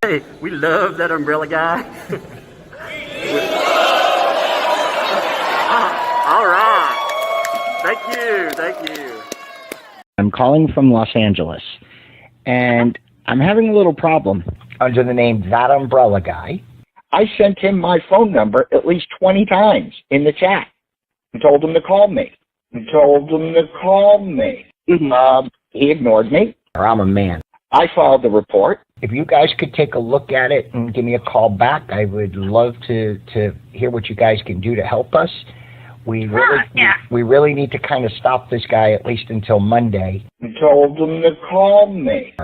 Hey, we love that umbrella guy. All right. Thank you. I'm calling from Los Angeles, and I'm having a little problem under the name ThATuMBRELLAgUY. I sent him my phone number at least 20 times in the chat and told him to call me. He ignored me. I'm a man. I filed the report. If you guys could take a look at it and give me a call back, I would love to hear what you guys can do to help us. We really need to kind of stop this guy at least until Monday. I told him to call me.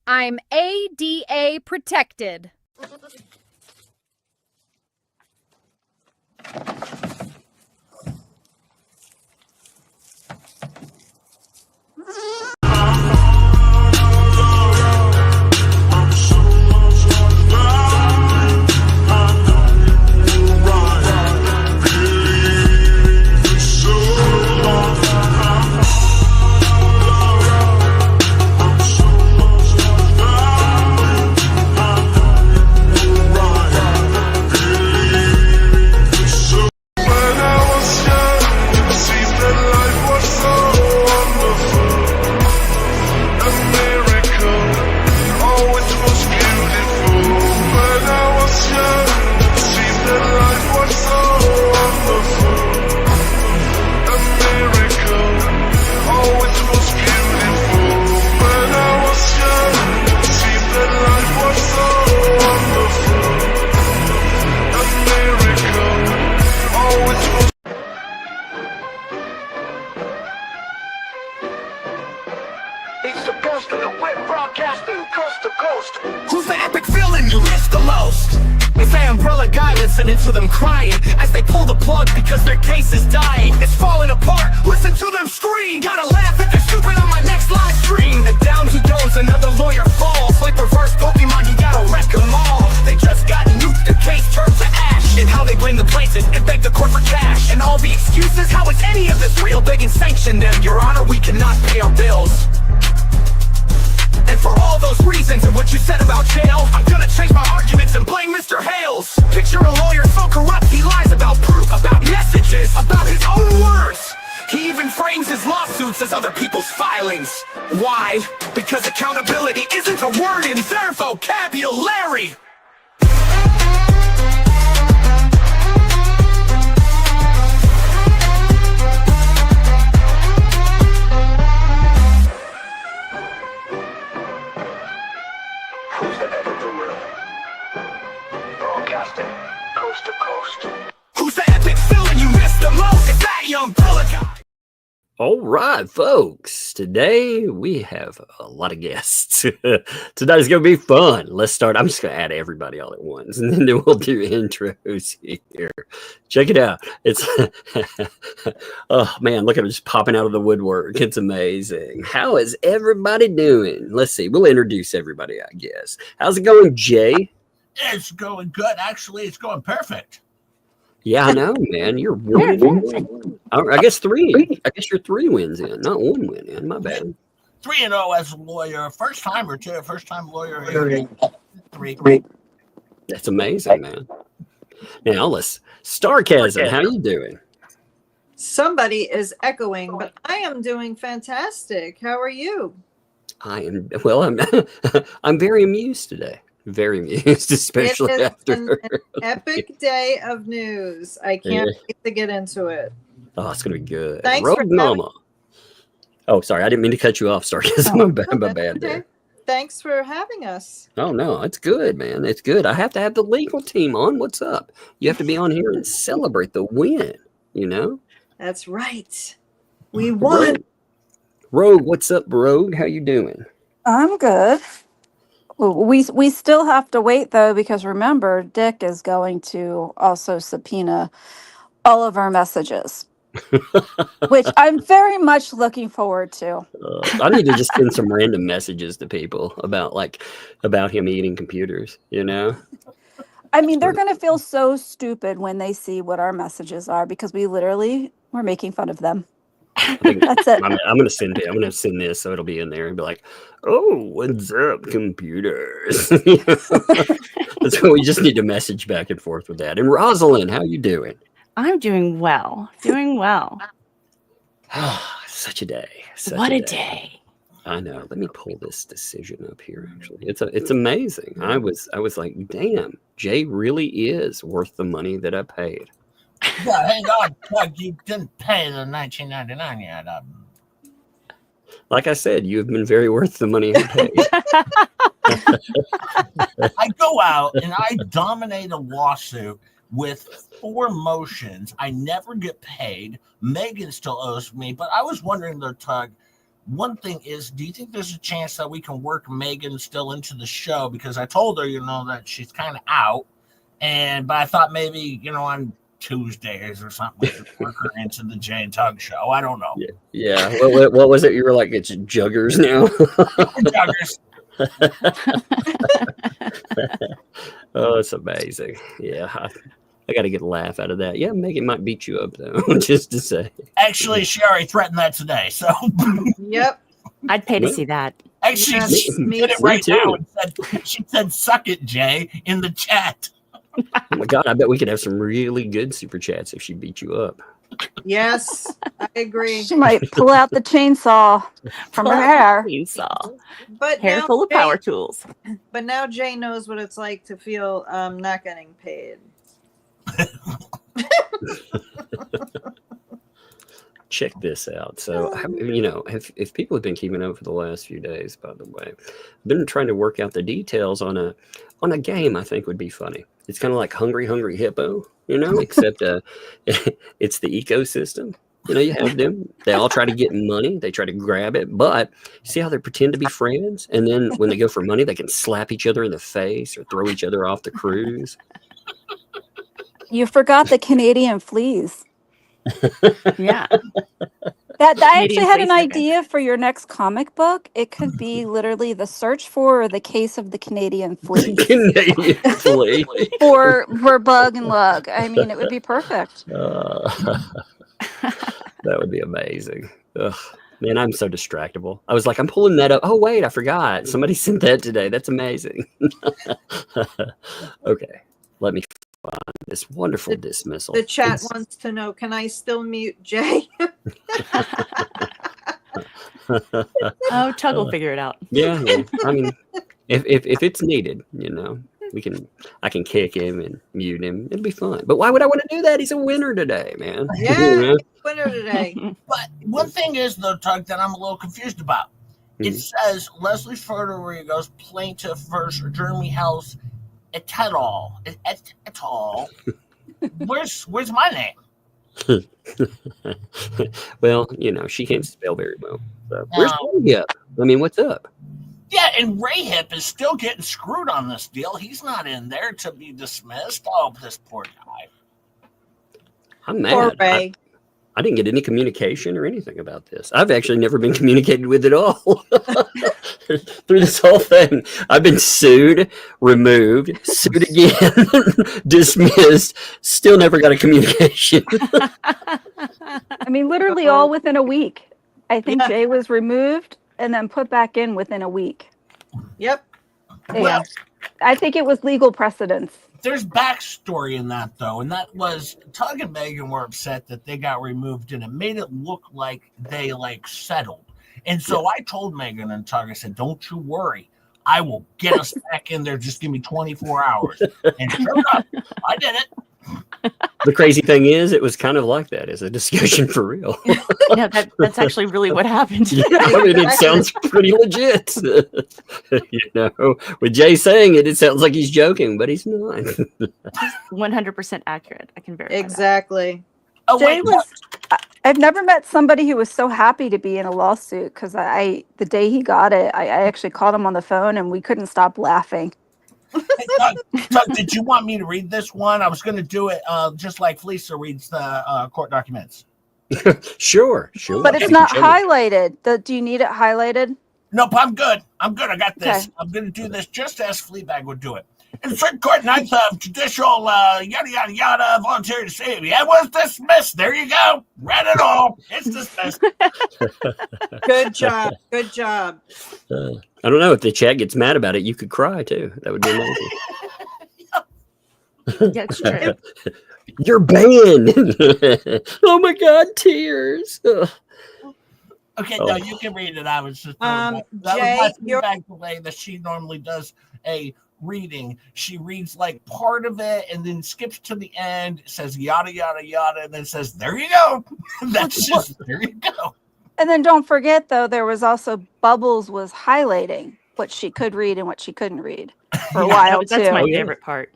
I'm ADA protected. Who's the epic villain you miss the most? It's the umbrella guy listening to them crying as they pull the plug because their case is dying. It's falling apart, listen to them scream. Gotta laugh if they're stupid on my next live stream. The down who goes, another lawyer falls. Like reverse Pokemon, you gotta wreck them all. They just got nuked, their case turned to ash. And how they blame the plaintiff and beg the court for cash. And all the excuses, how is any of this real? They can sanction them, Your Honor, we cannot pay our bills. And for all those reasons and what you said about jail, I'm gonna change my arguments and blame Mr. Hales. Picture a lawyer so corrupt he lies about proof, about messages, about his own words. He even frames his lawsuits as other people's filings. Why? Because accountability isn't a word in their vocabulary. Broadcasting coast to coast. Who's the epic villain you missed the most? It's that young umbrella guy. All right, folks. Today we have a lot of guests. Today's going to be fun. Let's start. I'm just going to add everybody all at once, and then we'll do intros here. Check it out. It's oh man, look at it just popping out of the woodwork. It's amazing. How is everybody doing? Let's see. We'll introduce everybody, I guess. How's it going, Jay? It's going good. Actually, it's going perfect. Yeah, I know, man. You're one. I guess three. I guess you're 3 wins in, not 1 win in. My bad. 3-0 as a lawyer. First time lawyer. Three. That's amazing, man. Now let's Starcasm. How you doing? Somebody is echoing, but I am doing fantastic. How are you? I am well. I'm very amused today. Very amused, especially after an epic day of news. I can't wait to get into it. Oh, it's gonna be good. Thanks Road for Mama. Oh, sorry, I didn't mean to cut you off. Starcasm. My bad there. Thanks for having us. Oh no, it's good, man. It's good. I have to have the legal team on. What's up? You have to be on here and celebrate the win. You know. That's right. We won. Rogue, what's up, Rogue? How you doing? I'm good. We still have to wait, though, because remember, Dick is going to also subpoena all of our messages, which I'm very much looking forward to. I need to just send some random messages to people about him eating computers, you know? I mean, they're going to feel so stupid when they see what our messages are because we literally were making fun of them. I think That's it. I'm gonna send it. I'm gonna send this so it'll be in there and be like, "Oh, what's up, computers?" That's what we just need to message back and forth with that. And Rosalind, how you doing? I'm doing well. Doing well. Such a day. What a day. I know. Let me pull this decision up here. Actually, it's amazing. I was like, damn, Jay really is worth the money that I paid. Yeah, hang on, Doug, you didn't pay the $19.99 yet. Like I said, you have been very worth the money I paid. I go out and I dominate a lawsuit with 4 motions. I never get paid. Megan still owes me, but I was wondering though, Tug, one thing is, do you think there's a chance that we can work Megan still into the show? Because I told her, that she's kind of out, but I thought maybe, on Tuesdays or something, we could work her into the Jay and Tug show. I don't know. Yeah. What was it? You were like, it's juggers now. Juggers. Oh, it's amazing. Yeah. I got to get a laugh out of that. Yeah, Megan might beat you up though, just to say. Actually, she already threatened that today. So. Yep. I'd pay to see that. Actually, she did it right now and she said, "Suck it, Jay," in the chat. Oh my God, I bet we could have some really good super chats if she beat you up. Yes, I agree. She might pull out the chainsaw from her hair. Chainsaw. But Hair now full of power tools. But now Jay knows what it's like to feel not getting paid. Check this out. So, if people have been keeping up for the last few days, by the way, I've been trying to work out the details on a game I think would be funny. It's kind of like Hungry Hungry Hippo, except it's the ecosystem. You have them. They all try to get money. They try to grab it. But see how they pretend to be friends? And then when they go for money, they can slap each other in the face or throw each other off the cruise. You forgot the Canadian fleas. Yeah. I actually had an idea for your next comic book. It could be literally the search for or the case of the Canadian flea. Canadian flea. for Bug and Lug. I mean, it would be perfect. That would be amazing. Ugh. Man, I'm so distractible. I was like, I'm pulling that up. Oh, wait, I forgot. Somebody sent that today. That's amazing. Okay, let me find this wonderful dismissal. The chat wants to know, can I still mute Jay? Oh, Tug will figure it out. Yeah. I mean, if it's needed, I can kick him and mute him. It'll be fun. But why would I want to do that? He's a winner today, man. Yeah, winner today. But one thing is, though, Tug, that I'm a little confused about. It says Leslie Rodriguez, plaintiff versus Jeremy Hale's et al. Where's my name? Well, she can't spell very well. So. Where's Rahip? I mean, what's up? Yeah, and Rahip is still getting screwed on this deal. He's not in there to be dismissed. Oh, this poor guy. I'm mad. Poor Ray. I didn't get any communication or anything about this. I've actually never been communicated with at all through this whole thing. I've been sued, removed, sued again, dismissed, still never got a communication. I mean, literally all within a week. I think Jay was removed and then put back in within a week. Yep. Well, I think it was legal precedence. There's backstory in that, though, and that was Tug and Megan were upset that they got removed, and it made it look like they settled. And so I told Megan and Tug, I said, "Don't you worry, I will get us back in there. Just give me 24 hours." And sure enough, I did it. The crazy thing is, it was kind of like that as a discussion for real. Yeah, that's actually really what happened. Yeah, I mean, it sounds pretty legit. With Jay saying it sounds like he's joking, but he's not. 100% accurate. I can verify. Exactly. Oh, Jay wait, I've never met somebody who was so happy to be in a lawsuit because the day he got it, I actually called him on the phone and we couldn't stop laughing. Hey, Tug, did you want me to read this one? I was going to do it just like Felicia reads the court documents. Sure. But it's not highlighted. Do you need it highlighted? Nope, I'm good. I got this. Okay. I'm going to do this just as Fleabag would do it. In circuit court, ninth of judicial, yada, yada, yada, voluntary to save. Yeah, it was dismissed. There you go. Read it all. It's dismissed. Good job. Good job. I don't know if the chat gets mad about it. You could cry too. That would be amazing. Yeah, it's true. You're banned. Oh my God, tears. Ugh. Okay, no, you can read it. I was just that Jay, was my feedback the way that she normally does a reading. She reads like part of it and then skips to the end, says yada yada yada, and then says, "There you go." That's just there you go. And then don't forget, though, there was also Bubbles was highlighting what she could read and what she couldn't read for a while too. That's my favorite part.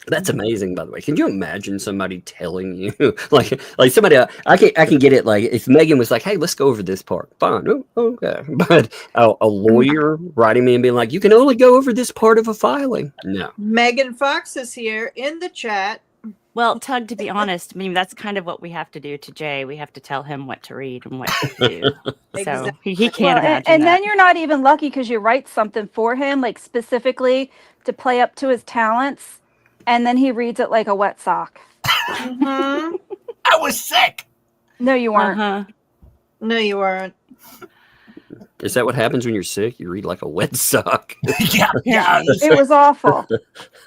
That's amazing, by the way. Can you imagine somebody telling you, like somebody? I can get it. Like if Megan was like, "Hey, let's go over this part." Fine, okay. But a lawyer writing me and being like, "You can only go over this part of a filing." No. Megan Fox is here in the chat. Well, Tug, to be honest, I mean, that's kind of what we have to do to Jay. We have to tell him what to read and what to do. So he can't imagine and that. then you're not even lucky because you write something for him, like specifically to play up to his talents, and then he reads it like a wet sock. Mm-hmm. I was sick. No, you weren't. No, you weren't. Is that what happens when you're sick? You read like a wet sock. Yeah. It was awful.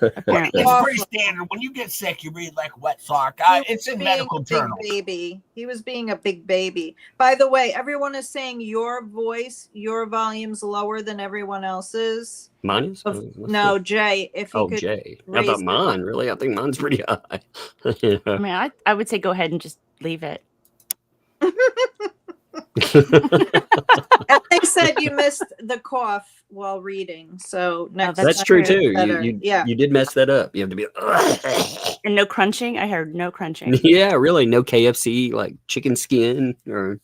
It's pretty standard. When you get sick, you read like wet sock. It's in medical journals. Baby. He was being a big baby. By the way, everyone is saying your voice, your volume's lower than everyone else's. Mine is? No, Jay. If you could Jay. How about mine? Really? I think mine's pretty high. Yeah. I mean, I would say go ahead and just leave it. And they said you missed the cough while reading, so that's true too. You did mess that up. You have to be and no crunching. I heard no crunching. Yeah, really, no KFC like chicken skin or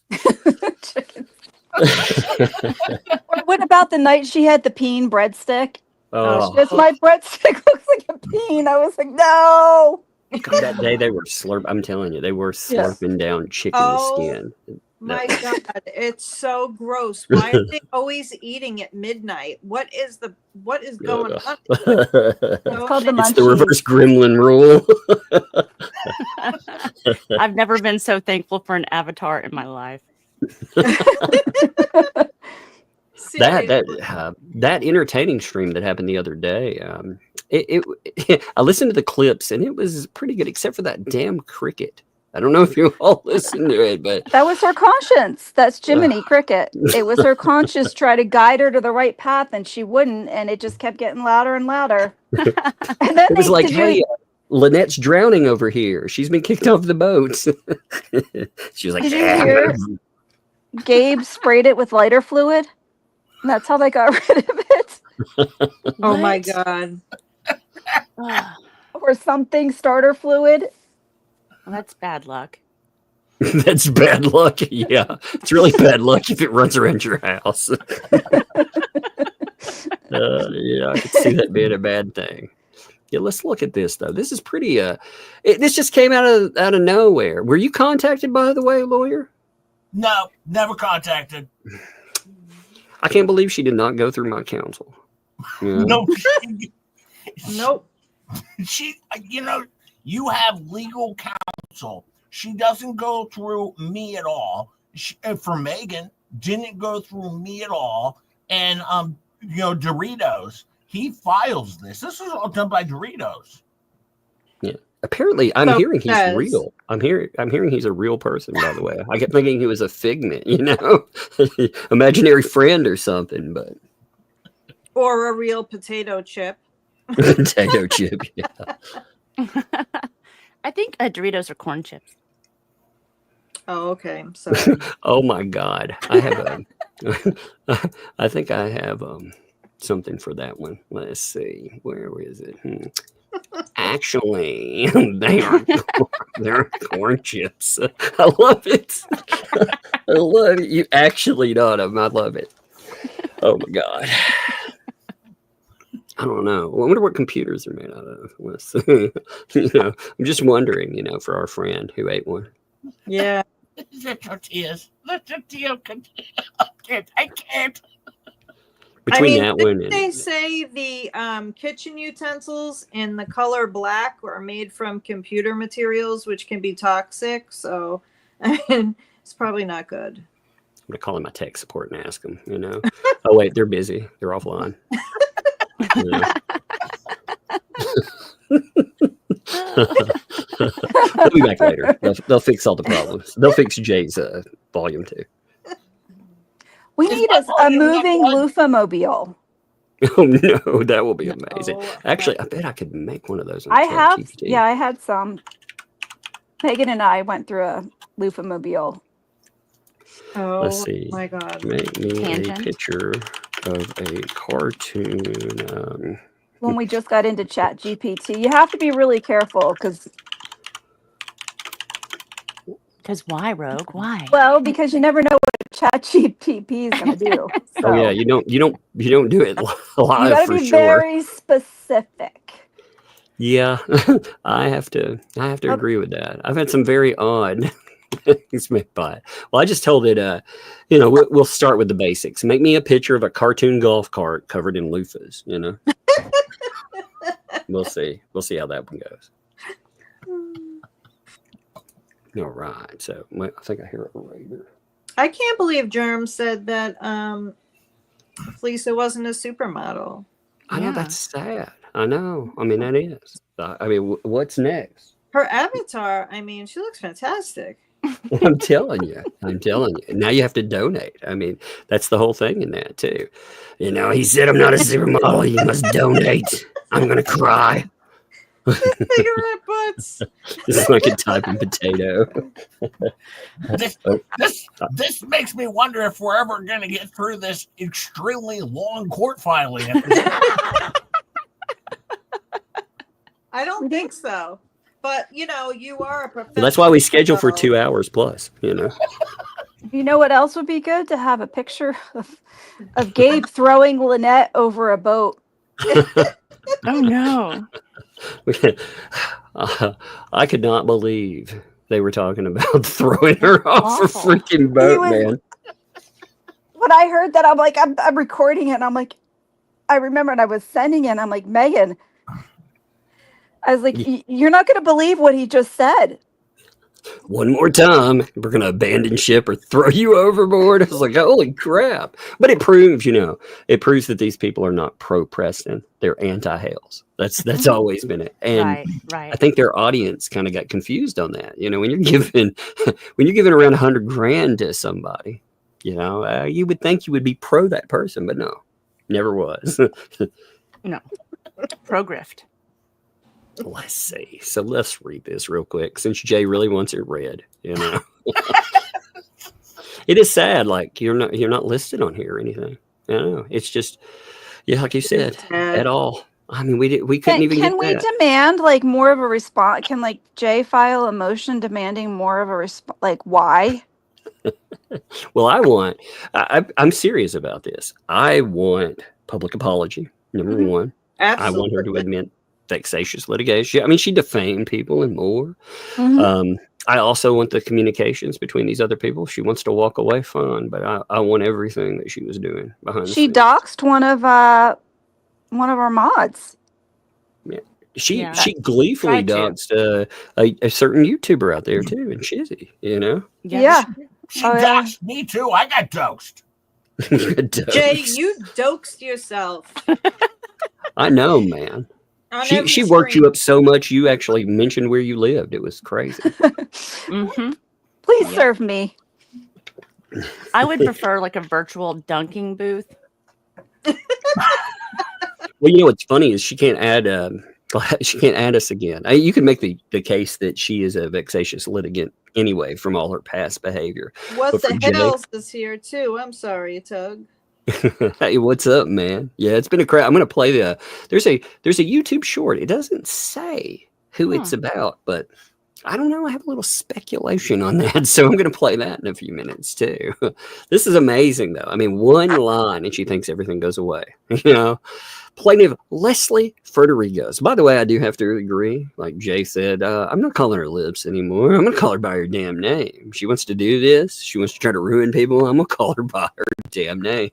chicken. What about the night she had the peen breadstick? Oh, my breadstick looks like a peen. I was like, no. God, that day they were I'm telling you, they were slurping down chicken skin. My God, it's so gross. Why are they always eating at midnight? What is going on? It's called the munchies. It's the reverse gremlin rule. I've never been so thankful for an avatar in my life. That entertaining stream that happened the other day. I listened to the clips and it was pretty good, except for that damn cricket. I don't know if you all listened to it, but that was her conscience. That's Jiminy Cricket. It was her conscience try to guide her to the right path, and she wouldn't, and it just kept getting louder and louder. And then it was like, "Hey, Lynette's drowning over here. She's been kicked off the boat." She was like, "Did you hear? Gabe sprayed it with lighter fluid. And that's how they got rid of it." Oh my God! Or something, starter fluid. Well, that's bad luck. That's bad luck. Yeah, it's really bad luck if it runs around your house. Yeah, I could see that being a bad thing. Yeah, let's look at this though. This is pretty. This just came out of nowhere. Were you contacted, by the way, lawyer? No, never contacted. I can't believe she did not go through my counsel. Yeah. No, nope. She, you have legal counsel. She doesn't go through me at all. For Megan, didn't go through me at all. And Doritos, he files this. This is all done by Doritos. Yeah. Apparently, I'm hearing he's real. I'm hearing he's a real person, by the way. I kept thinking he was a figment, imaginary friend or something, but or a real potato chip. Potato chip, yeah. I think Doritos are corn chips. Oh, okay. Sorry. Oh my God, I have I think I have something for that one. Let's see, where is it? Actually, they're corn chips. I love it. I love it. You actually know them. I love it. Oh my God. I don't know. I wonder what computers are made out of. Let's see. I'm just wondering, for our friend who ate one. Yeah. The tortillas. The tortilla. I can't. Between that one didn't they and say the kitchen utensils in the color black are made from computer materials, which can be toxic? So, I mean, it's probably not good. I'm gonna call in my tech support and ask them. You know, oh wait, they're busy. They're offline. You know? They'll be back later. They'll fix all the problems. They'll fix Jay's volume too. We need a moving loofah-mobile. Oh no, that will be amazing. Actually, I bet I could make one of those. I had some. Megan and I went through a loofah-mobile. Oh, let's see. My God. Make me a picture of a cartoon. When we just got into ChatGPT, you have to be really careful because why, Rogue? Why? Well, because you never know what ChatGPT is going to do. So. Oh yeah, you don't do it live. You got to be very specific. Yeah, I have to agree with that. I've had some very odd things made by it. Well, I just told it, we'll start with the basics. Make me a picture of a cartoon golf cart covered in loofahs. You know, we'll see how that one goes. All right, so I think I hear it right here. I can't believe Germ said that Fleesa wasn't a supermodel. I know, that's sad. I know. I mean, that is. I mean, what's next? Her avatar, I mean, she looks fantastic. I'm telling you. Now you have to donate. I mean, that's the whole thing in that, too. You know, he said, I'm not a supermodel. You must donate. I'm going to cry. Cigarette butts. This is like a type of potato. This makes me wonder if we're ever going to get through this extremely long court filing. I don't think so. But, you are a professional. Well, that's why we schedule for 2 hours plus, You know what else would be good? To have a picture of Gabe throwing Lynette over a boat. Oh, no. I could not believe they were talking about throwing her off a freaking boat, man. When I heard that, I'm like, I'm recording it, and I'm like, I remember, and I was sending it, and I'm like, Megan, I was like, you're not going to believe what he just said. One more time, we're going to abandon ship or throw you overboard. I was like, holy crap. But it proves, that these people are not pro-Preston. They're anti-Hales. That's always been it. And right. I think their audience kind of got confused on that. When you're giving around $100,000 to somebody, you would think you would be pro that person, but no, never was. No. Pro-grift. Let's see. So let's read this real quick since Jay really wants it read. It is sad. Like you're not listed on here or anything. I know. It's just, like you said, at all. I mean, we couldn't even. Can we demand like more of a response? Can like Jay file a motion demanding more of a response? Like why? Well, I'm serious about this. I want public apology. Number one. Absolutely. I want her to admit vexatious litigation. I mean, she defamed people and more. I also want the communications between these other people. She wants to walk away, fine, but I want everything that she was doing behind the scenes. She doxed one of our mods. Yeah. She gleefully doxed a certain YouTuber out there too, and Shizzy, Yeah. She doxed me too. I got doxed. Jay, you doxed yourself. I know, man. She worked you up so much you actually mentioned where you lived. It was crazy. Please serve me. I would prefer like a virtual dunking booth. Well, what's funny is she can't add us again. You can make the case that she is a vexatious litigant anyway from all her past behavior. What the hales is here too. I'm sorry, Tug. Hey, what's up, man? Yeah, it's been a crap. I'm gonna play there's a YouTube short. It doesn't say who it's about, but I don't know. I have a little speculation on that, so I'm gonna play that in a few minutes too. This is amazing, though. I mean, one line and she thinks everything goes away. Plaintiff Leslie Federico. By the way, I do have to agree. Like Jay said, I'm not calling her Lips anymore. I'm gonna call her by her damn name. She wants to do this. She wants to try to ruin people. I'm gonna call her by her damn name.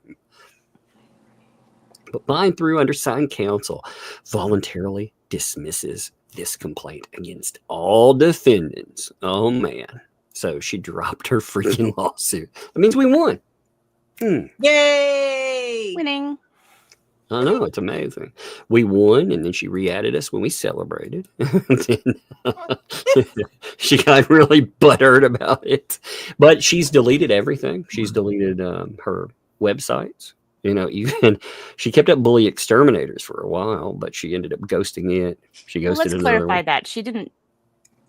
But mine, through undersigned counsel, voluntarily dismisses this complaint against all defendants. Oh, man. So she dropped her freaking lawsuit. That means we won. Yay! Winning. I know, it's amazing. We won, and then she re-added us when we celebrated. She got really butthurt about it. But she's deleted everything. She's deleted her websites. You know, even she kept up Bully Exterminators for a while, but she ended up ghosting it. She ghosted Let's another clarify one. that. She didn't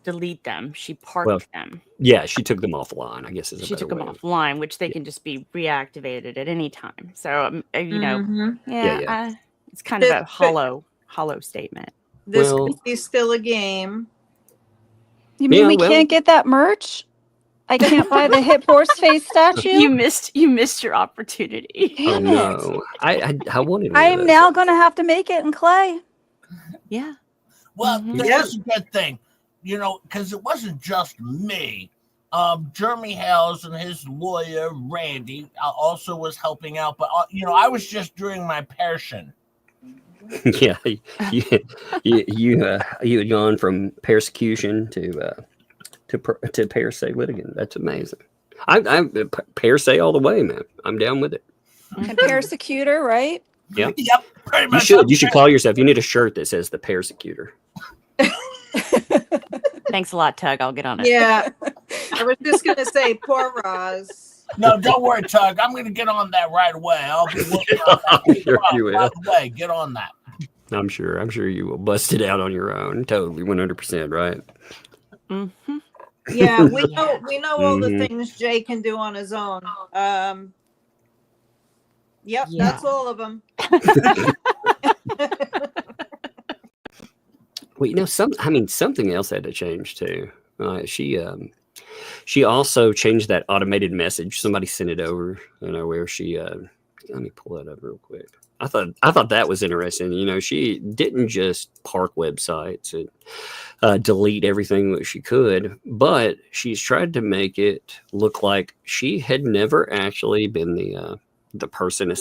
delete them. She parked them. Yeah, she took them offline, I guess is a She better took them way. offline, which they can just be reactivated at any time. So, you know, it's kind of a hollow statement. This could be still a game. You mean we can't get that merch? I can't buy the hip horse face statue? You missed your opportunity. Damn no. I wanted I am now going to have to make it in clay. Yeah. Well, that's a good thing, you know, because it wasn't just me. Jeremy Hales and his lawyer, Randy, also was helping out. But, you know, I was just doing my passion. Yeah. You had gone from persecution to per se litigant. That's amazing. I per se all the way, man. I'm down with it. And persecutor, right? Yeah. Yep. Pretty much. You should call yourself. You need a shirt that says the persecutor. Thanks a lot, Tug. I'll get on it. Yeah. I was just gonna say, poor Roz. No, don't worry, Tug. I'm gonna get on that right away. I'll be looking on that. I'm sure you will. By the way, get on that. I'm sure you will bust it out on your own. Totally, 100%, right? Mm-hmm. Yeah, we know all the things Jay can do on his own. Yep, that's all of them. Well, you know, something else had to change too. She also changed that automated message. Somebody sent it over, you know, where she let me pull that up real quick. I thought that was interesting. You know, she didn't just park websites and delete everything that she could, but she's tried to make it look like she had never actually been the person,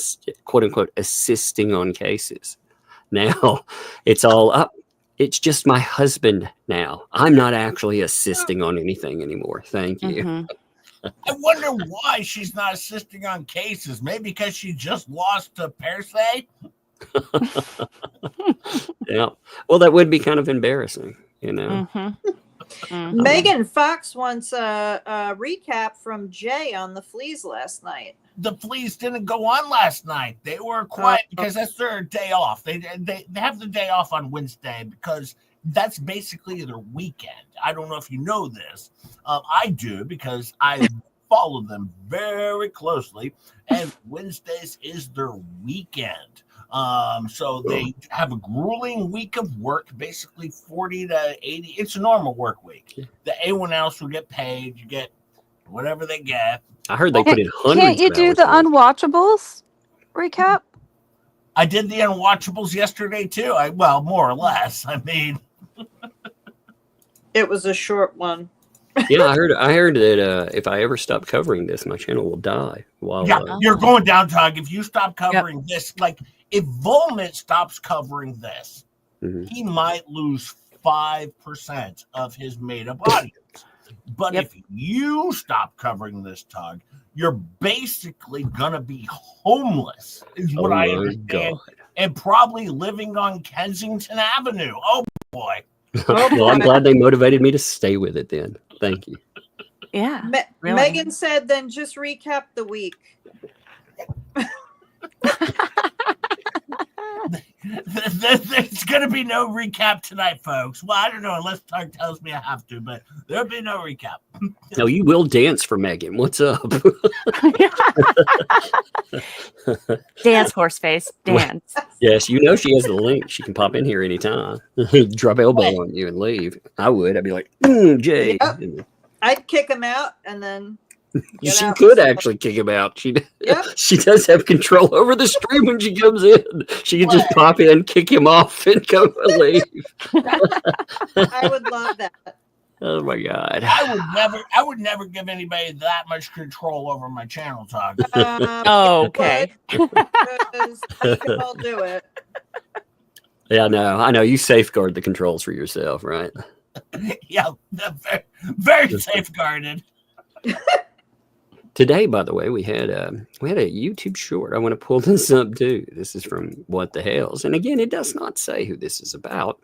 quote unquote, assisting on cases. Now it's all up. It's just my husband now. I'm not actually assisting on anything anymore. Thank you. Mm-hmm. I wonder why she's not assisting on cases. Maybe because she just lost to per se. Yeah. Well, that would be kind of embarrassing, you know. Megan Fox wants a recap from Jay on the fleas last night. The fleas didn't go on last night. They were quiet because that's their day off. They have the day off on Wednesday because that's basically their weekend. I don't know if you know this. I do because I follow them very closely, and Wednesdays is their weekend. So they have a grueling week of work, basically 40 to 80. It's a normal work week. Everyone else will get paid. You get whatever they get. I heard they put in hundreds. Can't you do the unwatchables recap? I did the unwatchables yesterday too. Well, more or less. I mean, it was a short one. Yeah, I heard that if I ever stop covering this, my channel will die. While you're going down, Tug. If you stop covering this, like if Volmit stops covering this, he might lose 5% of his made-up audience. But if you stop covering this, Tug, you're basically gonna be homeless, is what I understand, and probably living on Kensington Avenue. Oh boy. Well, I'm glad they motivated me to stay with it then. Thank you. Yeah. Really. Megan said, then just recap the week. There's going to be no recap tonight, folks. Well, I don't know, unless Tug tells me I have to, but there'll be no recap. No, you will dance for Megan. What's up? Dance, horseface, dance. Yes, you know she has the link. She can pop in here anytime. Drop elbow on you and leave. I would. I'd be like, Jay. Yep. I'd kick him out and then... She could actually kick him out. She does have control over the stream when she comes in. She can just pop in, kick him off, and go and leave. I would love that. Oh my God. I would never give anybody that much control over my channel, Todd. Oh, okay. Because you can all do it. Yeah, no, I know you safeguard the controls for yourself, right? Yeah, very, very safeguarded. Today, by the way, we had a YouTube short. I want to pull this up too. This is from What the Hales, and again, it does not say who this is about,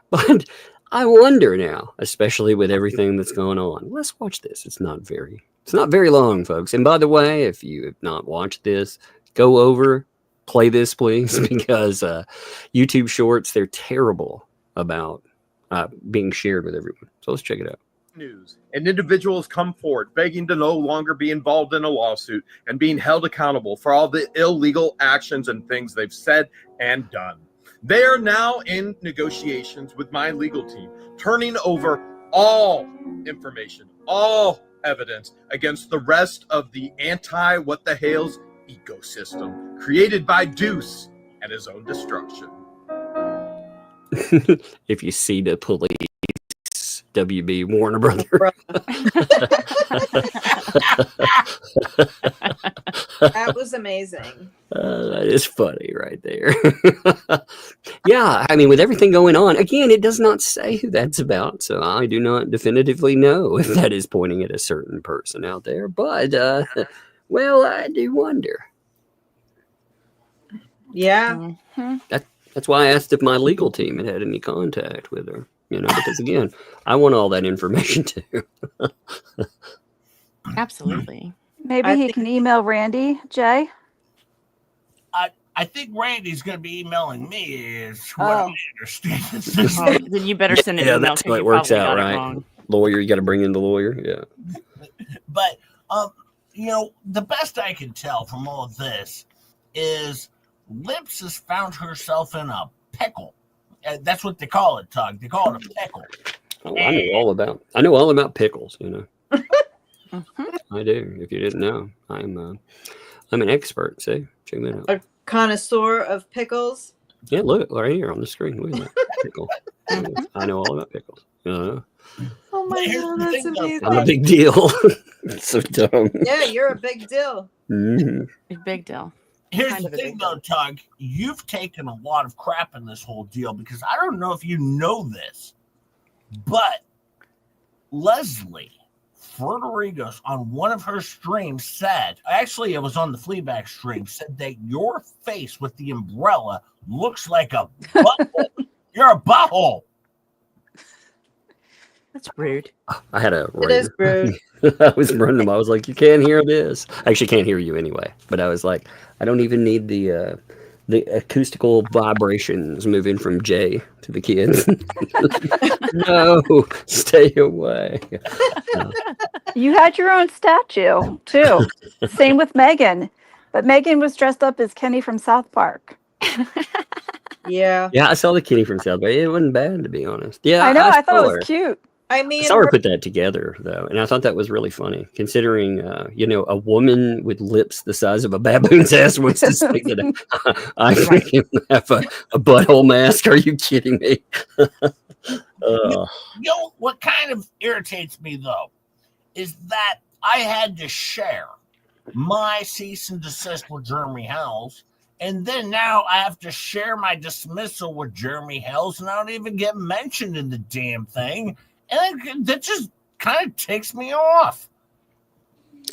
but I wonder now, especially with everything that's going on. Let's watch this. It's not very long, folks. And by the way, if you have not watched this, go over, play this, please, because YouTube shorts, they're terrible about being shared with everyone. So let's check it out. News and individuals come forward begging to no longer be involved in a lawsuit and being held accountable for all the illegal actions and things they've said and done. They are now in negotiations with my legal team, turning over all information, all evidence against the rest of the anti-what the hales ecosystem created by Deuce and his own destruction. If you see the police, WB Warner Brother. That was amazing. That is funny right there. Yeah, I mean, with everything going on, again, it does not say who that's about, so I do not definitively know if that is pointing at a certain person out there. But, well, I do wonder. Yeah. That's why I asked if my legal team had any contact with her. You know, because again, I want all that information too. Absolutely. Maybe he can email Randy, Jay. I think Randy's going to be emailing me. Is what I understand. Oh, then you better send an email. That's how it works out, right? Lawyer, you got to bring in the lawyer. Yeah. But you know, the best I can tell from all of this is Lips has found herself in a pickle. That's what they call it, Tug. They call it a pickle. Oh, I know all about pickles. You know, I do. If you didn't know, I'm an expert. See, check that out. A connoisseur of pickles. Yeah, look right here on the screen. Look at that pickle. I know all about pickles. Oh my God, that's amazing. I'm a big deal. So dumb. Yeah, you're a big deal. Mm-hmm. A big deal. Here's the thing, though, Tug. You've taken a lot of crap in this whole deal because I don't know if you know this, but Leslie Frederigo's on one of her streams said, actually, it was on the Fleabag stream, said that your face with the umbrella looks like a butthole. You're a butthole. That's rude. I had a. It is rude. I was running them. I was like, you can't hear this. I actually can't hear you anyway. But I was like, I don't even need the acoustical vibrations moving from Jay to the kids. No, stay away. You had your own statue too. Same with Megan, but Megan was dressed up as Kenny from South Park. Yeah. Yeah, I saw the kitty from South Park. It wasn't bad, to be honest. Yeah, I know. I thought it was cute. I mean, I saw her put that together, though, and I thought that was really funny, considering, a woman with lips the size of a baboon's ass wants to say that I freaking have a butthole mask. Are you kidding me? You know what kind of irritates me, though, is that I had to share my cease and desist with Jeremy Hales, and then now I have to share my dismissal with Jeremy Hales, and I don't even get mentioned in the damn thing. And that just kind of takes me off.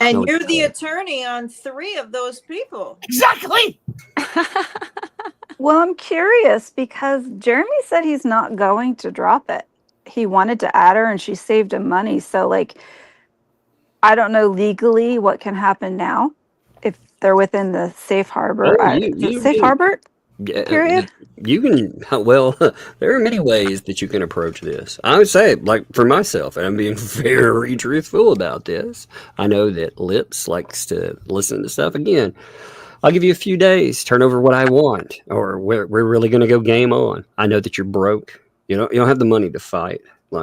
And you're the attorney on 3 of those people. Exactly. Well, I'm curious because Jeremy said he's not going to drop it. He wanted to add her and she saved him money. So, I don't know legally what can happen now if they're within the safe harbor. Safe harbor? Yeah, period. You can, well, there are many ways that you can approach this. I would say, for myself, and I'm being very truthful about this, I know that Lips likes to listen to stuff. Again, I'll give you a few days, turn over what I want, or we're really going to go game on. I know that you're broke. You don't have the money to fight.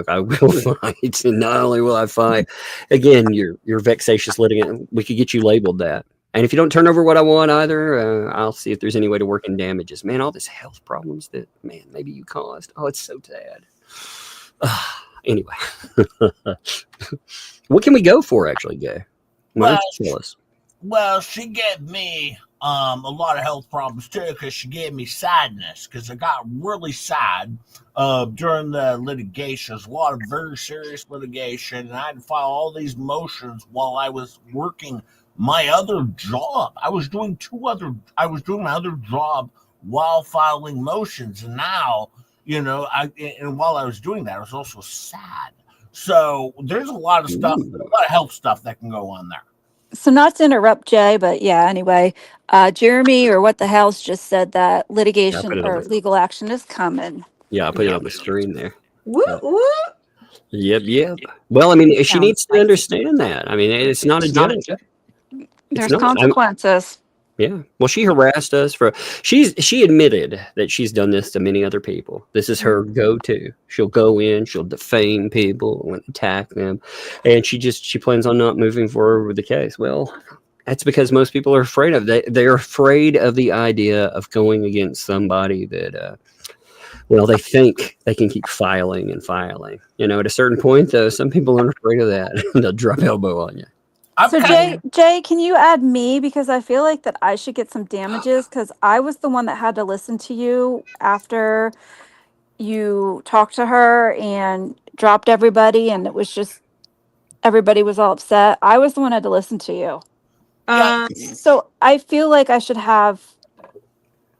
I will fight, and not only will I fight, again, you're vexatious litigant. We could get you labeled that. And if you don't turn over what I want either, I'll see if there's any way to work in damages. Man, all this health problems that, maybe you caused. Oh, it's so sad. Anyway, what can we go for actually, Gay? Why don't you tell us? Well, she gave me a lot of health problems too, because she gave me sadness, because I got really sad during the litigation. There's a lot of very serious litigation, and I had to file all these motions while I was working my other job. I was doing my other job while filing motions, and now, and while I was doing that, I was also sad. So there's a lot of stuff, a lot of health stuff that can go on there. So not to interrupt Jay, but yeah, anyway, Jeremy or What the Hales just said that litigation or legal action is coming. Yeah, I put it on the screen there. Whoop, whoop. Yep. Well, I mean, she needs to understand that. I mean, it's not a joke. There's consequences. Yeah. Well, she harassed us she admitted that she's done this to many other people. This is her go-to. She'll go in, she'll defame people and attack them. And she plans on not moving forward with the case. Well, that's because most people are afraid of that. They're afraid of the idea of going against somebody that, they think they can keep filing and filing. At a certain point, though, some people aren't afraid of that. They'll drop elbow on you. So Jay, can you add me? Because I feel like that I should get some damages, because I was the one that had to listen to you after you talked to her and dropped everybody, and it was just everybody was all upset. I was the one that had to listen to you. So I feel like I should have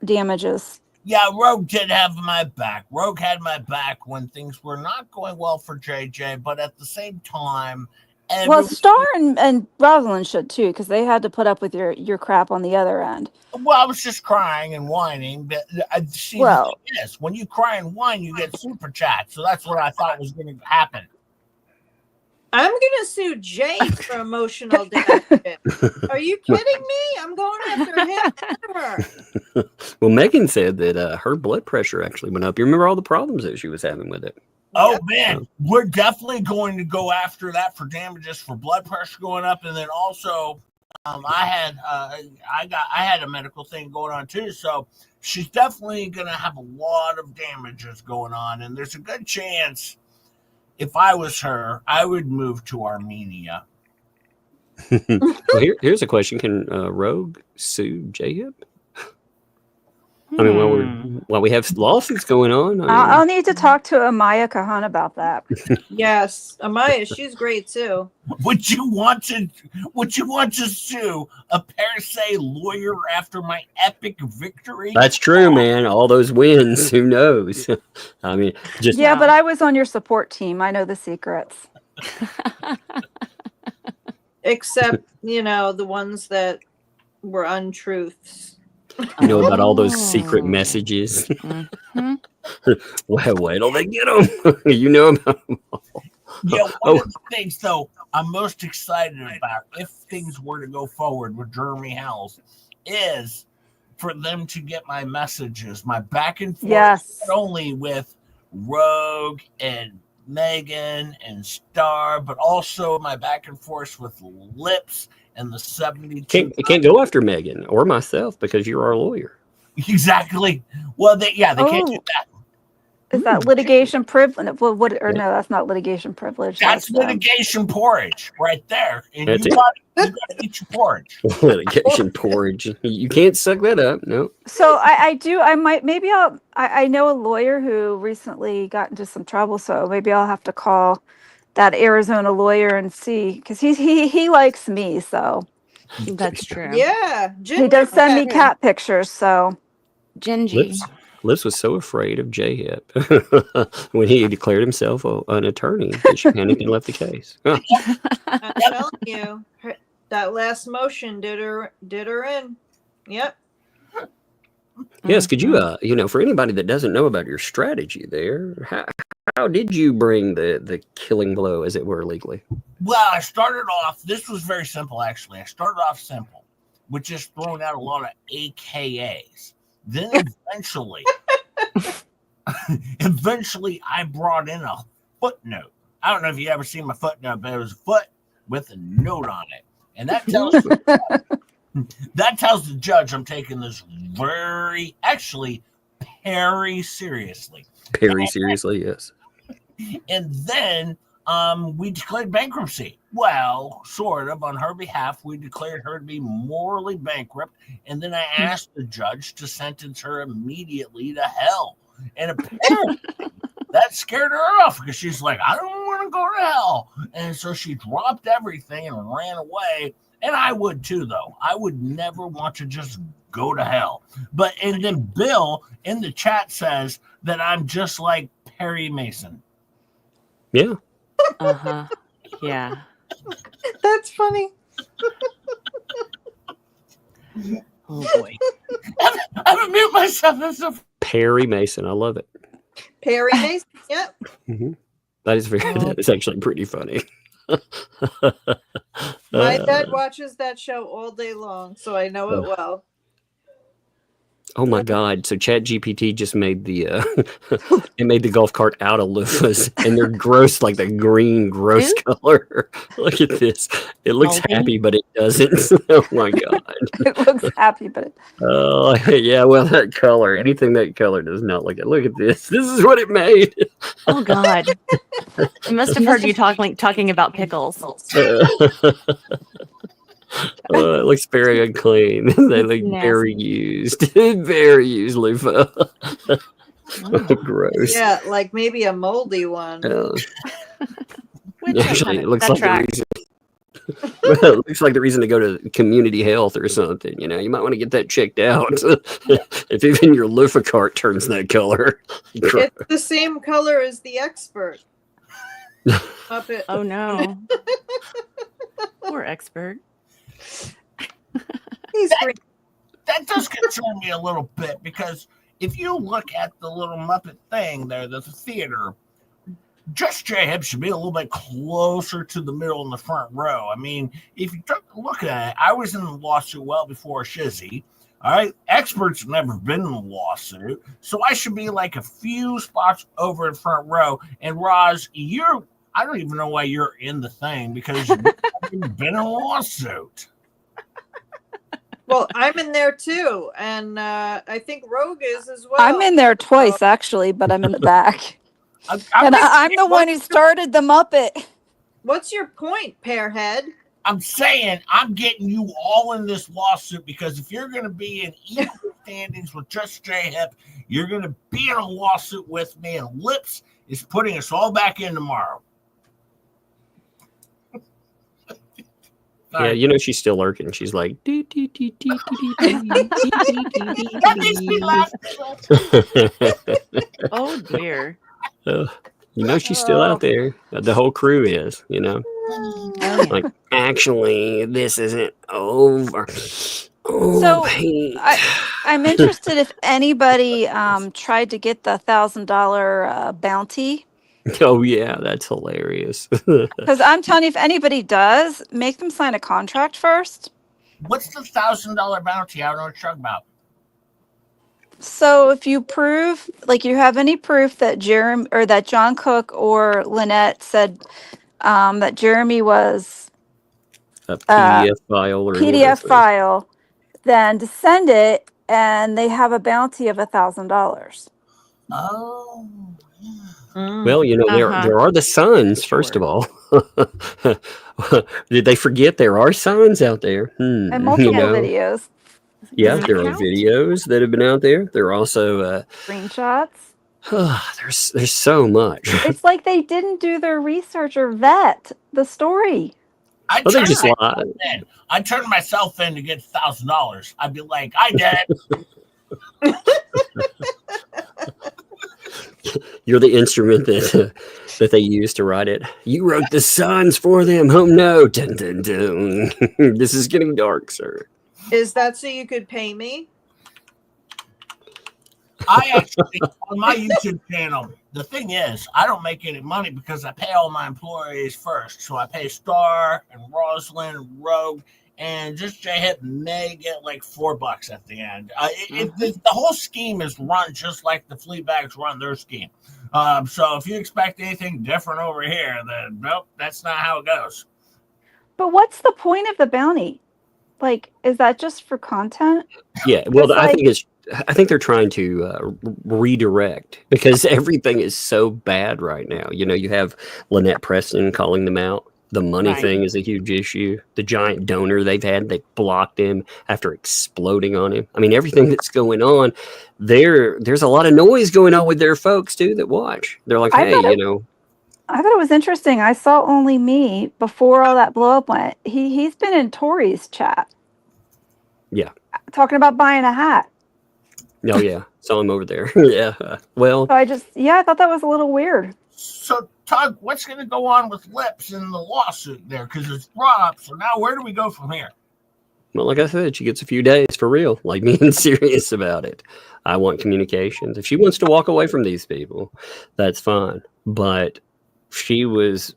damages. Yeah, Rogue did have my back. Rogue had my back when things were not going well for JJ, but at the same time, well, Star and Rosalind should too, because they had to put up with your crap on the other end. Well, I was just crying and whining. But yes, when you cry and whine, you get super chat. So that's what I thought was going to happen. I'm going to sue Jay for emotional damage. Are you kidding me? I'm going after him. Well, Megan said that her blood pressure actually went up. You remember all the problems that she was having with it? Oh man, we're definitely going to go after that for damages for blood pressure going up, and then also, I had a medical thing going on too, so she's definitely going to have a lot of damages going on, and there's a good chance if I was her, I would move to Armenia. Well, here's a question: can Rogue sue J-Hip? I mean, while we have lawsuits going on, I'll need to talk to Amaya Kahan about that. Yes, Amaya, she's great too. Would you want to sue a per se lawyer after my epic victory? That's true, man. All those wins, who knows? I mean, but I was on your support team. I know the secrets. Except, the ones that were untruths. You know about all those secret messages. Well, wait till they get them. You know about them all. Yeah, one of the things, though, I'm most excited about, if things were to go forward with Jeremy Hales, is for them to get my messages, my back and forth, not only with Rogue and Megan and Star, but also my back and forth with Lips and the 72. Can't go after Megan or myself because you're our lawyer. Exactly. Well, they can't do that. Is that litigation privilege? Well, no, that's not litigation privilege. That's litigation porridge right there. And you got to eat your porridge. Litigation porridge. You can't suck that up. No. So I know a lawyer who recently got into some trouble. So maybe I'll have to call that Arizona lawyer and see, because he likes me. So that's true. Yeah. He does send me cat pictures. So Gingy. Liz was so afraid of J-Hip when he declared himself an attorney that she panicked and left the case. I'm telling you, that last motion did her in. Yep. Yes, could you, for anybody that doesn't know about your strategy there, how did you bring the killing blow, as it were, legally? Well, I started off, this was very simple, actually. I started off simple, with just throwing out a lot of AKAs. Then eventually I brought in a footnote. I don't know if you ever seen my footnote, but it was a foot with a note on it. And that tells the judge I'm taking this very seriously. Seriously, yes. And then we declared bankruptcy. Well, sort of on her behalf, we declared her to be morally bankrupt, and then I asked the judge to sentence her immediately to hell. And apparently that scared her off because she's like, I don't want to go to hell. And so she dropped everything and ran away. And I would too, though. I would never want to just go to hell. And then Bill in the chat says that I'm just like Perry Mason. Yeah. Uh-huh. Yeah. That's funny. Oh boy. I'm gonna mute myself. That's a Perry Mason. I love it. Perry Mason. Yep. Mm-hmm. That is that is actually pretty funny. My dad watches that show all day long, so I know it well. Oh my God! So ChatGPT just made the it made the golf cart out of loofahs, and they're gross, like the green gross color. Look at this. It looks happy, but it doesn't. Oh my God! It looks happy, but it... Oh yeah. Well, that color, anything that color does not look. Look at this. This is what it made. Oh God! I must have heard you talking about pickles. It looks very unclean. They look very used. Very used loofah. Gross. Yeah, like maybe a moldy one. Actually, it looks like the reason. Well, it looks like the reason to go to community health or something. You know, you might want to get that checked out. If even your loofah cart turns that color. It's the same color as the expert. Oh no. Poor expert. That does concern me a little bit because if you look at the little Muppet thing there, there's a theater. Just J-Hip should be a little bit closer to the middle in the front row. I mean, if you look at it, I was in the lawsuit well before Shizzy. All right, experts have never been in the lawsuit, so I should be like a few spots over in front row. And Roz, I don't even know why you're in the thing because you've been in a lawsuit. Well, I'm in there too, and I think Rogue is as well. I'm in there twice, actually, but I'm in the back. I'm the one who started the Muppet. What's your point, Pearhead? I'm saying I'm getting you all in this lawsuit because if you're going to be in equal standings with Just J-Hip, you're going to be in a lawsuit with me, and Lips is putting us all back in tomorrow. Yeah, you know she's still lurking. She's like, oh dear. You know she's still out there. The whole crew is. You know, like actually, this isn't over. So I'm interested if anybody tried to get the $1,000 bounty. Oh yeah, that's hilarious. Because I'm telling you, if anybody does, make them sign a contract first. What's the $1,000 bounty? I don't know what you're talking about. So if you prove, like you have any proof that Jeremy or that John Cook or Lynette said that Jeremy was a PDF file or PDF file, then to send it, and they have a bounty of $1,000. Oh. Well, you know, there are the signs, first of all. Did they forget there are signs out there? And multiple videos. Yeah, there are videos that have been out there. There are also screenshots. There's so much. It's like they didn't do their research or vet the story. I turned myself in to get $1,000. I'd be like, I did. You're the instrument that they use to write it. You wrote the signs for them. Oh no. Dun, dun, dun. This is getting dark, sir. Is that so you could pay me? I actually, on my YouTube channel, the thing is, I don't make any money because I pay all my employees first. So I pay Star and Rosalind and Rogue, and Just J-Hip may get like $4 at the end. The whole scheme is run just like the Fleabags run their scheme. So if you expect anything different over here, then nope, that's not how it goes. But what's the point of the bounty? Like, is that just for content? Yeah, well, I think I think they're trying to redirect because everything is so bad right now. You know, you have Lynette Preston calling them out. The money thing is a huge issue. The giant donor they've had, they blocked him after exploding on him. I mean, everything that's going on, there's a lot of noise going on with their folks too that watch. They're like, hey, you know. I thought it was interesting. I saw Only Me before all that blow up went. He's been in Tori's chat. Yeah. Talking about buying a hat. Oh yeah. Saw him over there. Yeah. Well, so I thought that was a little weird. So Tug, what's going to go on with Lips in the lawsuit there? Because it's brought up. So now where do we go from here? Well, like I said, she gets a few days for real, like being serious about it. I want communications. If she wants to walk away from these people, that's fine. But she was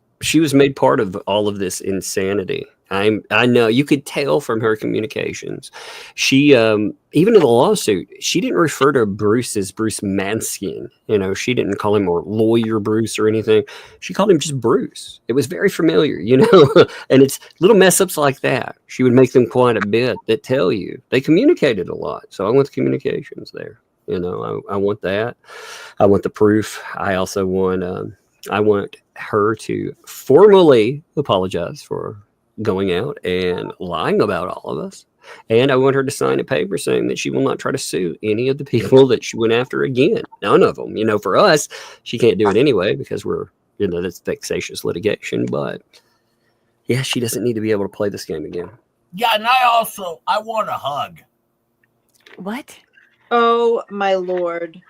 made part of all of this insanity. I know you could tell from her communications. She even in the lawsuit, she didn't refer to Bruce as Bruce Manskin. You know, she didn't call him or lawyer Bruce or anything. She called him just Bruce. It was very familiar, you know. And it's little mess ups like that. She would make them quite a bit that tell you they communicated a lot. So I want the communications there. You know, I want that. I want the proof. I also want I want her to formally apologize for going out and lying about all of us. And I want her to sign a paper saying that she will not try to sue any of the people that she went after again. None of them. You know, for us, she can't do it anyway because we're, you know, that's vexatious litigation. But yeah, she doesn't need to be able to play this game again. Yeah, and I want a hug. What? Oh, my Lord.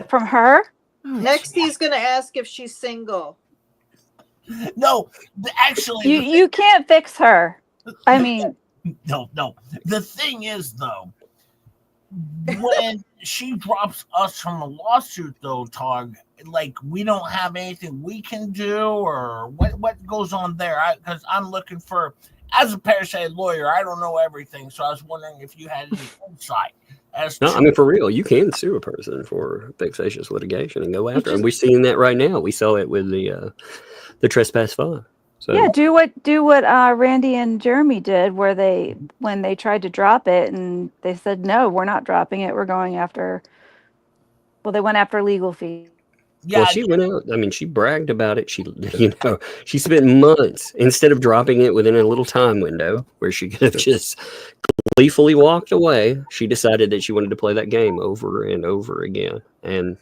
From her? Next, he's going to ask if she's single. No, actually, you can't fix her. I mean, no. The thing is, though, when she drops us from the lawsuit, though, Tog, like we don't have anything we can do, or what goes on there? Because I'm looking for, as a per se lawyer, I don't know everything, so I was wondering if you had any insight. I mean, for real, you can sue a person for vexatious litigation and go after them. We're seeing that right now. We saw it with the trespass fine. So yeah, do what Randy and Jeremy did, where when they tried to drop it and they said no, we're not dropping it. We're going after. Well, they went after legal fees. Yeah, well, she went out. I mean, she bragged about it. She, you know, she spent months instead of dropping it within a little time window where she could have just gleefully walked away. She decided that she wanted to play that game over and over again, and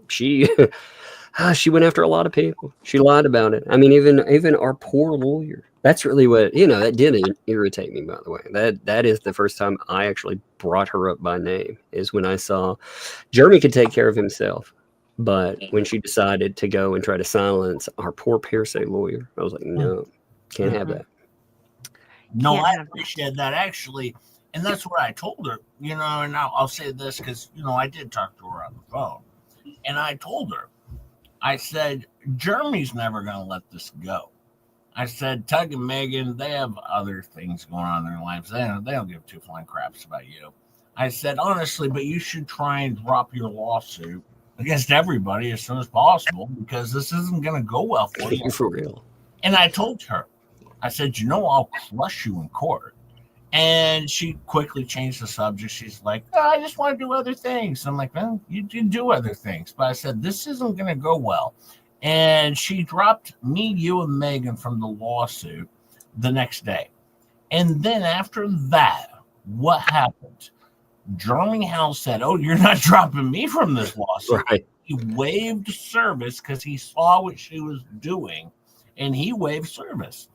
she went after a lot of people. She lied about it. I mean, even our poor lawyer. That's really what, you know, that did irritate me, by the way. That is the first time I actually brought her up by name, is when I saw Jeremy could take care of himself. But when she decided to go and try to silence our poor per se lawyer, I was like, no, can't have that. No, I appreciate that, actually. And that's what I told her, you know, and I'll say this because, you know, I did talk to her on the phone. And I told her, I said, Jeremy's never going to let this go. I said, Tug and Megan, they have other things going on in their lives. They don't give two flying craps about you. I said, honestly, but you should try and drop your lawsuit against everybody as soon as possible, because this isn't going to go well for you. For real. And I told her, I said, you know, I'll crush you in court. And she quickly changed the subject. She's like, oh, I just want to do other things. I'm like, well, you do other things. But I said, this isn't going to go well. And she dropped me, you, and Megan from the lawsuit the next day. And then after that, what happened? Jeremy Hale said, oh, you're not dropping me from this lawsuit. Right. He waived service because he saw what she was doing, and he waived service.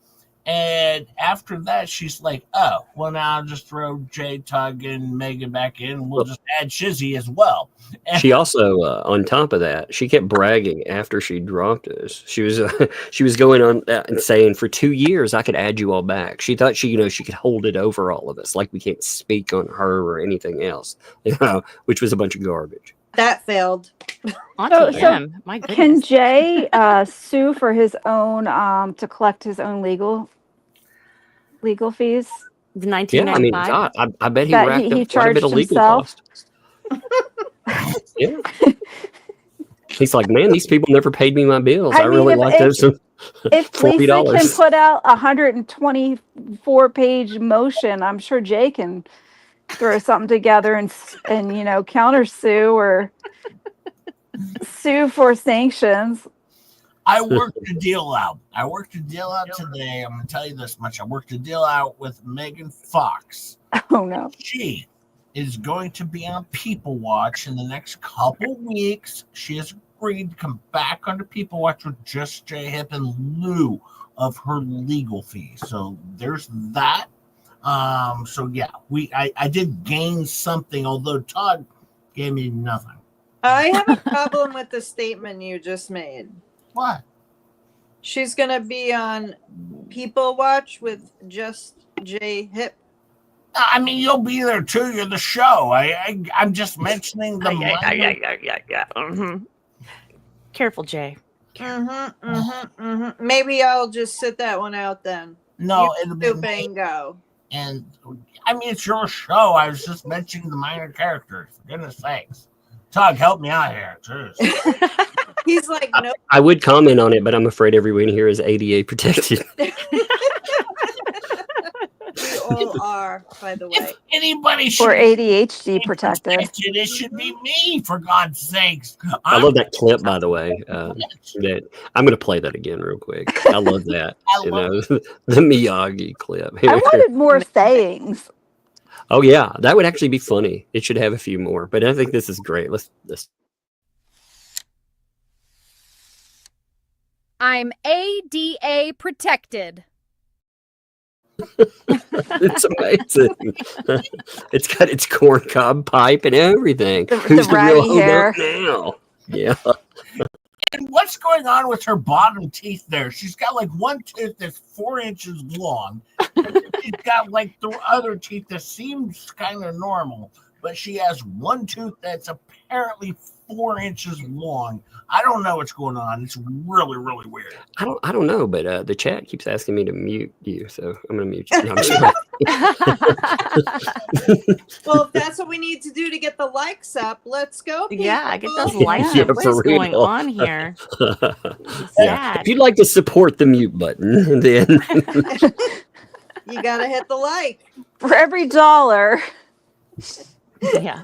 And after that, she's like, oh, well, now I'll just throw Jay, Tug, and Megan back in. We'll just add Shizzy as well. And she also, on top of that, she kept bragging after she dropped us. She was going on and saying, for 2 years, I could add you all back. She thought she could hold it over all of us, like we can't speak on her or anything else, which was a bunch of garbage. That failed. My goodness. Can Jay sue for his own to collect his own legal fees? The 1995. Yeah, I mean, I bet he racked up quite a bit of legal cost. Yeah. He's like, man, these people never paid me my bills. I really like those. If $40. Lisa can put out 124-page motion, I'm sure Jay can throw something together and countersue or sue for sanctions. I worked a deal out. Today. I'm going to tell you this much. I worked a deal out with Megan Fox. Oh, no. She is going to be on People Watch in the next couple weeks. She has agreed to come back onto People Watch with Just J Hip in lieu of her legal fees. So there's that. So yeah, I did gain something, although Todd gave me nothing. I have a problem with the statement you just made. What? She's gonna be on People Watch with Just J Hip. I mean, you'll be there too. You're the show. I'm just mentioning the. Yeah. Careful, Jay. Maybe I'll just sit that one out then. No, it'll be bingo. And I mean, it's your show. I was just mentioning the minor characters. For goodness sakes, Tug, help me out here. He's like, no. I would comment on it, but I'm afraid everyone here is ADA protected. We all are, by the way. If anybody should or ADHD protected, it should be me, for God's sakes. I love that clip, by the way. That I'm going to play that again real quick. I love that. The Miyagi clip. I wanted more sayings. Oh yeah, that would actually be funny. It should have a few more, but I think this is great. Let's. I'm ADA protected. It's amazing. It's got its corncob pipe and everything. The ratty hair. Now? Yeah. And what's going on with her bottom teeth there? She's got like one tooth that's 4 inches long. She's got like the other teeth that seems kind of normal, but she has one tooth that's apparently 4 inches long. I don't know what's going on. It's really, really weird. I don't know, but the chat keeps asking me to mute you, so I'm gonna mute you. No, I'm sorry. Well, if that's what we need to do to get the likes up, let's go. People. Yeah, get those likes Yeah, up. What's for going real. on here? Yeah. If you'd like to support the mute button, then You gotta hit the like. For every $1. Yeah.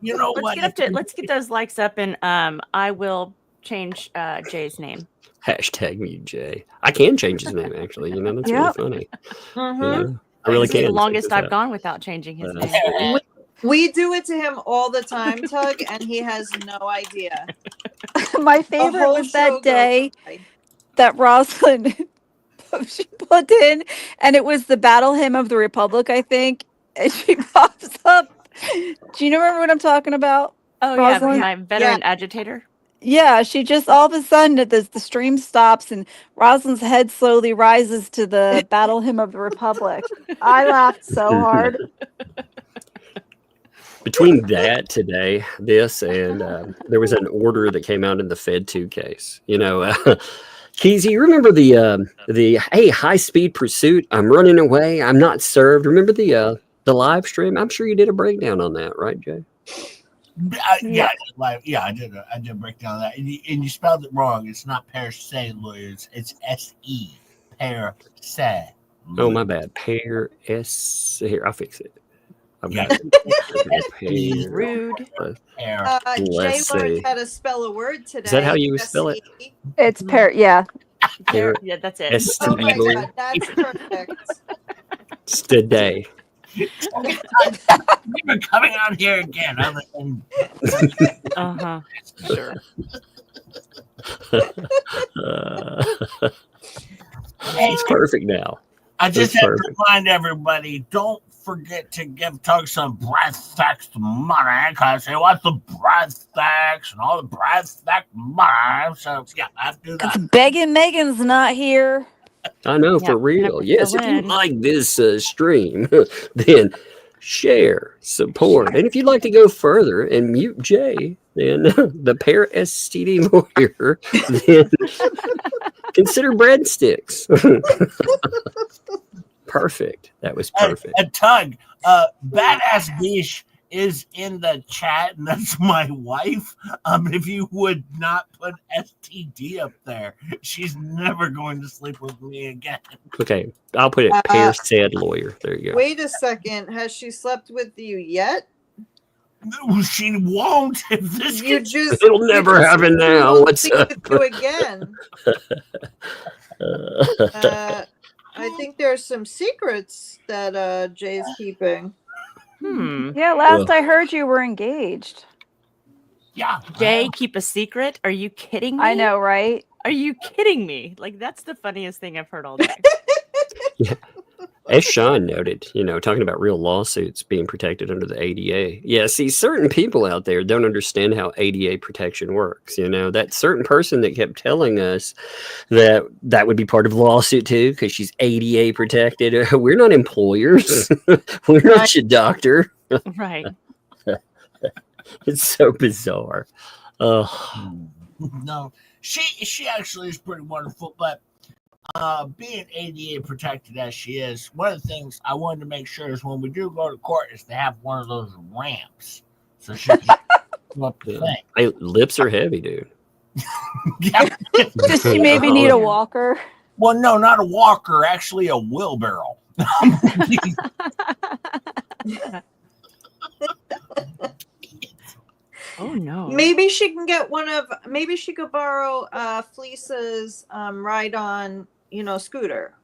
You know what? Let's get those likes up, and I will change Jay's name. hashtag mute Jay. I can change his name actually. You know, that's really funny. Yeah, I really This is can. the longest I've gone without changing his name. We do it to him all the time, Tug, and he has no idea. My favorite was that day that Rosalind she put in, and it was the Battle Hymn of the Republic, I think, and she pops up. Do you remember what I'm talking about? Oh, Rosalind? yeah, my veteran agitator. Yeah, she just all of a sudden the stream stops and Rosalind's head slowly rises to the Battle Hymn of the Republic. I laughed so hard. Between that today, this, and there was an order that came out in the Fed 2 case. You know, Keezy, you remember the hey, high speed pursuit? I'm running away. I'm not served. Remember the live stream? I'm sure you did a breakdown on that, right, Jay? Yeah, I did break down that, and you spelled it wrong. It's not per se lawyers. It's S-E, per se. Oh, my bad. Per S. Here, I'll fix it. Yeah. Rude. Jay learned how to spell a word today. Is that how you spell it? It's yeah. Yeah, that's it. Oh my God, that's perfect. It's today. You've been coming out here again. Sure. It's perfect now. I just have to remind everybody, don't forget to give Tug some breath tax money, because he wants the breath tax and all the breath tax money. So, yeah, I have to do that. Begging Megan's not here. I know, for real. Yes, if you like this stream, then share, support. And if you'd like to go further and mute Jay, then the pair STD lawyer, then consider breadsticks. Perfect. That was perfect. Tug, Badass Beach is in the chat, and that's my wife. If you would not put STD up there, she's never going to sleep with me again. Okay, I'll put it. Pear said lawyer. There you go. Wait a second. Has she slept with you yet? No, she won't. If this it'll never happen now. What's up? You again. I think there's some secrets that Jay's keeping. Yeah, last I heard you were engaged. Yeah. Jay, keep a secret? Are you kidding me? I know, right? Are you kidding me? Like, that's the funniest thing I've heard all day. Yeah. As Sean noted, talking about real lawsuits being protected under the ADA. Yeah, see, certain people out there don't understand how ADA protection works. That certain person that kept telling us that would be part of the lawsuit too, because she's ADA protected. We're not employers. We're not your doctor. Right. It's so bizarre. No, she actually is pretty wonderful, but being ADA protected as she is, one of the things I wanted to make sure is when we do go to court is to have one of those ramps so she can come up the thing. My lips are heavy, dude. Yeah. Does she maybe need a walker? Well, no, not a walker, actually a wheelbarrow. Oh no. Maybe she can get maybe she could borrow Fleece's ride on, scooter.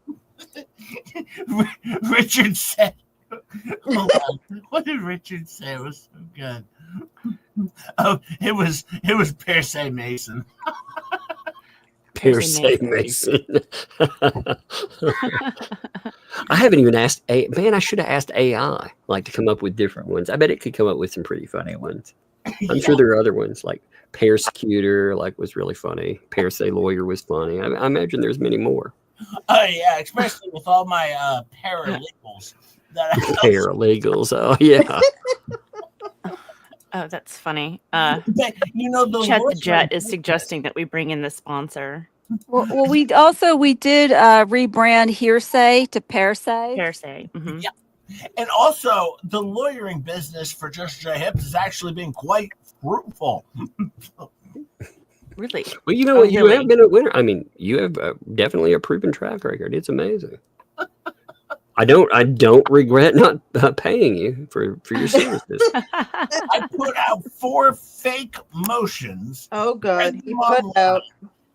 Richard said, what did Richard say? It was so good. Oh, it was Pierce Mason. Pierce Mason. I haven't even asked I should have asked AI to come up with different ones. I bet it could come up with some pretty funny ones. I'm sure there are other ones like Persecutor, was really funny. Say lawyer was funny. I imagine there's many more. Oh yeah, especially with all my paralegals. Paralegals. Oh yeah. Oh, that's funny. But, Chet the Jet is suggesting that we bring in the sponsor. Well, we did rebrand Hearsay to Pearsay. Pearsay. Mm-hmm. Yeah. And also, the lawyering business for Just J Hip has actually been quite fruitful. Really? Well, you know what? You have been a winner. I mean, you have definitely a proven track record. It's amazing. I don't regret not paying you for your services. I put out 4 fake motions. Oh, God. He put out.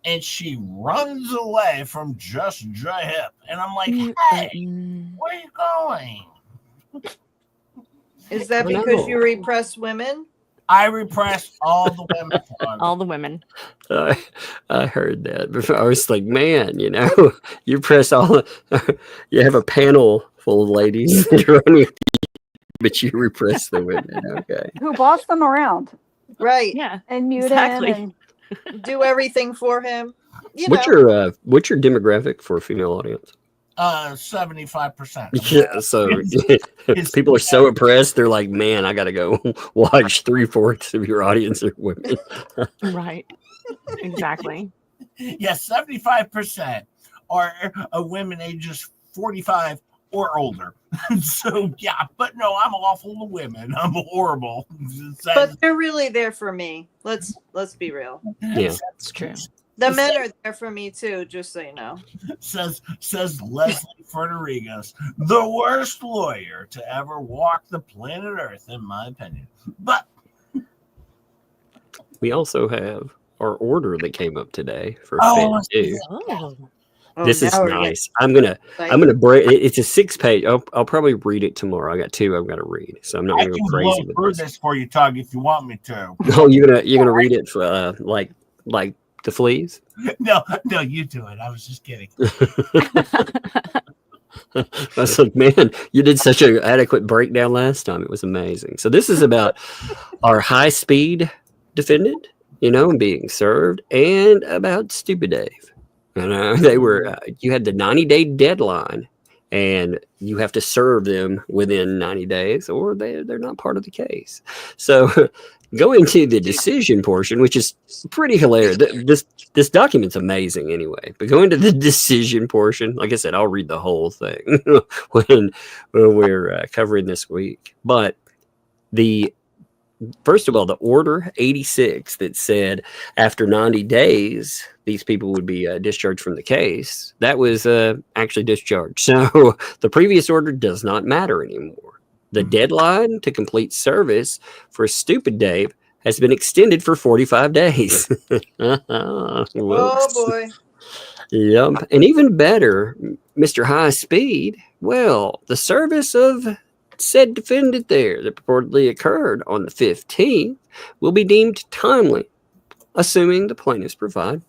And she runs away from Just J Hip. And I'm like, hey, where are you going? Is that because you repress women? I repress all the women. All the women. I heard that before. I was like, man, you press all. You have a panel full of ladies that run with you, but you repress the women. Okay. Who boss them around? Right. Yeah. And mute exactly. him. And do everything for him. What's your demographic for a female audience? 75%. Yeah, so people are so impressed. They're like, man, I got to go watch 3/4 of your audience are women. Right. Exactly. Yeah, 75% are women ages 45 or older. So, yeah, but no, I'm awful to women. I'm horrible. But they're really there for me. Let's be real. Yeah, that's true. The men are there for me too, just so you know. Says Leslie Frederigas, the worst lawyer to ever walk the planet Earth, in my opinion. But we also have our order that came up today for Oh, this is nice. I'm gonna break. It's a 6-page. I'll probably read it tomorrow. I got 2 I've got to read, so I'm not gonna go crazy with through this for you, Tug, if you want me to. Oh, you're gonna read it for like the fleas? No, you do it. I was just kidding. I was like, man, you did such an adequate breakdown last time. It was amazing. So this is about our high-speed defendant, and being served, and about Stupid Dave. They were. You had the 90-day deadline, and you have to serve them within 90 days, or they're not part of the case. So. Go into the decision portion, which is pretty hilarious. This document's amazing anyway. But go into the decision portion. Like I said, I'll read the whole thing when we're covering this week. But First of all, the order 86 that said after 90 days, these people would be discharged from the case, that was actually discharged. So the previous order does not matter anymore. The deadline to complete service for Stupid Dave has been extended for 45 days. Oh boy. Yep. And even better, Mr. High Speed, well, the service of said defendant there that purportedly occurred on the 15th will be deemed timely, assuming the plaintiffs provide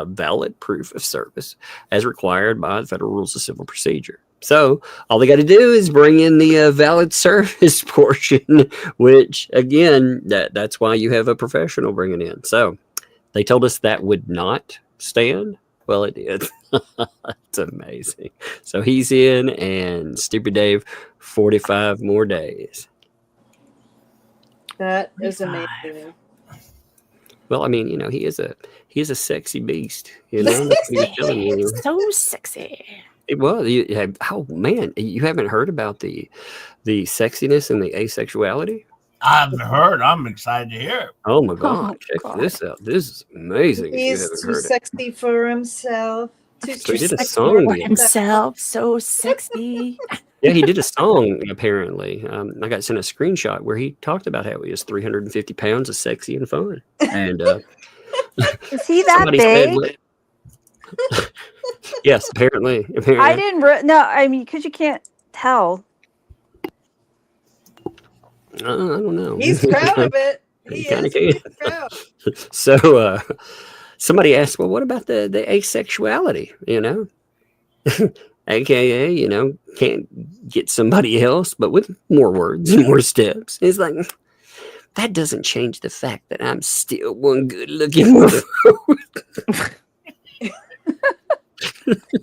valid proof of service as required by the Federal Rules of Civil Procedure. So all they got to do is bring in the valid service portion, which again, that's why you have a professional bringing in. So they told us that would not stand. Well, it did. It's amazing. So he's in, and Stupid Dave, 45 more days. That is amazing. Well, I mean, you know, he is a sexy beast. You know, that's what he's telling you. So sexy. Well, oh man, you haven't heard about the sexiness and the asexuality? I've heard. I'm excited to hear it. Oh my God! Check this out. This is amazing. He's too sexy for himself. So he did a song for himself. So sexy. Yeah, he did a song apparently. I got sent a screenshot where he talked about how he was 350 pounds of sexy and fun. And is he that big? Yes, apparently. I didn't. No, I mean, because you can't tell. I don't know. He's proud of it. He is proud. So somebody asked, well, what about the asexuality, you know? AKA, you know, can't get somebody else, but with more words and more steps. It's like, that doesn't change the fact that I'm still one good-looking motherfucker.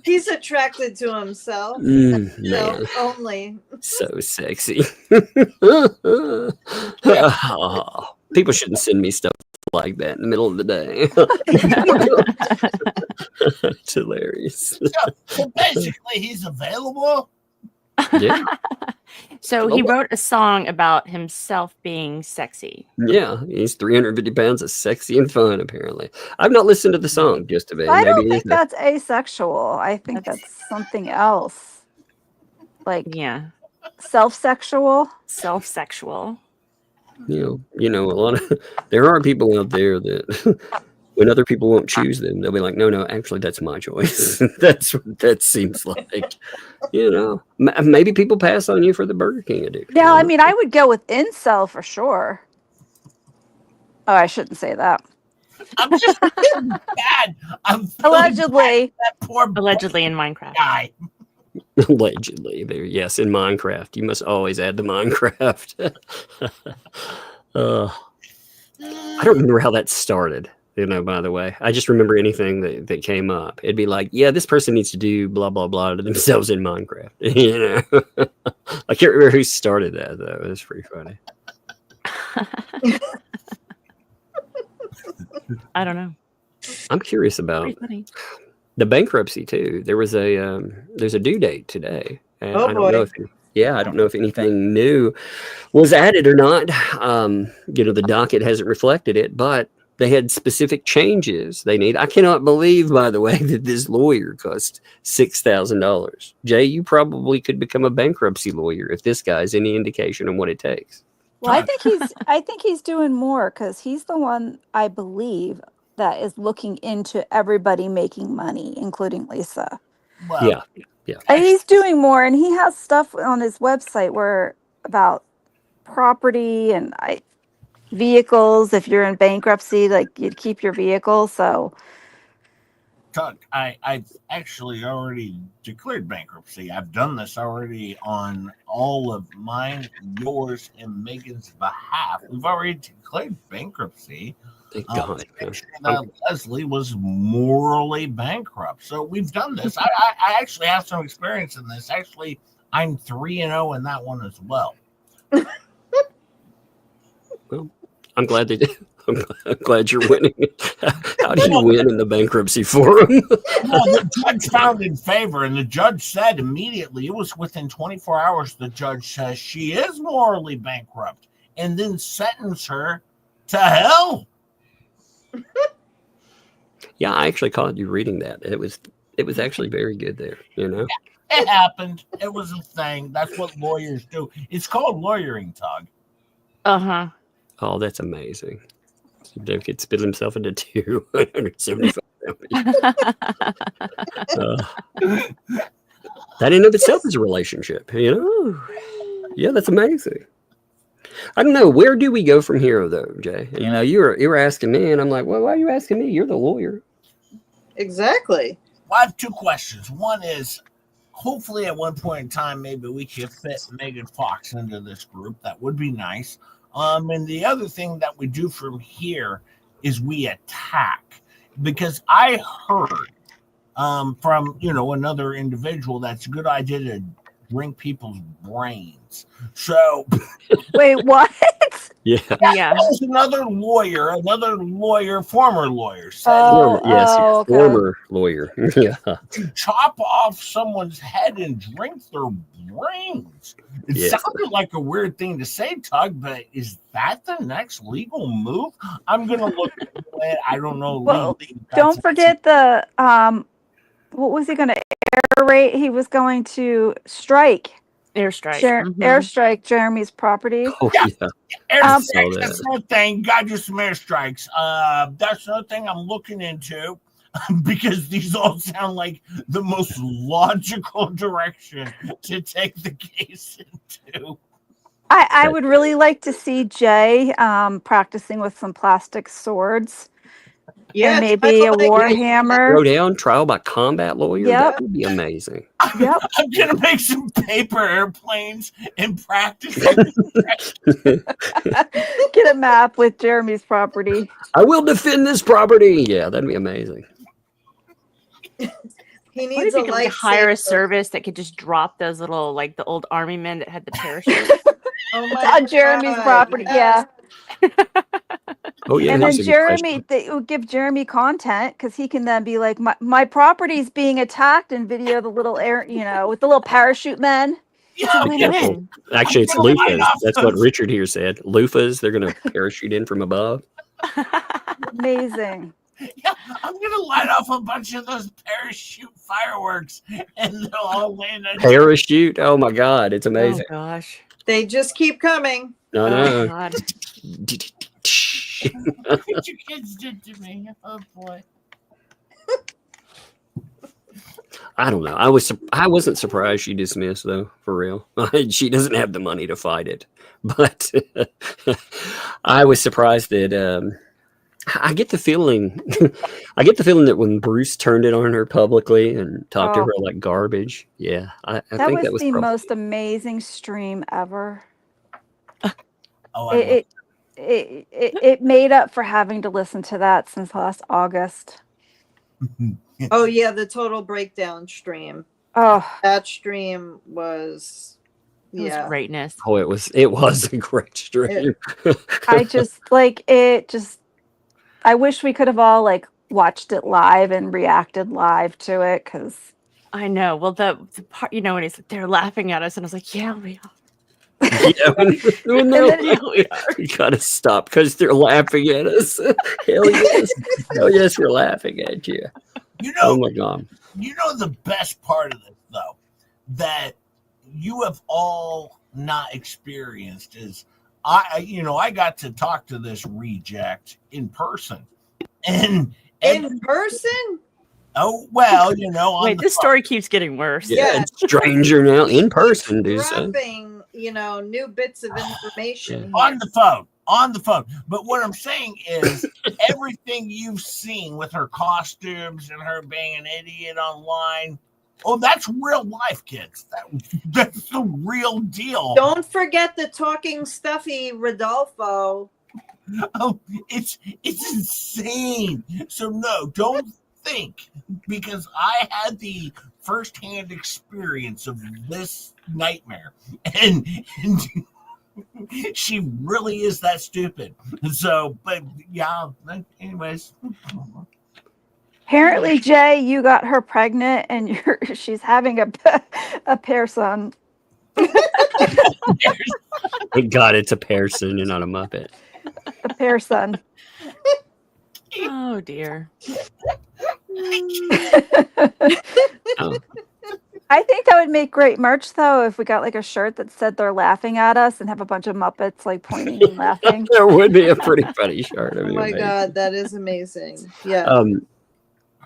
He's attracted to himself. Man. Only. So sexy. Oh, people shouldn't send me stuff like that in the middle of the day. It's hilarious. So basically, he's available. Yeah. So he wrote a song about himself being sexy. Yeah, he's 350 pounds of sexy and fun, apparently. I've not listened to the song, just a bit. I don't think that's asexual. I think that's something else. Like, yeah, self-sexual. Self-sexual. You know, a lot of there are people out there that when other people won't choose them, they'll be like, no, actually, that's my choice. That's what that seems like. You know, maybe people pass on you for the Burger King addiction. No, I mean, I would go with incel for sure. Oh, I shouldn't say that. I'm just bad. Allegedly. That poor allegedly in Minecraft guy. Allegedly, there. Yes, in Minecraft, you must always add the Minecraft. I don't remember how that started. You know, by the way, I just remember anything that came up. It'd be like, yeah, this person needs to do blah, blah, blah to themselves in Minecraft. You know, I can't remember who started that, though. It was pretty funny. I don't know. I'm curious about the bankruptcy, too. There's a due date today. And I don't know if I don't know if anything new was added or not. You know, the docket hasn't reflected it, but they had specific changes they need. I cannot believe, by the way, that this lawyer cost $6,000. Jay, you probably could become a bankruptcy lawyer if this guy's any indication on what it takes. Well, I think he's doing more because he's the one, I believe, that is looking into everybody making money, including Lisa. Well, yeah. And he's doing more, and he has stuff on his website where about property and vehicles. If you're in bankruptcy, like you'd keep your vehicle. So, Tuck, I've actually already declared bankruptcy. I've done this already on all of mine, yours, and Megan's behalf. We've already declared bankruptcy. Thank God. Leslie was morally bankrupt. So we've done this. I actually have some experience in this. Actually, I'm 3-0 in that one as well. Well, I'm glad they did. I'm glad you're winning. How do you win in the bankruptcy forum? Well, the judge found in favor, and the judge said immediately, it was within 24 hours, the judge says she is morally bankrupt. and then sentence her to hell. Yeah, I actually caught you reading that. It was actually very good there, you know? It happened. It was a thing. That's what lawyers do. It's called lawyering, Tug. Uh-huh. Oh, that's amazing. Dave could spit himself into 275. That in of itself is a relationship, you know? Ooh. Yeah, that's amazing. I don't know. Where do we go from here, though, Jay? You know, you were asking me, and I'm like, well, why are you asking me? You're the lawyer. Exactly. Well, I have two questions. One is, hopefully at one point in time, maybe we could fit Megan Fox into this group. That would be nice. And the other thing that we do from here is we attack. Because I heard from, another individual that's a good idea to drink people's brains. So Wait, what? Yeah. Yeah. that was another lawyer, former lawyer said Former lawyer. Yeah. to chop off someone's head and drink their brains. It sounded like a weird thing to say, Tug, but is that the next legal move? I'm gonna look at it. I don't know. Well, don't forget the what was he going to airstrike? He was going to Airstrike. airstrike Jeremy's property. Oh, yeah. Airstrikes, that's another thing. Got you some airstrikes. That's another thing I'm looking into because these all sound like the most logical direction to take the case into. I would really like to see Jay practicing with some plastic swords. Yeah, And maybe a warhammer. Throw down trial by combat lawyer. Yep. That would be amazing. Yep. I'm gonna make some paper airplanes and practice. Get a map with Jeremy's property. I will defend this property. Yeah, that'd be amazing. He What needs if a you could light hire a service that could just drop those little, like the old army men that had the parachute? On Jeremy's property, yeah. Oh yeah, And then that's a good question. Jeremy, they would give Jeremy content because he can then be like, my property's being attacked, and video the little air, with the little parachute men. Win-win. Actually, it's loofahs. That's what Richard here said. Loofahs, they're going to parachute in from above. Amazing. Yeah, I'm gonna light off a bunch of those parachute fireworks, and they'll all land on Parachute? Oh my God, it's amazing. Oh gosh. They just keep coming. No, Oh no. God. what your kids did to me. Oh boy. I don't know. I wasn't surprised she dismissed though, for real. She doesn't have the money to fight it, but I was surprised that. I get the feeling that when Bruce turned it on her publicly and talked to her like garbage, I think that was the probably most amazing stream ever. Oh, It made up for having to listen to that since last August. Oh yeah, the total breakdown stream. Oh, That stream was It was greatness. Oh, it was a great stream. I just I wish we could have all watched it live and reacted live to it because I know. Well, the part, when he's like, they're laughing at us, and I was like, yeah, we are. We gotta stop because they're laughing at us. Hell yes, we're laughing at you. Oh my God. You know the best part of this though, that you have all not experienced is I got to talk to this reject in person. And in person? Oh well, on Wait, this story keeps getting worse. Yeah, it's stranger now in person, dude. Dropping, new bits of information on the phone. But what I'm saying is everything you've seen with her costumes and her being an idiot online. Oh, that's real life, kids. That's the real deal. Don't forget the talking stuffy Rodolfo. Oh, it's insane. So no, don't think, because I had the firsthand experience of this nightmare, and she really is that stupid. So, but yeah. Anyways. apparently, Jay, you got her pregnant, and she's having a pair son. Thank God it's a person and not a Muppet. The Pearson. Oh dear. Oh. I think that would make great merch, though, if we got like a shirt that said they're laughing at us and have a bunch of Muppets like pointing and laughing. That would be a pretty funny shirt. Oh my God, that is amazing. Yeah.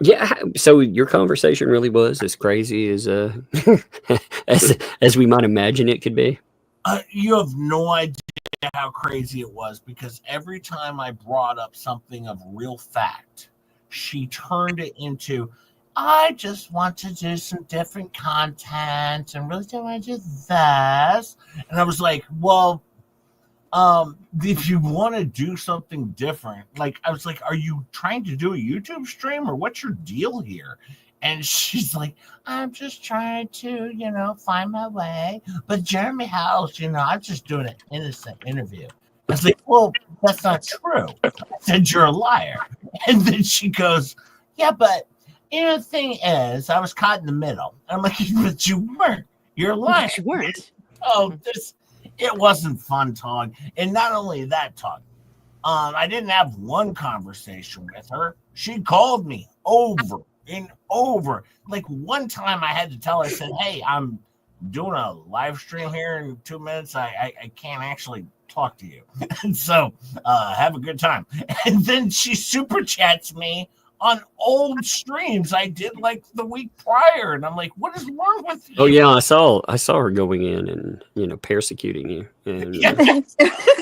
Yeah. So your conversation really was as crazy as as we might imagine it could be. You have no idea how crazy it was, because every time I brought up something of real fact, she turned it into, I just want to do some different content and really don't want to do this. And I was like, well, if you want to do something different, like, I was like, are you trying to do a YouTube stream or what's your deal here? And she's like, I'm just trying to, find my way. But Jeremy House, I'm just doing an innocent interview. I was like, well, that's not true. I said, you're a liar. And then she goes, yeah, but the thing is, I was caught in the middle. I'm like, but you weren't. You're a liar. You weren't. Oh, it wasn't fun, Todd. And not only that, Todd, I didn't have one conversation with her. She called me over and over. Like one time I had to tell her, I said, hey, I'm doing a live stream here in 2 minutes. I can't actually talk to you. And so have a good time. And then she super chats me on old streams I did like the week prior. And I'm like, what is wrong with you? Oh yeah, I saw her going in and persecuting you. And,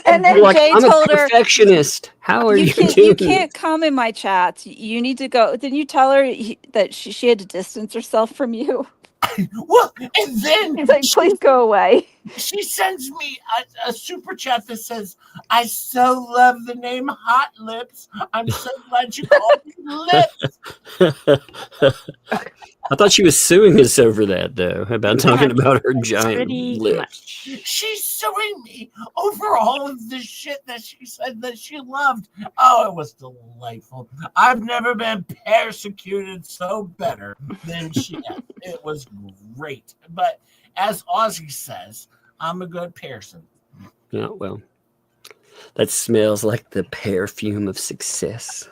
And then like, Jay I'm told a her, perfectionist. How are you doing? You can't come in my chats. You need to go. Didn't you tell her that she had to distance herself from you? Well, and then He's like, please go away. She sends me a super chat that says, I so love the name Hot Lips. I'm so glad you called me Lips. I thought she was suing us over that, though, about talking about her giant lips. She's suing me over all of this shit that she said that she loved. Oh, it was delightful. I've never been persecuted so better than she has. It was great. But as Ozzy says, I'm a good person. Yeah, well, that smells like the perfume of success.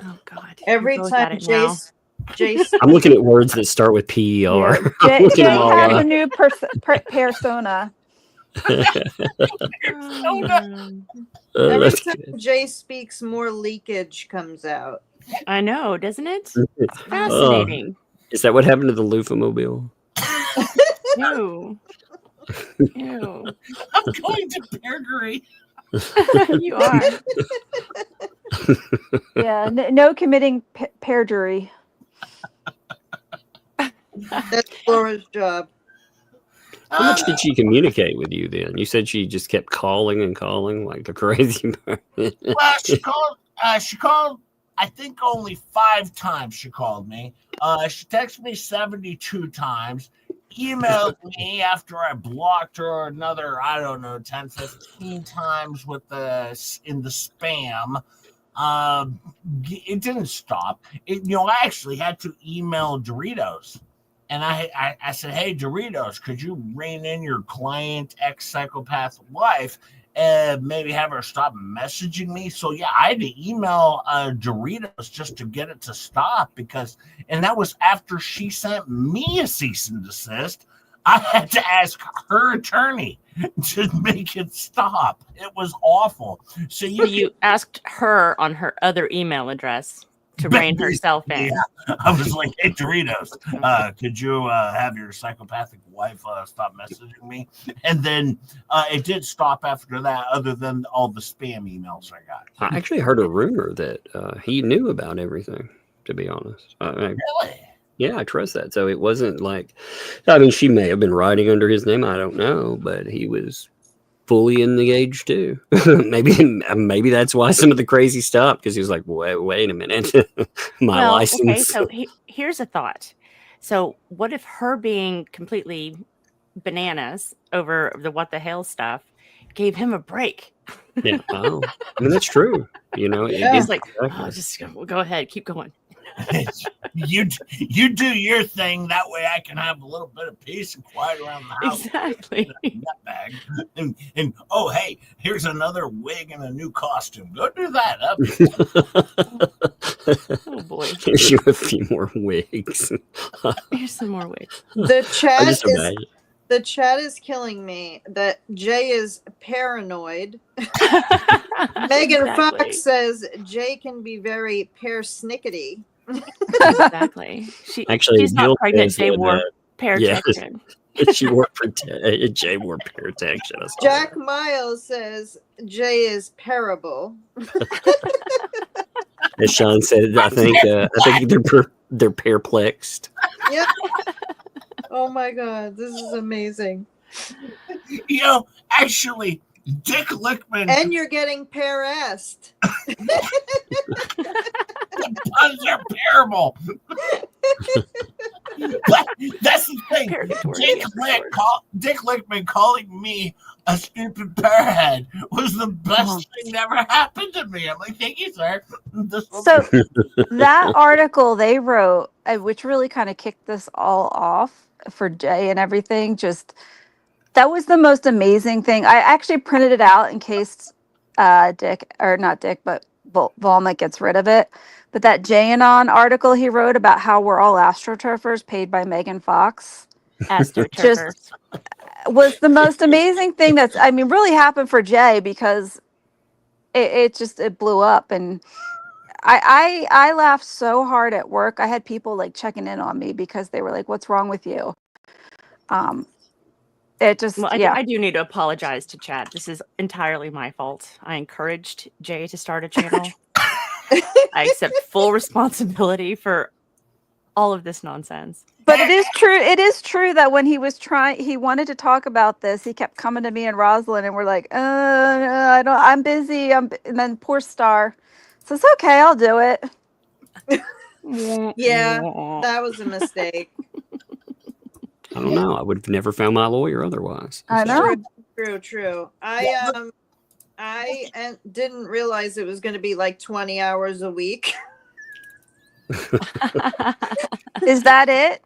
Oh, God. Every time Jace, I'm looking at words that start with PER. Yeah, Jay has a new persona. Every time Jay speaks, more leakage comes out. I know, doesn't it? It's fascinating. Is that what happened to the Loofamobile? Ew. Ew. I'm going to Pergery. You are. Yeah, no committing perjury. That's Laura's job. How much did she communicate with you then? You said she just kept calling and calling like a crazy person. Well, she called, I think only 5 times she called me. She texted me 72 times. Emailed me after I blocked her another, 10, 15 times in the spam. It didn't stop. I actually had to email Doritos. And I said, hey, Doritos, could you rein in your client ex-psychopath wife and maybe have her stop messaging me? So, yeah, I had to email Doritos just to get it to stop and that was after she sent me a cease and desist. I had to ask her attorney to make it stop. It was awful. So you asked her on her other email address to rein herself in. Yeah. I was like, hey, Doritos, could you have your psychopathic wife stop messaging me? And then it did stop after that, other than all the spam emails I got. I actually heard a rumor that he knew about everything, to be honest. Really? Yeah, I trust that. So it wasn't like, she may have been writing under his name. I don't know, but he was fully engaged too. maybe that's why some of the crazy stopped, because he was like, wait a minute, my license. Okay, so here's a thought. So what if her being completely bananas over the what the hell stuff gave him a break? Yeah, that's true. He's like, just go ahead, keep going. you do your thing. That way I can have a little bit of peace and quiet around the house. Exactly. Bag. And oh, hey, here's another wig and a new costume. Go do that. Oh boy. Here's you a few more wigs. Here's some more wigs. The chat just is imagine. the chat is killing me. That Jay is paranoid. Megan Exactly. Fox says Jay can be very persnickety. Exactly. Actually, she's not Jill pregnant. says Jay that, wore yeah. protection. She wore Jay wore protection. I saw Jack that. Miles says Jay is parable. As Sean said, I think they're perplexed. Yep. Oh my god, this is amazing. You know, actually, Dick Lickman. And you're getting pear-assed. The puns are terrible. But that's the thing. Dick Lickman calling me a stupid pearhead was the best thing that ever happened to me. I'm like, thank you, sir. So that article they wrote, which really kind of kicked this all off for Jay and everything, that was the most amazing thing. I actually printed it out in case Dick, or not Dick, but Volma gets rid of it. But that Jay-Anon article he wrote about how we're all astroturfers paid by Megan Fox Astroturfers was the most amazing thing that's, really happened for Jay, because it blew up. And I laughed so hard at work. I had people like checking in on me because they were like, "What's wrong with you?" It just, well, yeah. I do need to apologize to chat. This is entirely my fault. I encouraged Jay to start a channel. I accept full responsibility for all of this nonsense. But it is true. It is true that when he wanted to talk about this, he kept coming to me and Rosalind, and we're like, I'm busy. And then poor Star says, "Okay, I'll do it." Yeah, that was a mistake. I don't know. I would have never found my lawyer otherwise. I know. True. I didn't realize it was going to be like 20 hours a week. Is that it?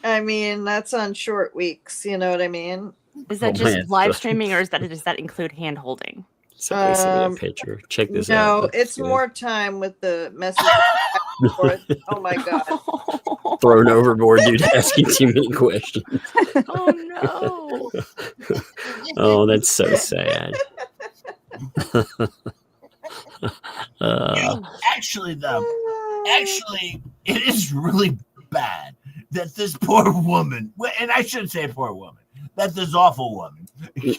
I mean, that's on short weeks. You know what I mean? Is that just live streaming, or does that include hand holding? Somebody send me a picture. Check this out. No, it's more time with the message. Oh my god. Thrown overboard, dude, asking too many questions. Oh no. Oh, that's so sad. Actually, it is really bad that this poor woman, and I shouldn't say poor woman, that this awful woman. Does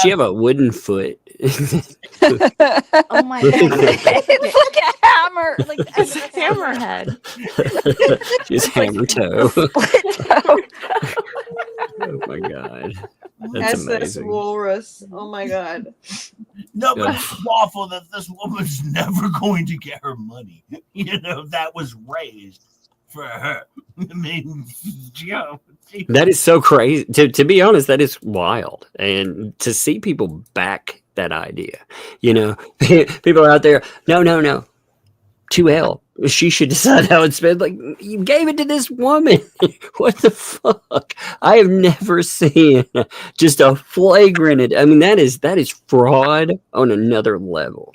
she have a wooden foot? Oh my god. It's like a hammer. Like It's a hammerhead. She's hammer toe. split toe. Oh my god. SS That's amazing. Walrus. Oh my god. No, but it's awful that this woman's never going to get her money. You know, that was raised for her. I mean, you know. That is so crazy. To be honest, that is wild. And to see people back that idea, you know, people are out there, no. 2L. She should decide how it's spent. Like, you gave it to this woman. What the fuck? I have never seen just a flagrant. I mean, that is fraud on another level.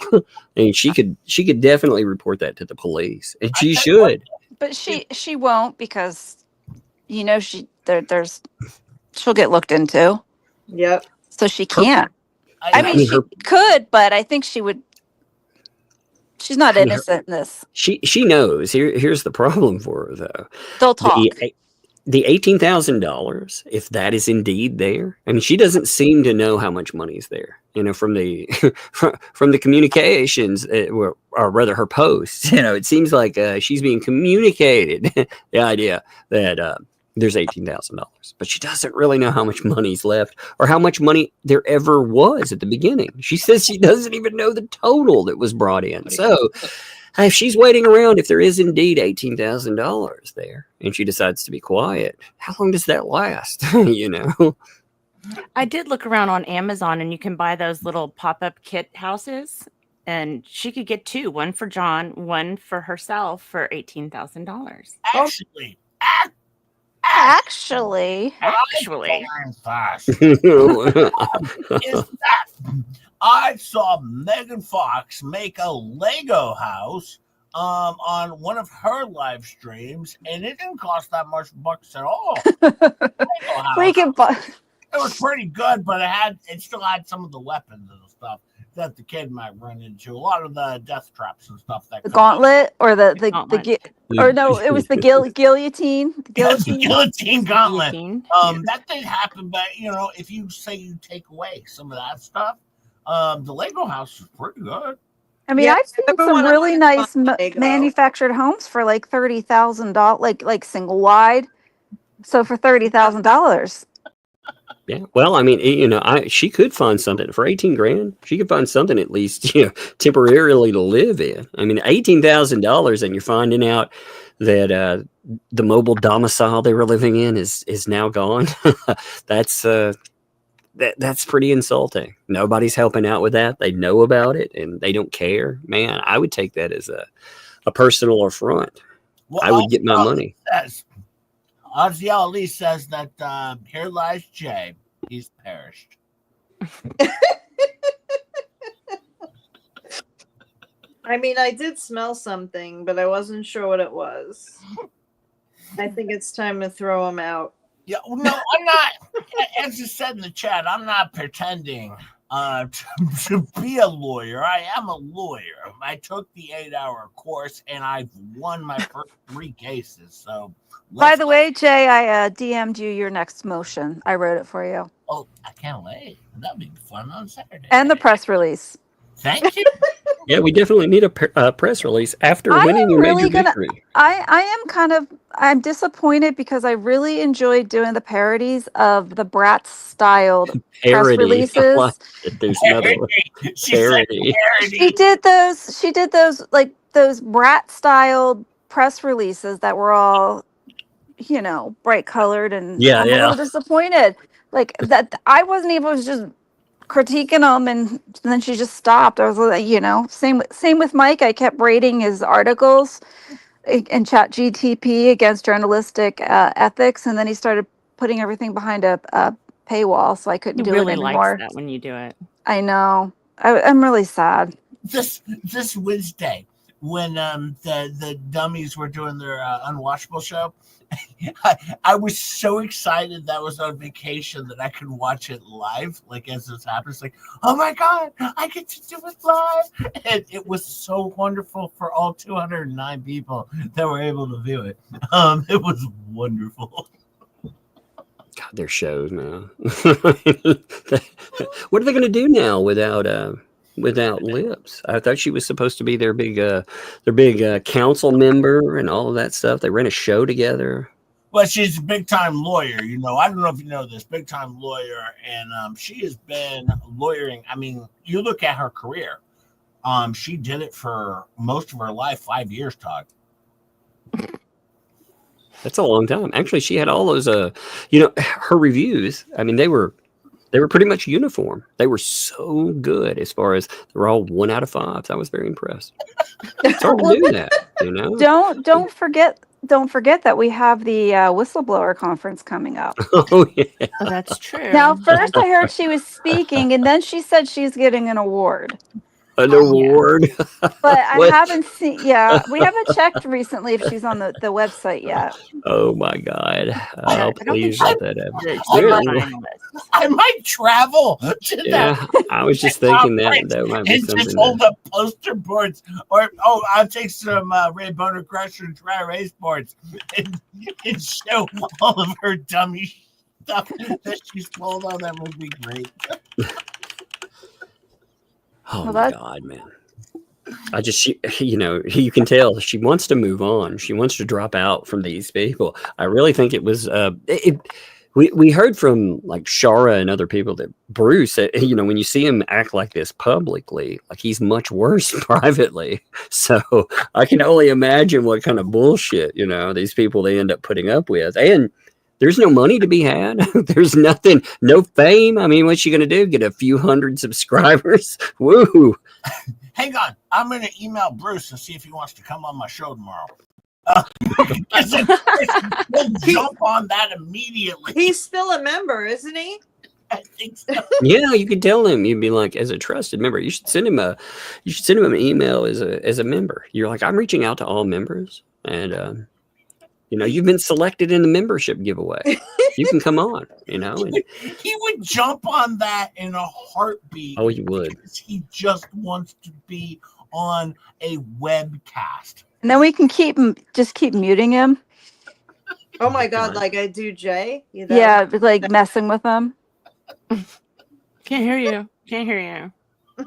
And she could definitely report that to the police, and she should. But she won't, because she'll get looked into. Yep. So she can't. I mean, she could, but I think she would. She's not innocent in this. She knows. Here's the problem for her, though. They'll talk. The $18,000, if that is indeed there. I mean, she doesn't seem to know how much money is there. You know, from the from the communications, or rather her posts. You know, it seems like she's being communicated the idea that there's $18,000, but she doesn't really know how much money's left or how much money there ever was at the beginning. She says she doesn't even know the total that was brought in. So if she's waiting around, if there is indeed $18,000 there, and she decides to be quiet, how long does that last? You know? I did look around on Amazon, and you can buy those little pop-up kit houses. and she could get 2, one for John, one for herself for $18,000. Actually, Actually, fast is that I saw Megan Fox make a Lego house on one of her live streams, and it didn't cost that much bucks at all. we can buy. It was pretty good, but it still had some of the weapons and stuff that the kid might run into. A lot of the death traps and stuff. That The gauntlet or the or no, it was the guillotine. The Yes, the guillotine. guillotine gauntlet. Guillotine. That did happen, but if you say you take away some of that stuff, the Lego house is pretty good. I mean, Yeah, I've seen everyone some really else nice wants Lego. manufactured homes for like $30,000, like single wide. So for $30,000. Yeah. Well, I mean, she could find something for 18 grand. She could find something at least, temporarily to live in. I mean, $18,000, and you're finding out that the mobile domicile they were living in is now gone. That's pretty insulting. Nobody's helping out with that. They know about it and they don't care. Man, I would take that as a personal affront. Well, I would get my money. Ozzy Ali says that here lies Jay. He's perished. I mean, I did smell something, but I wasn't sure what it was. I think it's time to throw him out. Yeah, no, I'm not. As you said in the chat, I'm not pretending to be a lawyer. I am a lawyer. I took the 8-hour course, and I've won my first 3 cases. So, By the way, Jay, I DM'd you your next motion. I wrote it for you. Oh, I can't wait. That'll be fun on Saturday. And the press release. Thank you. Yeah, we definitely need a press release after winning your major victory. I'm disappointed because I really enjoyed doing the parodies of the Bratz styled press releases. There's another one. Parody. She did those like those Bratz styled press releases that were all, bright colored, and I'm a little disappointed. Like that, I wasn't able to just critiquing them, and then she just stopped. I was like, same with Mike. I kept rating his articles in Chat GTP against journalistic ethics, and then he started putting everything behind a paywall, so I couldn't do it anymore. Likes that when you do it. I know. I'm really sad. This Wednesday, when the dummies were doing their Unwatchable show, I was so excited that I was on vacation that I could watch it live, like as this happens. Like, oh my God, I get to do it live. And it was so wonderful for all 209 people that were able to view it. It was wonderful. God, their shows now. What are they going to do now without Lips? I thought she was supposed to be their big council member and all of that stuff. They ran a show together. Well, she's a big time lawyer. I don't know if you know this, big time lawyer, and she has been lawyering. I mean, you look at her career. She did it for most of her life, 5 years, Todd. That's a long time. Actually, she had all those. Her reviews. I mean, they were pretty much uniform. They were so good as far as they were all 1 out of 5. I was very impressed. It's hard to do that, Don't forget that we have the whistleblower conference coming up. Oh yeah, that's true. Now, first I heard she was speaking, and then she said she's getting an award. An award. But I haven't seen. Yeah, we haven't checked recently if she's on the website yet. Oh my God! Please let that happen. I might travel to that. I was just thinking that might be something. Just hold up poster boards, or I'll take some Ray Boner Crusher and dry erase boards and show all of her dummy stuff that she's pulled on. That would be great. Oh my God, man. You can tell she wants to move on. She wants to drop out from these people. I really think it was, we heard from like Shara and other people that Bruce, when you see him act like this publicly, like he's much worse privately. So I can only imagine what kind of bullshit, these people they end up putting up with. And there's no money to be had. There's nothing, no fame. I mean, what's she going to do? Get a few hundred subscribers? Woo! Hang on, I'm going to email Bruce and see if he wants to come on my show tomorrow. We'll jump on that immediately. He's still a member, isn't he? I think so. Yeah, you could tell him. You'd be like, as a trusted member, you should send him an email as a member. You're like, I'm reaching out to all members, and you've been selected in the membership giveaway. You can come on. And He would jump on that in a heartbeat. oh, you would. Because he just wants to be on a webcast. And then we can keep muting him. Oh my God, like I do Jay? Yeah, like messing with him. Can't hear you. Can't hear you.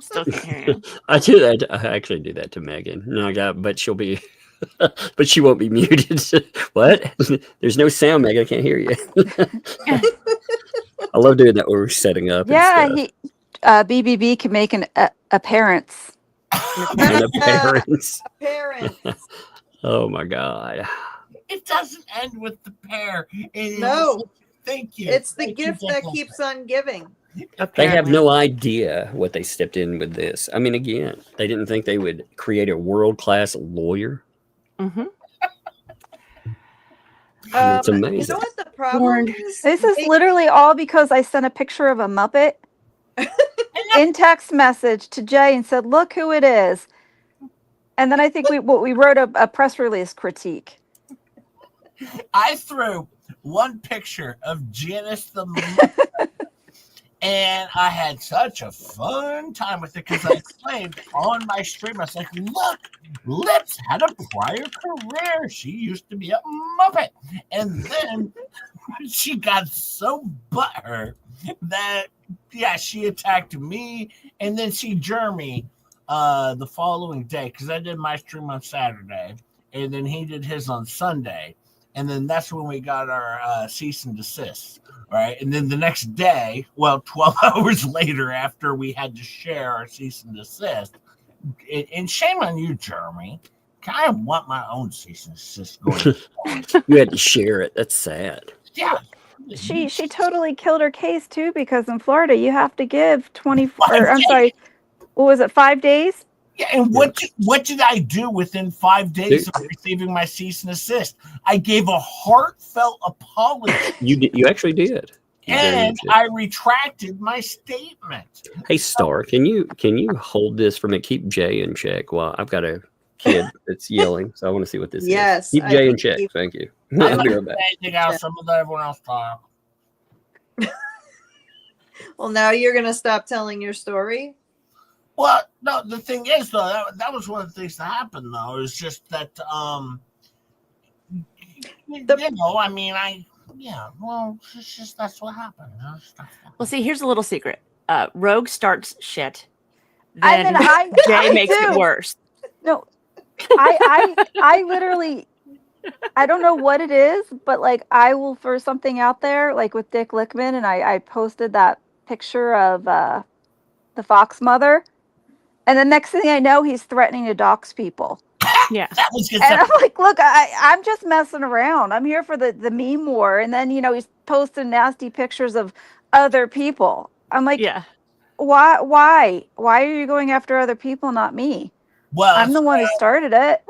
Still can't hear you. I do that. I actually do that to Megan. No, but she'll be, but she won't be muted. What? There's no sound, Megan. I can't hear you. I love doing that when we're setting up. Yeah, BBB can make an appearance. An appearance. Appearance. Oh my God. It doesn't end with the pair. No. Thank you. It's the gift that keeps on giving. They have no idea what they stepped in with this. I mean, again, they didn't think they would create a world-class lawyer. Mm-hmm. It's amazing. You know what the problem is? This is literally all because I sent a picture of a Muppet in text message to Jay and said, "Look who it is." And then I think we wrote a press release critique. I threw one picture of Janice the Muppet, and I had such a fun time with it because I claimed on my stream, I was like, look, Lips had a prior career. She used to be a Muppet. And then she got so butthurt that, she attacked me, and then she Jeremy the following day because I did my stream on Saturday, and then he did his on Sunday. And then that's when we got our cease and desist, right? And then the next day, 12 hours later after we had to share our cease and desist, and shame on you, Jeremy, I want my own cease and desist going on. You had to share it. That's sad. Yeah. She totally killed her case, too, because in Florida, you have to give 5 days? Yeah, and what did I do within 5 days of receiving my cease and desist? I gave a heartfelt apology. You actually did. And I retracted my statement. Hey, Star, can you hold this for me? Keep Jay in check while I've got a kid that's yelling, so I want to see what this is. Keep Jay in check. Thank you. I'll be right back. Some of everyone else talk. Well, now you're going to stop telling your story? Well, no, the thing is, though, that was one of the things that happened, though, is just that, it's just that's what happened. Well, see, here's a little secret. Rogue starts shit. Then Jay makes it worse. No, I literally, I don't know what it is, but like I will throw something out there, like with Dick Lickman, and I posted that picture of the fox mother. And the next thing I know, he's threatening to dox people. Yeah. And I'm like, look, I'm just messing around. I'm here for the meme war. And then, he's posting nasty pictures of other people. I'm like, why? Why are you going after other people, not me? Well, I'm the one who started it.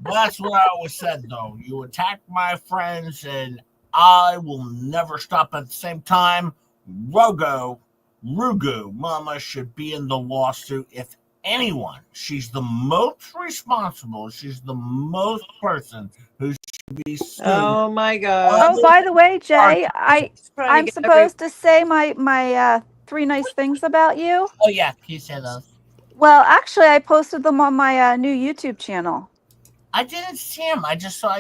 Well, that's what I always said, though. You attack my friends, and I will never stop at the same time. Rugu Mama should be in the lawsuit if anyone. She's the most responsible. She's the most person who should be sued. Oh my God. Oh, by the way, Jay, I'm supposed to say my 3 nice things about you. Oh yeah, can you say those? Well, actually, I posted them on my new YouTube channel. I didn't see them. I just saw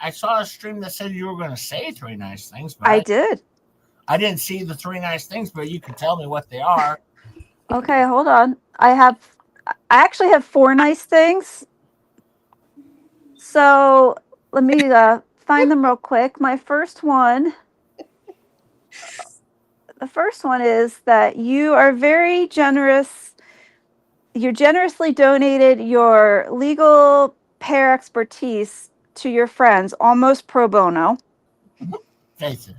I saw a stream that said you were going to say 3 nice things. But I did. I didn't see the 3 nice things, but you can tell me what they are. Okay, hold on. I actually have 4 nice things. So let me find them real quick. The first one is that you are very generous. You generously donated your legal pair expertise to your friends, almost pro bono. Face it.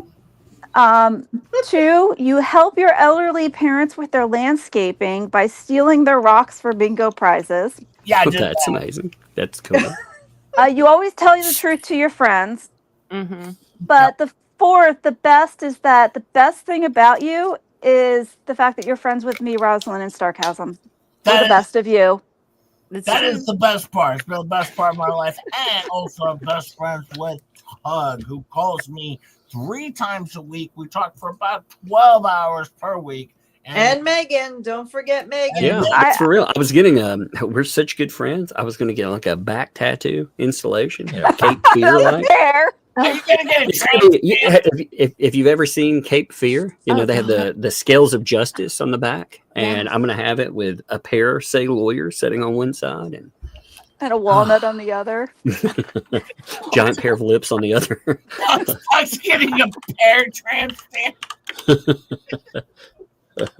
2, you help your elderly parents with their landscaping by stealing their rocks for bingo prizes. Yeah, That's amazing. That's cool. You always tell the truth to your friends. Mm-hmm. But the 4th, the best, is that the best thing about you is the fact that you're friends with me, Rosalind, and Starkasm. We're the best of you. That is the best part. It's been the best part of my life. And also best friends with Hug, who calls me 3 times a week. We talk for about 12 hours per week. And Megan, don't forget Megan. Yeah, that's for real. I was getting we're such good friends. I was going to get like a back tattoo installation, Cape Fear like. Are you gonna get it? If you've ever seen Cape Fear, you know they have the scales of justice on the back, and I'm going to have it with a pair, say, lawyers sitting on one side and a walnut on the other. Giant pair of lips on the other. I was getting a pair transplant.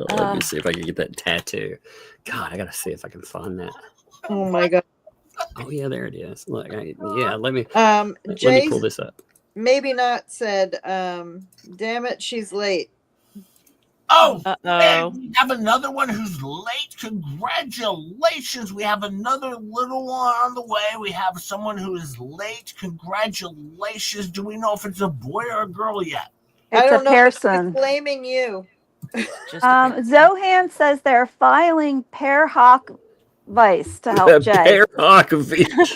Let me see if I can get that tattoo. God, I gotta see if I can find that. Oh my God. Oh yeah, there it is. Look, let me pull this up. Maybe not said, damn it, she's late. Oh, man, we have another one who's late. Congratulations. We have another little one on the way. We have someone who is late. Congratulations. Do we know if it's a boy or a girl yet? It's a person. Blaming you. Zohan says they're filing Pear Hawk Vice to help Jay. Pear Hawk Vice.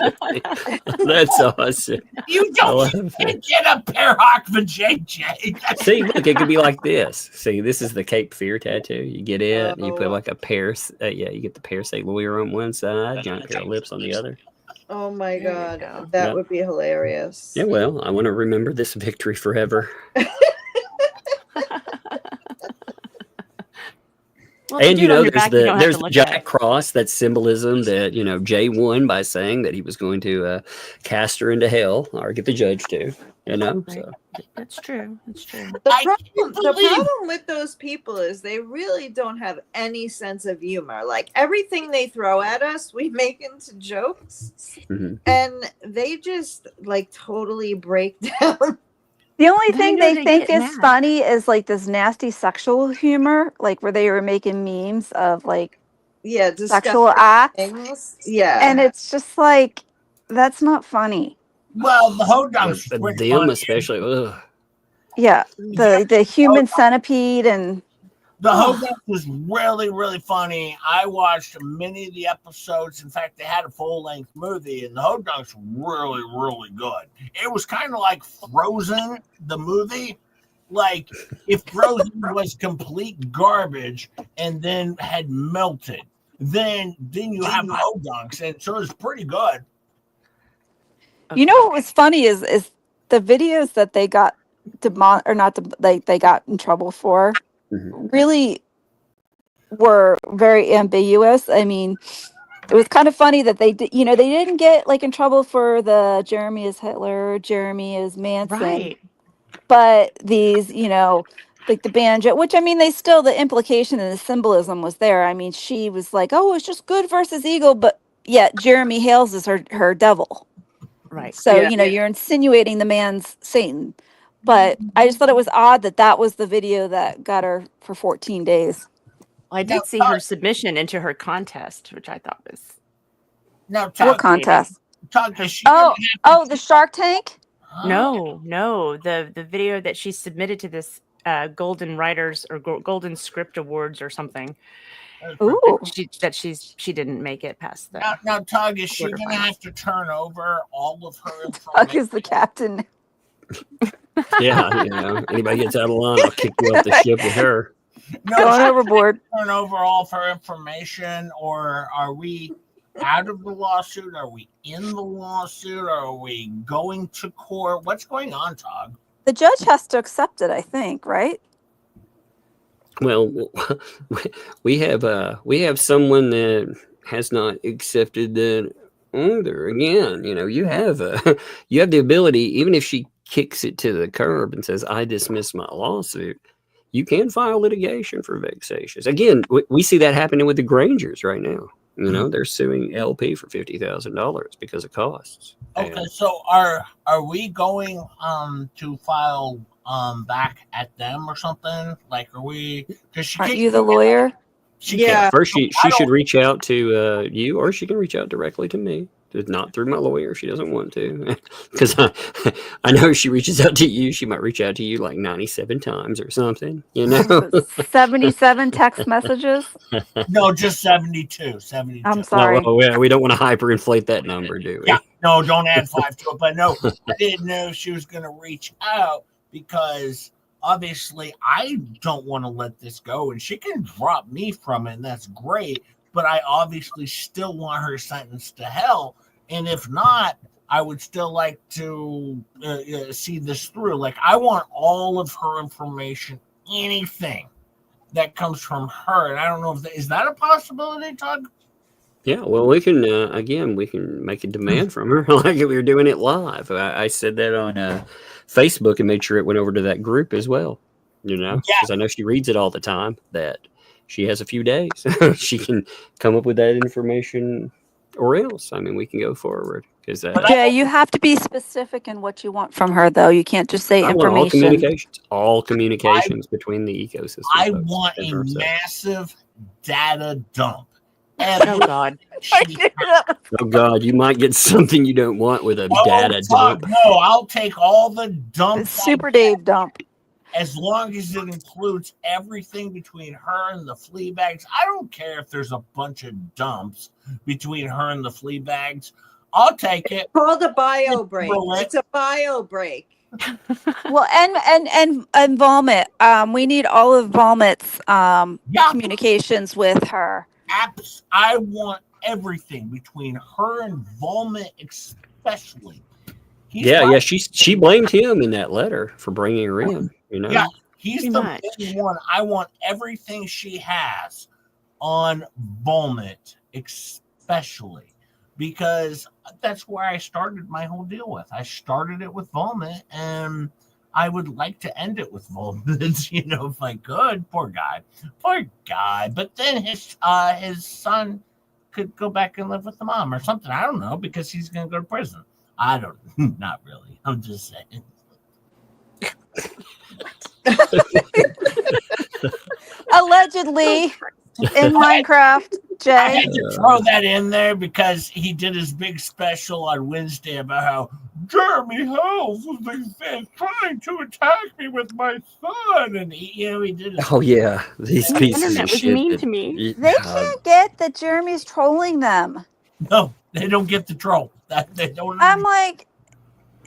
That's awesome. You can't get a Pear Hawk for JJ. See, look, it could be like this. See, this is the Cape Fear tattoo. You get it, and you put like a pair. You get the pair say lawyer on one side, giant pair of lips on the other. Oh my God, that would be hilarious. Yeah, well, I want to remember this victory forever. Well, and there's the giant cross. That's symbolism that Jay won by saying that he was going to cast her into hell or get the judge to. Right. So that's true. That's true. The problem with those people is they really don't have any sense of humor. Like everything they throw at us, we make into jokes, and they just like totally break down. The only thing they think is funny is like this nasty sexual humor, like where they were making memes of like sexual acts. Yeah. And it's just like, that's not funny. Well, the Hodunks. Them especially. Ugh. Yeah. The human centipede and the Hodunks was really, really funny. I watched many of the episodes. In fact, they had a full-length movie, and the Hodunks were really, really good. It was kind of like Frozen, the movie. Like if Frozen was complete garbage and then had melted, then you have Hodunks, and so it's pretty good. You know what was funny is the videos that they got they got in trouble for. Really were very ambiguous. I mean, it was kind of funny that they didn't get like in trouble for the Jeremy is Hitler, Jeremy is Manson, right? But these, like the banjo, which I mean, the implication and the symbolism was there. I mean, she was like, "Oh, it's just good versus evil," but yet Jeremy Hales is her devil, right? So you're insinuating the man's Satan. But I just thought it was odd that was the video that got her for 14 days. Well, I did see her submission into her contest, which I thought was what contest? The Shark Tank? No, the video that she submitted to this Golden Writers or Golden Script Awards or something. Ooh, she didn't make it past that. Now, Tug, is she going to have to turn over all of her information? Tug is the captain. Yeah, anybody gets out of line, I'll kick you off the ship with her. No, going overboard. Turn over all of her information, or are we out of the lawsuit? Are we in the lawsuit? Are we going to court? What's going on, Tug? The judge has to accept it, I think, right? Well, we have someone that has not accepted that either. Again, you have the ability, even if she kicks it to the curb and says, "I dismiss my lawsuit," you can file litigation for vexatious. Again, we see that happening with the Grangers right now. They're suing LP for $50,000 because of costs. Okay, so are we going to file back at them or something? Like, are we? Aren't you the lawyer? Yeah. First, she should reach out to you, or she can reach out directly to me. Just not through my lawyer. She doesn't want to, because I know if she reaches out to you, she might reach out to you like 97 times or something. You know, 77 text messages. No, just 72. 72. I'm sorry. Oh, yeah, we don't want to hyperinflate that number, do we? Yeah, no, don't add 5 to it. But no, I didn't know if she was going to reach out because obviously I don't want to let this go, and she can drop me from it, and that's great. But I obviously still want her sentenced to hell, and if not, I would still like to see this through. Like, I want all of her information, anything that comes from her, and I don't know if is that a possibility, Todd? Yeah, well, we can again, we can make a demand from her, like we were doing it live. I said that on Facebook and made sure it went over to that group as well. You know, because I know she reads it all the time. That she has a few days, she can come up with that information, or else. I mean, we can go forward because yeah, you have to be specific in what you want from her, though. You can't just say I want information. all communications between the ecosystem. I want a massive data dump. Oh God! Oh God! You might get something you don't want with a data dump. No, I'll take all the dumps. Super Dave dump. As long as it includes everything between her and the flea bags. I don't care if there's a bunch of dumps between her and the flea bags. I'll take it. Called a bio break. It's a bio break. Well, and vomit. We need all of vomit's communications with her. I want everything between her and vomit, especially. She blamed him in that letter for bringing her in. You know, yeah, he's the main one. I want everything she has on vomit, especially because that's where I started my whole deal with. I started it with vomit, and I would like to end it with vomit. You know, if I could. Poor guy. But then his son could go back and live with the mom or something. I don't know, because he's going to go to prison. I don't. Not really. I'm just saying. Allegedly in Minecraft, Jay. I had to throw that in there because he did his big special on Wednesday about how Jeremy Hales was trying to attack me with my son, and he did. Oh yeah, these pieces of shit. Mean to me. They can't get that Jeremy's trolling them. No, they don't get the troll. They don't. I'm like,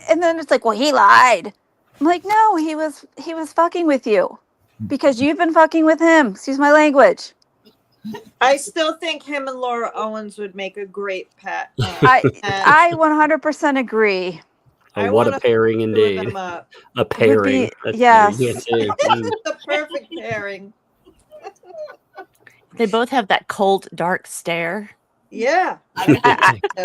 and then it's like, well, he lied. I'm like, no, he was fucking with you because you've been fucking with him. Excuse my language. I still think him and Laura Owens would make a great pet. I 100% agree. Oh, what a pairing indeed. A pairing. Yes. The perfect pairing. They both have that cold, dark stare. Yeah.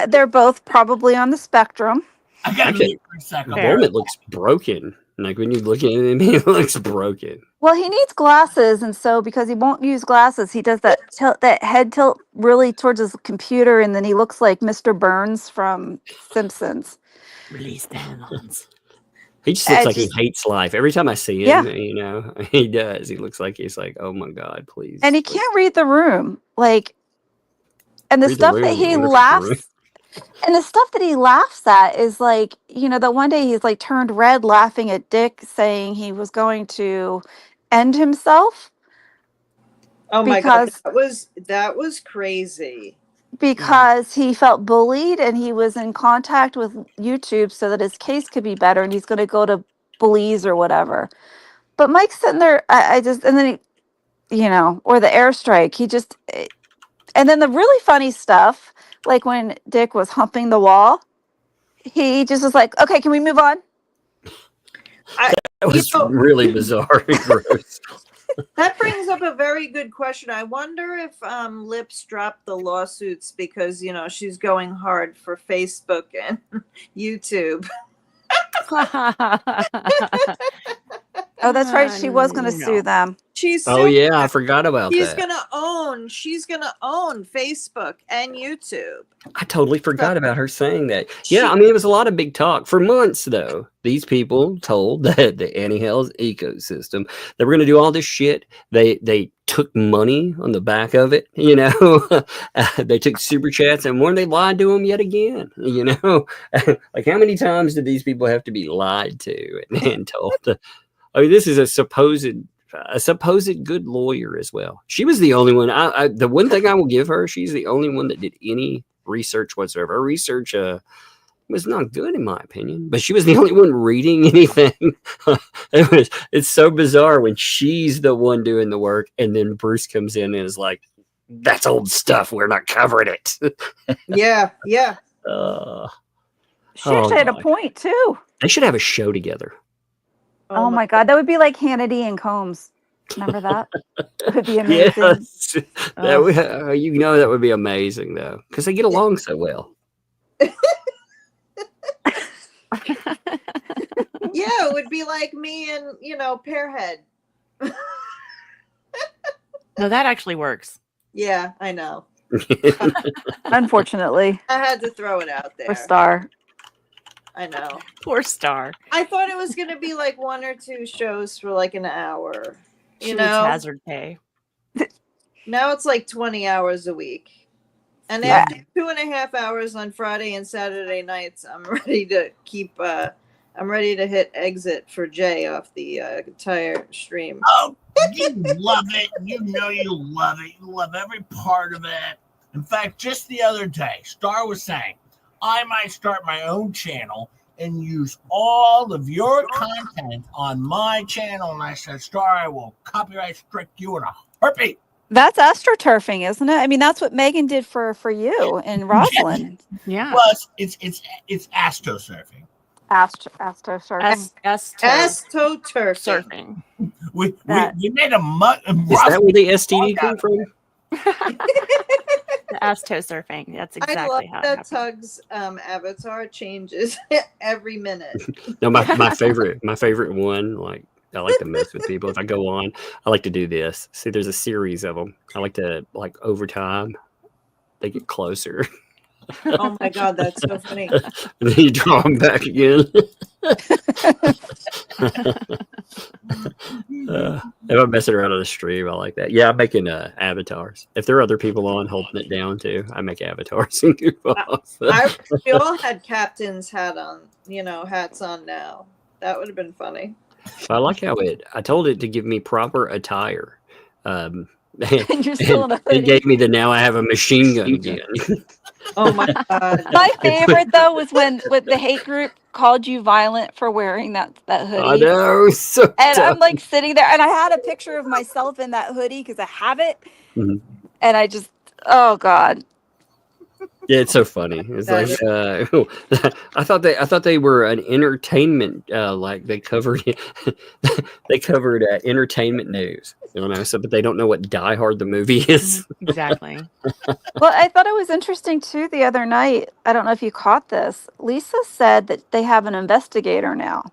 They're both probably on the spectrum. I got to for a second. Vomit looks broken. Like when you look at him, he looks broken. Well, he needs glasses, and so because he won't use glasses, he does that that head tilt really towards his computer, and then he looks like Mr. Burns from Simpsons. Release the hands. He just looks like he hates life. Every time I see him, you know, he does. He looks like he's like, oh my God, please. And he can't read the room. Like, and the stuff that he laughs. And the stuff that he laughs at is like, you know, that one day he's like turned red laughing at Dick saying he was going to end himself. Oh my God, that was crazy. Because he felt bullied and he was in contact with YouTube so that his case could be better, and he's going to go to Belize or whatever. But Mike's sitting there, and then he, you know, or the airstrike, he just, and then the really funny stuff, like when Dick was humping the wall, he just was like, okay, can we move on? That was really bizarre and gross. That brings up a very good question. I wonder if Lips dropped the lawsuits because, you know, she's going hard for Facebook and YouTube. Oh, that's right. She was going to sue them. She's Oh yeah, I forgot about she's that. She's gonna own Facebook and YouTube. I totally forgot about her saying that. Yeah, I mean, it was a lot of big talk for months, though. These people told that the ThATuMBRELLAgUy ecosystem, they were going to do all this shit. They took money on the back of it, you know. They took super chats, and weren't they lied to them yet again? You know, like how many times did these people have to be lied to and told? I mean, this is a supposed good lawyer as well. She was the only one. The one thing I will give her, she's the only one that did any research whatsoever. Her research was not good in my opinion, but she was the only one reading anything. It's so bizarre when she's the one doing the work, and then Bruce comes in and is like, "That's old stuff. We're not covering it." Yeah. She actually had a point too. They should have a show together. Oh my God, that would be like Hannity and Combs. Remember that? It would be amazing. Yes. That would, that would be amazing though, because they get along so well. Yeah, it would be like me and Pearhead. No, that actually works. Yeah, I know. Unfortunately, I had to throw it out there. For Star. I know. Poor Star. I thought it was going to be like 1 or 2 shows for like an hour. She needs hazard pay. Now it's like 20 hours a week. And after 2.5 hours on Friday and Saturday nights, I'm ready to hit exit for Jay off the entire stream. Oh, you love it. You know you love it. You love every part of it. In fact, just the other day, Star was saying, I might start my own channel and use all of your content on my channel. And I said, Star, I will copyright strike you in a heartbeat. That's astroturfing, isn't it? I mean, that's what Megan did for you and Rosalind. Yeah. Plus, it's astrosurfing. Astroturfing. We made a mud. Is that where the STD came from? The astrosurfing. That's exactly how I love that Tug's avatar changes every minute. No, my favorite one, like I like to mess with people. If I go on, I like to do this. See, there's a series of them. I like to, like, over time, they get closer. Oh my God, that's so funny. And then you draw them back again. If I'm messing around on the stream, I like that. Yeah, I'm making avatars. If there are other people on holding it down too, I make avatars and goof off. We all had captain's hats on now. That would have been funny. I like how I told it to give me proper attire. And you're still in a hoodie. It gave me the now I have a machine gun again. Oh my God. My favorite though was when the hate group called you violent for wearing that hoodie. I know. So and dumb. I'm like sitting there and I had a picture of myself in that hoodie because I have it. Mm-hmm. And I just, oh God. Yeah, it's so funny. It's like I thought they were an entertainment, like they covered entertainment news, so but they don't know what Die Hard the movie is. Exactly. Well, I thought it was interesting too the other night. I don't know if you caught this. Lisa said that they have an investigator now.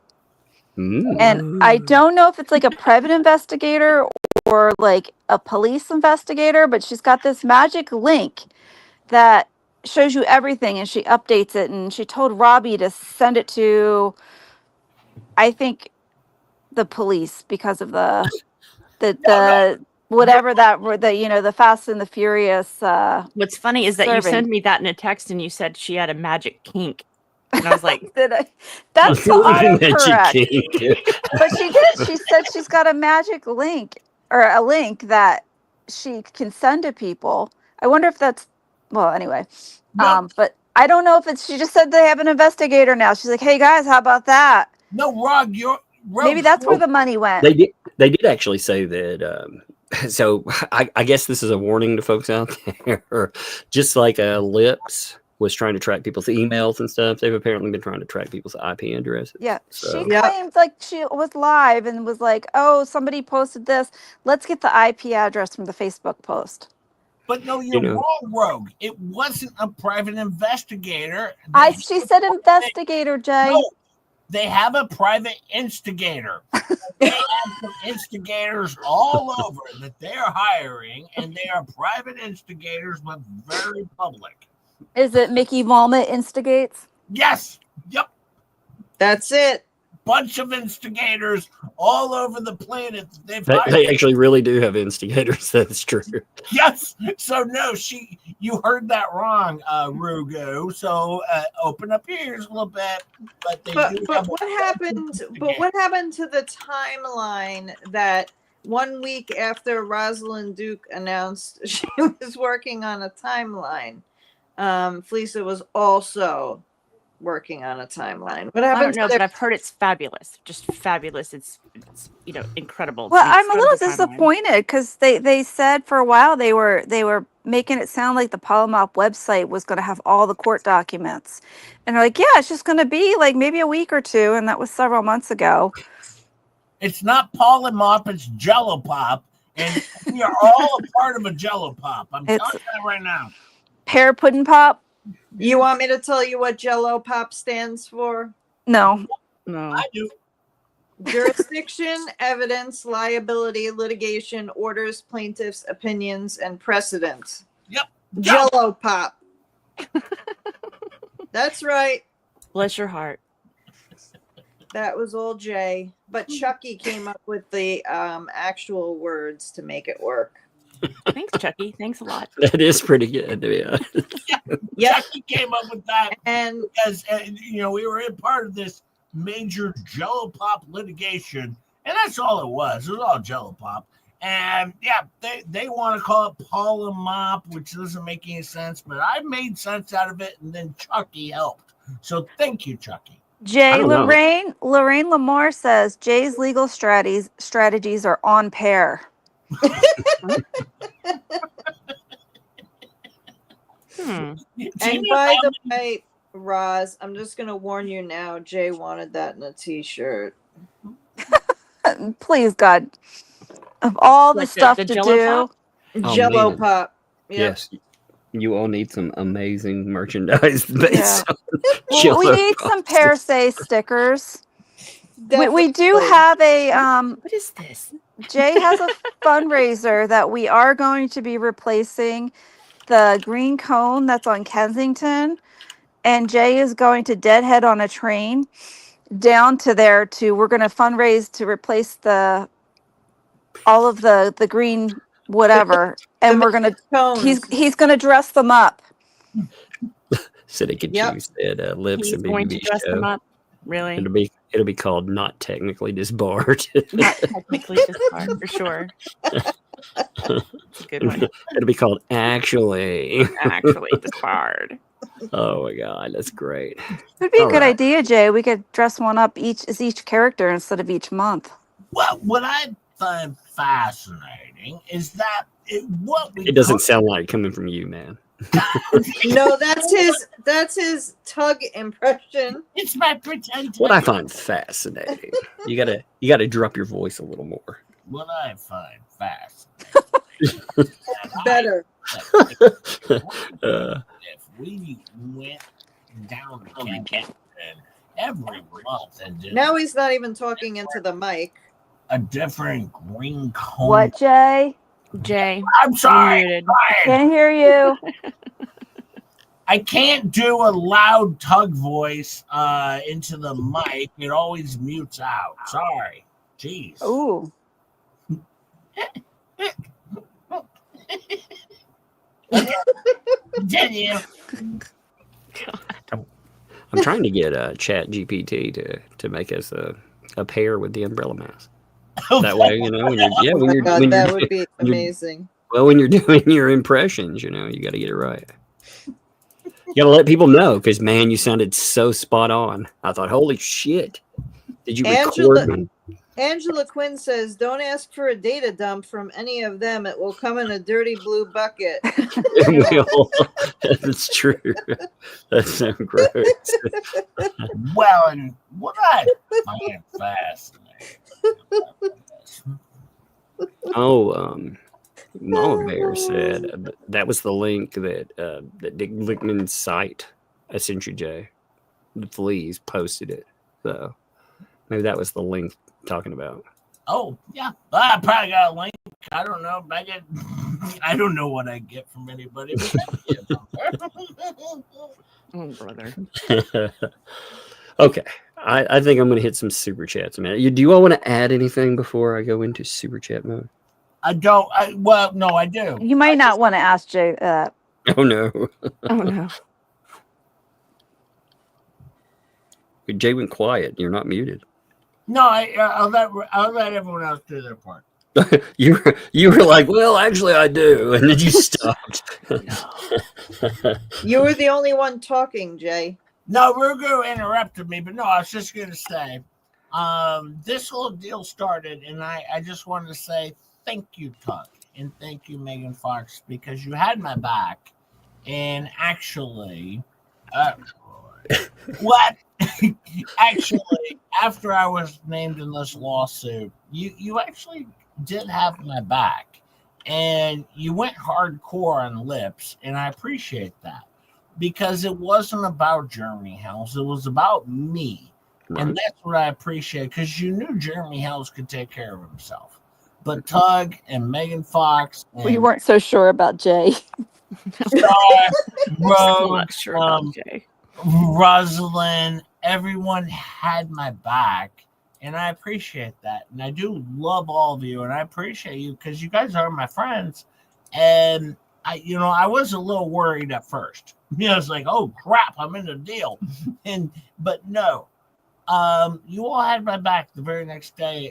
And I don't know if it's like a private investigator or like a police investigator, but she's got this magic link that shows you everything, and she updates it, and she told Robbie to send it to, I think, the police because of the whatever the Fast and the Furious. What's funny is that you sent me that in a text and you said she had a magic kink. And I was like, that's so autocorrect. But she did. She said she's got a magic link or a link that she can send to people. I wonder if that's, well, anyway. But I don't know if it's, she just said they have an investigator now. She's like, hey guys, how about that? No, Rob, maybe that's where the money went. They did actually say that. So I guess this is a warning to folks out there. Just like Lips was trying to track people's emails and stuff, they've apparently been trying to track people's IP addresses. Yeah, so. She claimed like she was live and was like, oh, somebody posted this. Let's get the IP address from the Facebook post. But no, you're wrong, Rogue. It wasn't a private investigator. She said investigator, Jay. They have a private instigator. They have some instigators all over that they are hiring, and they are private instigators, but very public. Is it Mickey Vomit instigates? Yes. Yep. That's it. Bunch of instigators all over the planet. They actually really do have instigators. That's true. Yes. So no, you heard that wrong, Rugo. So open up your ears a little bit. But what happened? But what happened to the timeline that 1 week after Rosalind Duke announced she was working on a timeline, Fleesa was also working on a timeline? What happened? I don't know, but I've heard it's fabulous. Just fabulous. It's incredible. Well, I'm a little disappointed because they said for a while they were making it sound like the Polymop website was going to have all the court documents, and they're like, yeah, it's just going to be like maybe a week or two, and that was several months ago. It's not Polymop, it's Jello Pop, and we are all a part of a Jello Pop. I'm telling you that right now. Pear Pudding Pop. You want me to tell you what Jello Pop stands for? No. I do. Jurisdiction, evidence, liability, litigation, orders, plaintiffs, opinions, and precedents. Yep. Jello Pop. That's right. Bless your heart. That was old Jay. But Chucky came up with the actual words to make it work. Thanks, Chucky. Thanks a lot. That is pretty good, to be honest. Yeah, Chucky came up with that, and because we were in part of this major Jello Pop litigation, and that's all it was. It was all Jello Pop, and yeah, they want to call it Polymop, which doesn't make any sense, but I made sense out of it, and then Chucky helped. So thank you, Chucky. Lorraine Lamar says Jay's legal strategies are on pair. And by the way, Roz, I'm just going to warn you now, Jay wanted that in a t-shirt. Please, God. Of all the stuff to Jello do. Pop? Jello Pop. Yep. Yes. You all need some amazing merchandise based on Well, we need some Pear Say stickers. We do have a what is this? Jay has a fundraiser that we are going to be replacing the green cone that's on Kensington, and Jay is going to deadhead on a train down to there we're going to fundraise to replace all of the green whatever, and we're going to he's going to dress them up. So they could choose that lips and going to dress them up. Really? It'll be called Not Technically Disbarred. Not technically disbarred, for sure. That's a good one. It'll be called Actually Disbarred. Oh my God, that's great. It'd be a good idea, Jay. We could dress one up as each character instead of each month. Well, what I find fascinating is that it doesn't sound like coming from you, man. No, that's his Tug impression. It's my pretend. What I find fascinating, you gotta drop your voice a little more. What I find fascinating, better. If we went down to Kensington every month and did now he's not even talking into the mic. A different green cone. What, Jay? Jay, I'm sorry. Can't hear you. I can't do a loud Tug voice into the mic. It always mutes out. Sorry. Jeez. Ooh. Continue. I'm trying to get Chat GPT to make us a pair with the umbrella mask. That way, that would be amazing. When you're doing your impressions, you got to get it right. You got to let people know because, man, you sounded so spot on. I thought, holy shit. Did you record me? Angela Quinn says, don't ask for a data dump from any of them. It will come in a dirty blue bucket. That's true. That sounds gross. Well, and what I find fascinating. Mama Bear said that was the link that Dick Lickman's site I sent you, Jay. The Fleas posted it. So maybe that was the link talking about. Oh, yeah. I probably got a link. I don't know. I don't know what I get from anybody. But thank you. Oh, brother. Okay. I think I'm going to hit some super chats, man. Do you all want to add anything before I go into super chat mode? I don't. Well, no, I do. You might not want to ask Jay that. Oh, no. Oh, no. Jay went quiet. You're not muted. No, I'll let everyone else do their part. you were like, well, actually, I do, and then you stopped. You were the only one talking, Jay. No, Rugu interrupted me, but no, I was just going to say, this whole deal started, and I just wanted to say thank you, Tug, and thank you, Megan Fox, because you had my back, and actually, what? Actually, after I was named in this lawsuit, you actually did have my back, and you went hardcore on lips, and I appreciate that. Because it wasn't about Jeremy Hales. It was about me. Right. And that's what I appreciate, because you knew Jeremy Hales could take care of himself. But Tug and Megan Fox. And we weren't so sure about Jay. Rosalind, everyone had my back. And I appreciate that. And I do love all of you. And I appreciate you because you guys are my friends. And I was a little worried at first. I was like, oh crap, I'm in a deal. But no, you all had my back the very next day.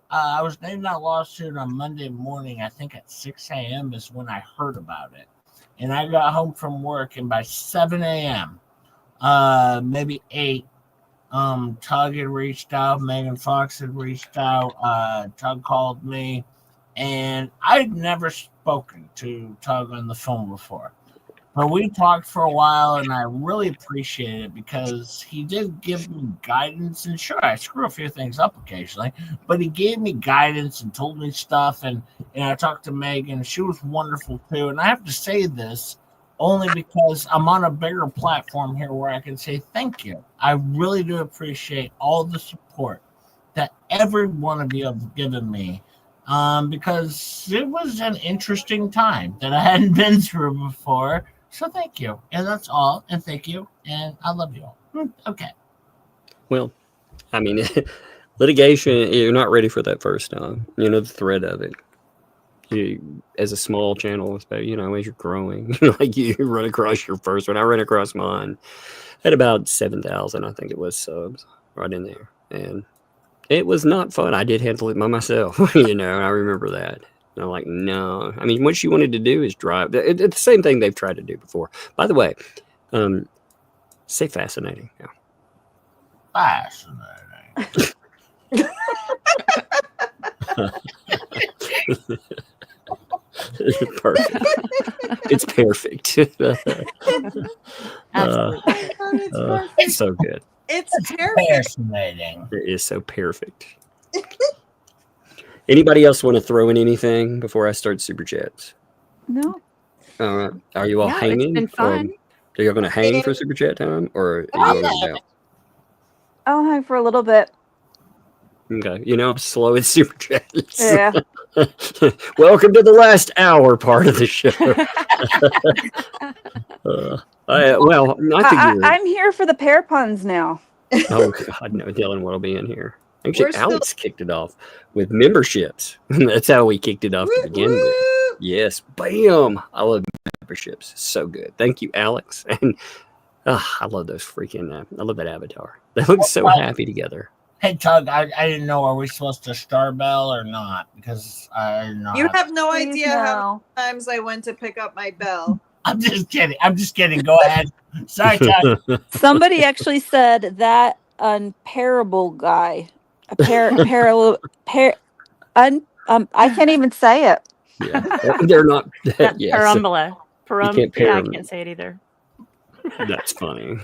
I was named that lawsuit on Monday morning. I think at 6 a.m. is when I heard about it. And I got home from work, and by 7 a.m., maybe 8, Tug had reached out, Megan Fox had reached out, Tug called me, and I'd never spoken to Tug on the phone before. But we talked for a while, and I really appreciate it because he did give me guidance. And sure, I screw a few things up occasionally, but he gave me guidance and told me stuff. And I talked to Megan. She was wonderful, too. And I have to say this only because I'm on a bigger platform here where I can say thank you. I really do appreciate all the support that every one of you have given me. Because it was an interesting time that I hadn't been through before. So thank you. And that's all. And thank you. And I love you all. Okay. Well, I mean, litigation, you're not ready for that first time. The threat of it. As a small channel, as you're growing, like you run across your first one. I ran across mine at about 7,000, I think it was, subs right in there. And it was not fun. I did handle it by myself, I remember that. And I'm like, no. I mean, what she wanted to do is drive. It's the same thing they've tried to do before. By the way, say fascinating now. Fascinating. It's perfect. It's perfect. It's so good. It's perfect. Fascinating. It is so perfect. Anybody else want to throw in anything before I start super chats? No. All right. Are you all hanging? It's been fun. Are you going to hang for super chat time, or are you going to go? I'll hang for a little bit. Okay. I'm slow in super chats. Yeah. Welcome to the last hour part of the show. I'm here for the pear puns now. Oh God, no! Dylan will be in here. Actually, Alex kicked it off with memberships. That's how we kicked it off to begin with. Yes, bam! I love memberships. So good. Thank you, Alex. And I love those freaking. I love that avatar. They look so happy together. Hey, Tug, I didn't know. Are we supposed to star bell or not? Because I didn't know. You have no idea how many times I went to pick up my bell. I'm just kidding. Go ahead. Sorry, Tug. Somebody actually said that unparable guy. I can't even say it. Yeah, they're not. Perumbula. I can't say it either. That's funny.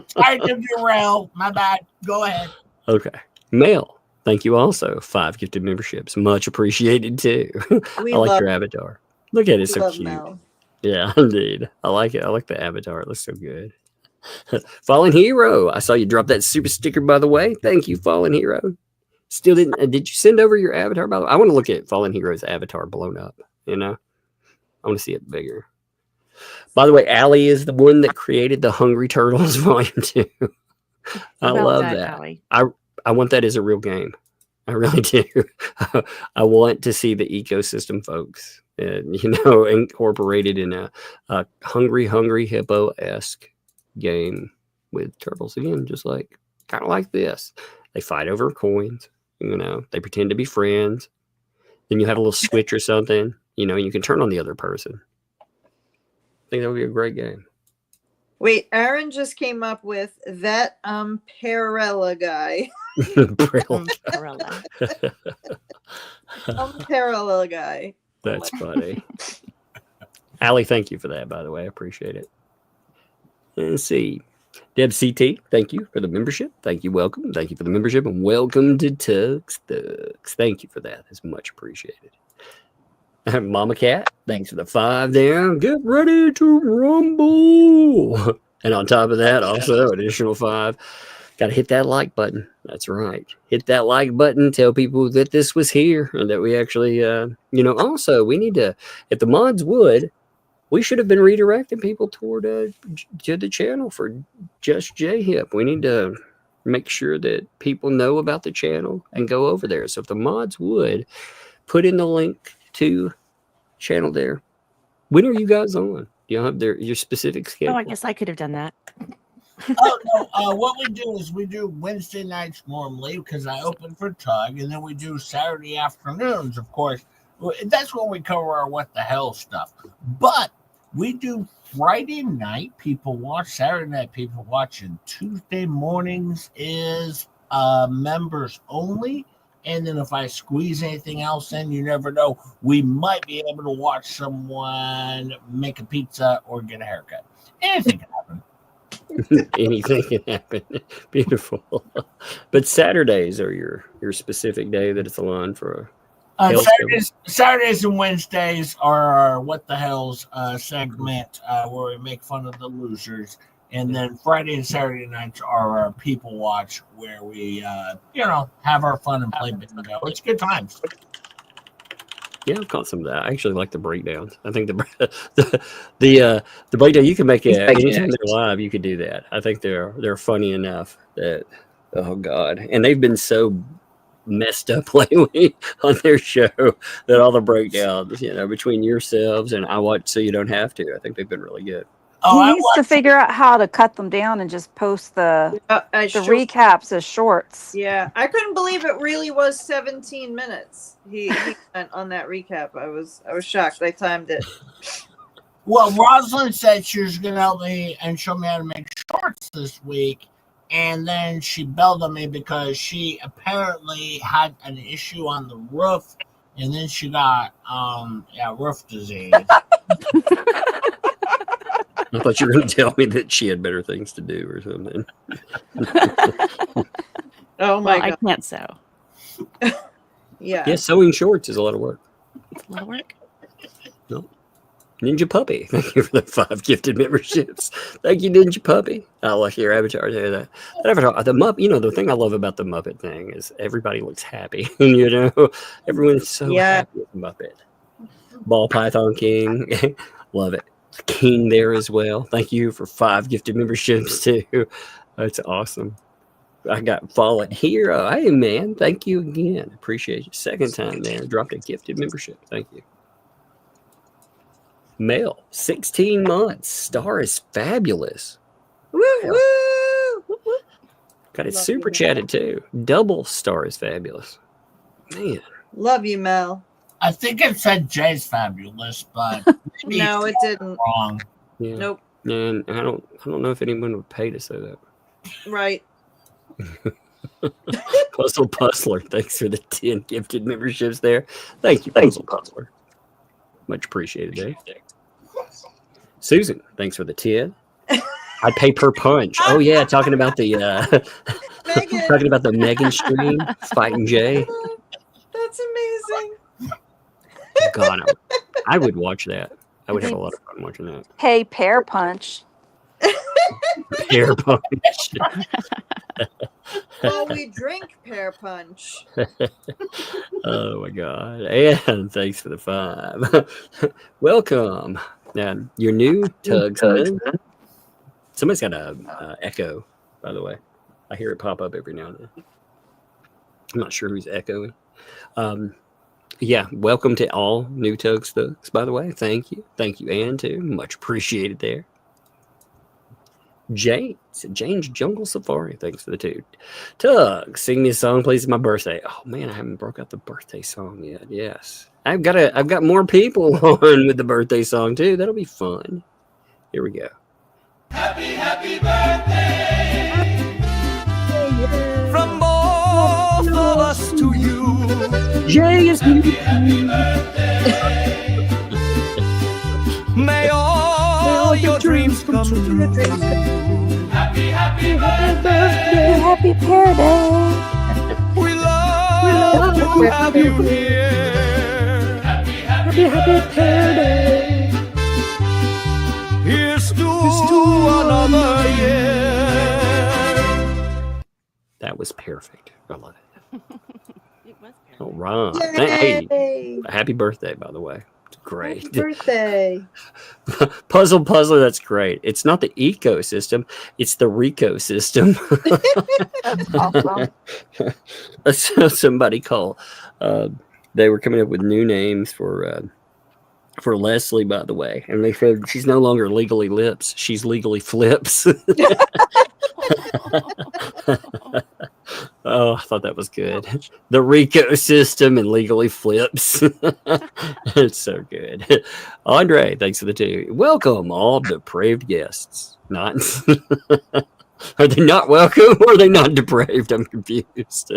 Sorry to derail. My bad. Go ahead. Okay. Mel, thank you also. 5 gifted memberships. Much appreciated too. I like your avatar. Look at it, so cute. Mel. Yeah, indeed. I like it. I like the avatar. It looks so good. Fallen Hero. I saw you drop that super sticker, by the way. Thank you, Fallen Hero. Still didn't. Did you send over your avatar, by the way? I want to look at Fallen Hero's avatar blown up. You know, I want to see it bigger. By the way, Allie is the one that created the Hungry Turtles Volume 2. I love that. I want that as a real game. I really do. I want to see the ecosystem folks, incorporated in a Hungry Hippo-esque game with turtles again, just like kind of like this. They fight over coins. They pretend to be friends. Then you have a little switch or something. You can turn on the other person. I think that would be a great game. Wait, Aaron just came up with ThATuMBRELLAgUy. ThATuMBRELLAgUy. That's funny. Allie, thank you for that, by the way. I appreciate it. Let's see. Deb CT, thank you for the membership. Thank you. Welcome. Thank you for the membership. And welcome to Tugs Thugs. Thank you for that. It's much appreciated. Mama Cat, thanks for the 5 there. Get ready to rumble. And on top of that, also additional 5. Got to hit that like button. That's right. Hit that like button. Tell people that this was here and that we actually, also we need to, if the mods would, we should have been redirecting people toward to the channel for Just J-Hip. We need to make sure that people know about the channel and go over there. So if the mods would put in the link to channel there. When are you guys on? Do you have your specific schedule? Oh, I guess I could have done that. Oh no! What we do is we do Wednesday nights normally because I open for Tug, and then we do Saturday afternoons. Of course, that's when we cover our what the hell stuff. But we do Friday night people watch, Saturday night people watch, and Tuesday mornings is members only. And then if I squeeze anything else in, you never know. We might be able to watch someone make a pizza or get a haircut. Anything can happen. Anything can happen. Beautiful. But Saturdays are your specific day that it's aligned for. Saturdays and Wednesdays are our What the Hell's segment where we make fun of the losers. And then Friday and Saturday nights are our People Watch, where we, have our fun and play bingo. It's good times. Yeah, I've caught some of that. I actually like the breakdowns. I think the breakdown you can make anytime they're live. You could do that. I think they're funny enough that and they've been so messed up lately on their show that all the breakdowns, between yourselves and I watch so you don't have to. I think they've been really good. He needs to figure out how to cut them down and just post the recaps as shorts. Yeah, I couldn't believe it really was 17 minutes. He went on that recap. I was shocked. I timed it. Well, Rosalind said she was going to help me and show me how to make shorts this week, and then she bailed on me because she apparently had an issue on the roof, and then she got roof disease. I thought you were going to tell me that she had better things to do or something. Oh my God. I can't sew. Yeah, sewing shorts is a lot of work. It's a lot of work. No. Ninja Puppy, thank you for the 5 gifted memberships. Thank you, Ninja Puppy. I like your avatar. That avatar, the Muppet. The thing I love about the Muppet thing is everybody looks happy. Everyone's so happy with the Muppet. Ball Python King, love it. King there as well. Thank you for 5 gifted memberships too. That's awesome. I got Fallen Hero. Hey man, thank you again. Appreciate you. Second time there. Dropped a gifted membership. Thank you. Mel, 16 months. Star is fabulous. Woo woo. Got it super chatted too. Double Star is fabulous. Man. Love you, Mel. I think it said Jay's fabulous, but no, it didn't. Wrong. Yeah. Nope. And I don't know if anyone would pay to say that. Right. Puzzle Puzzler, thanks for the 10 gifted memberships there. Thank you, Puzzle Puzzler. Much appreciated there. Susan, thanks for the 10. I pay per punch. Oh yeah, talking about the Megan stream fighting Jay. That's amazing. God, I would watch that. I would have a lot of fun watching that. Hey, pear punch. Pear punch. Well, we drink pear punch. Oh my God. And thanks for the 5. Welcome. Now, you're new, Tugs. Somebody's got a echo, by the way. I hear it pop up every now and then. I'm not sure who's echoing. Yeah, welcome to all new Tugs thugs, by the way. Thank you. Thank you, Ann, too. Much appreciated there. Jane's Jungle Safari. Thanks for the 2. Tug, sing me a song, please. It's my birthday. Oh man, I haven't broke out the birthday song yet. Yes, I've got more people on with the birthday song too. That'll be fun. Here we go. Happy birthday from both of us to you. Jay is happy birthday. May all your dreams come true. Happy birthday. Happy Pear Day. We love to have you here. Happy Pear Day. Here's to another year. That was perfect. I love it. It was perfect. All right. Yay. Hey, happy birthday, by the way. It's great. Happy birthday. Puzzler, that's great. It's not the ecosystem, it's the Rico system. That's awesome. Somebody call. They were coming up with new names for Leslie, by the way, and they said she's no longer legally lips; she's legally flips. Oh, I thought that was good. The Rico system and legally flips. It's so good. Andre, thanks for the 2. Welcome, all depraved guests. Not. Are they not welcome or are they not depraved? I'm confused.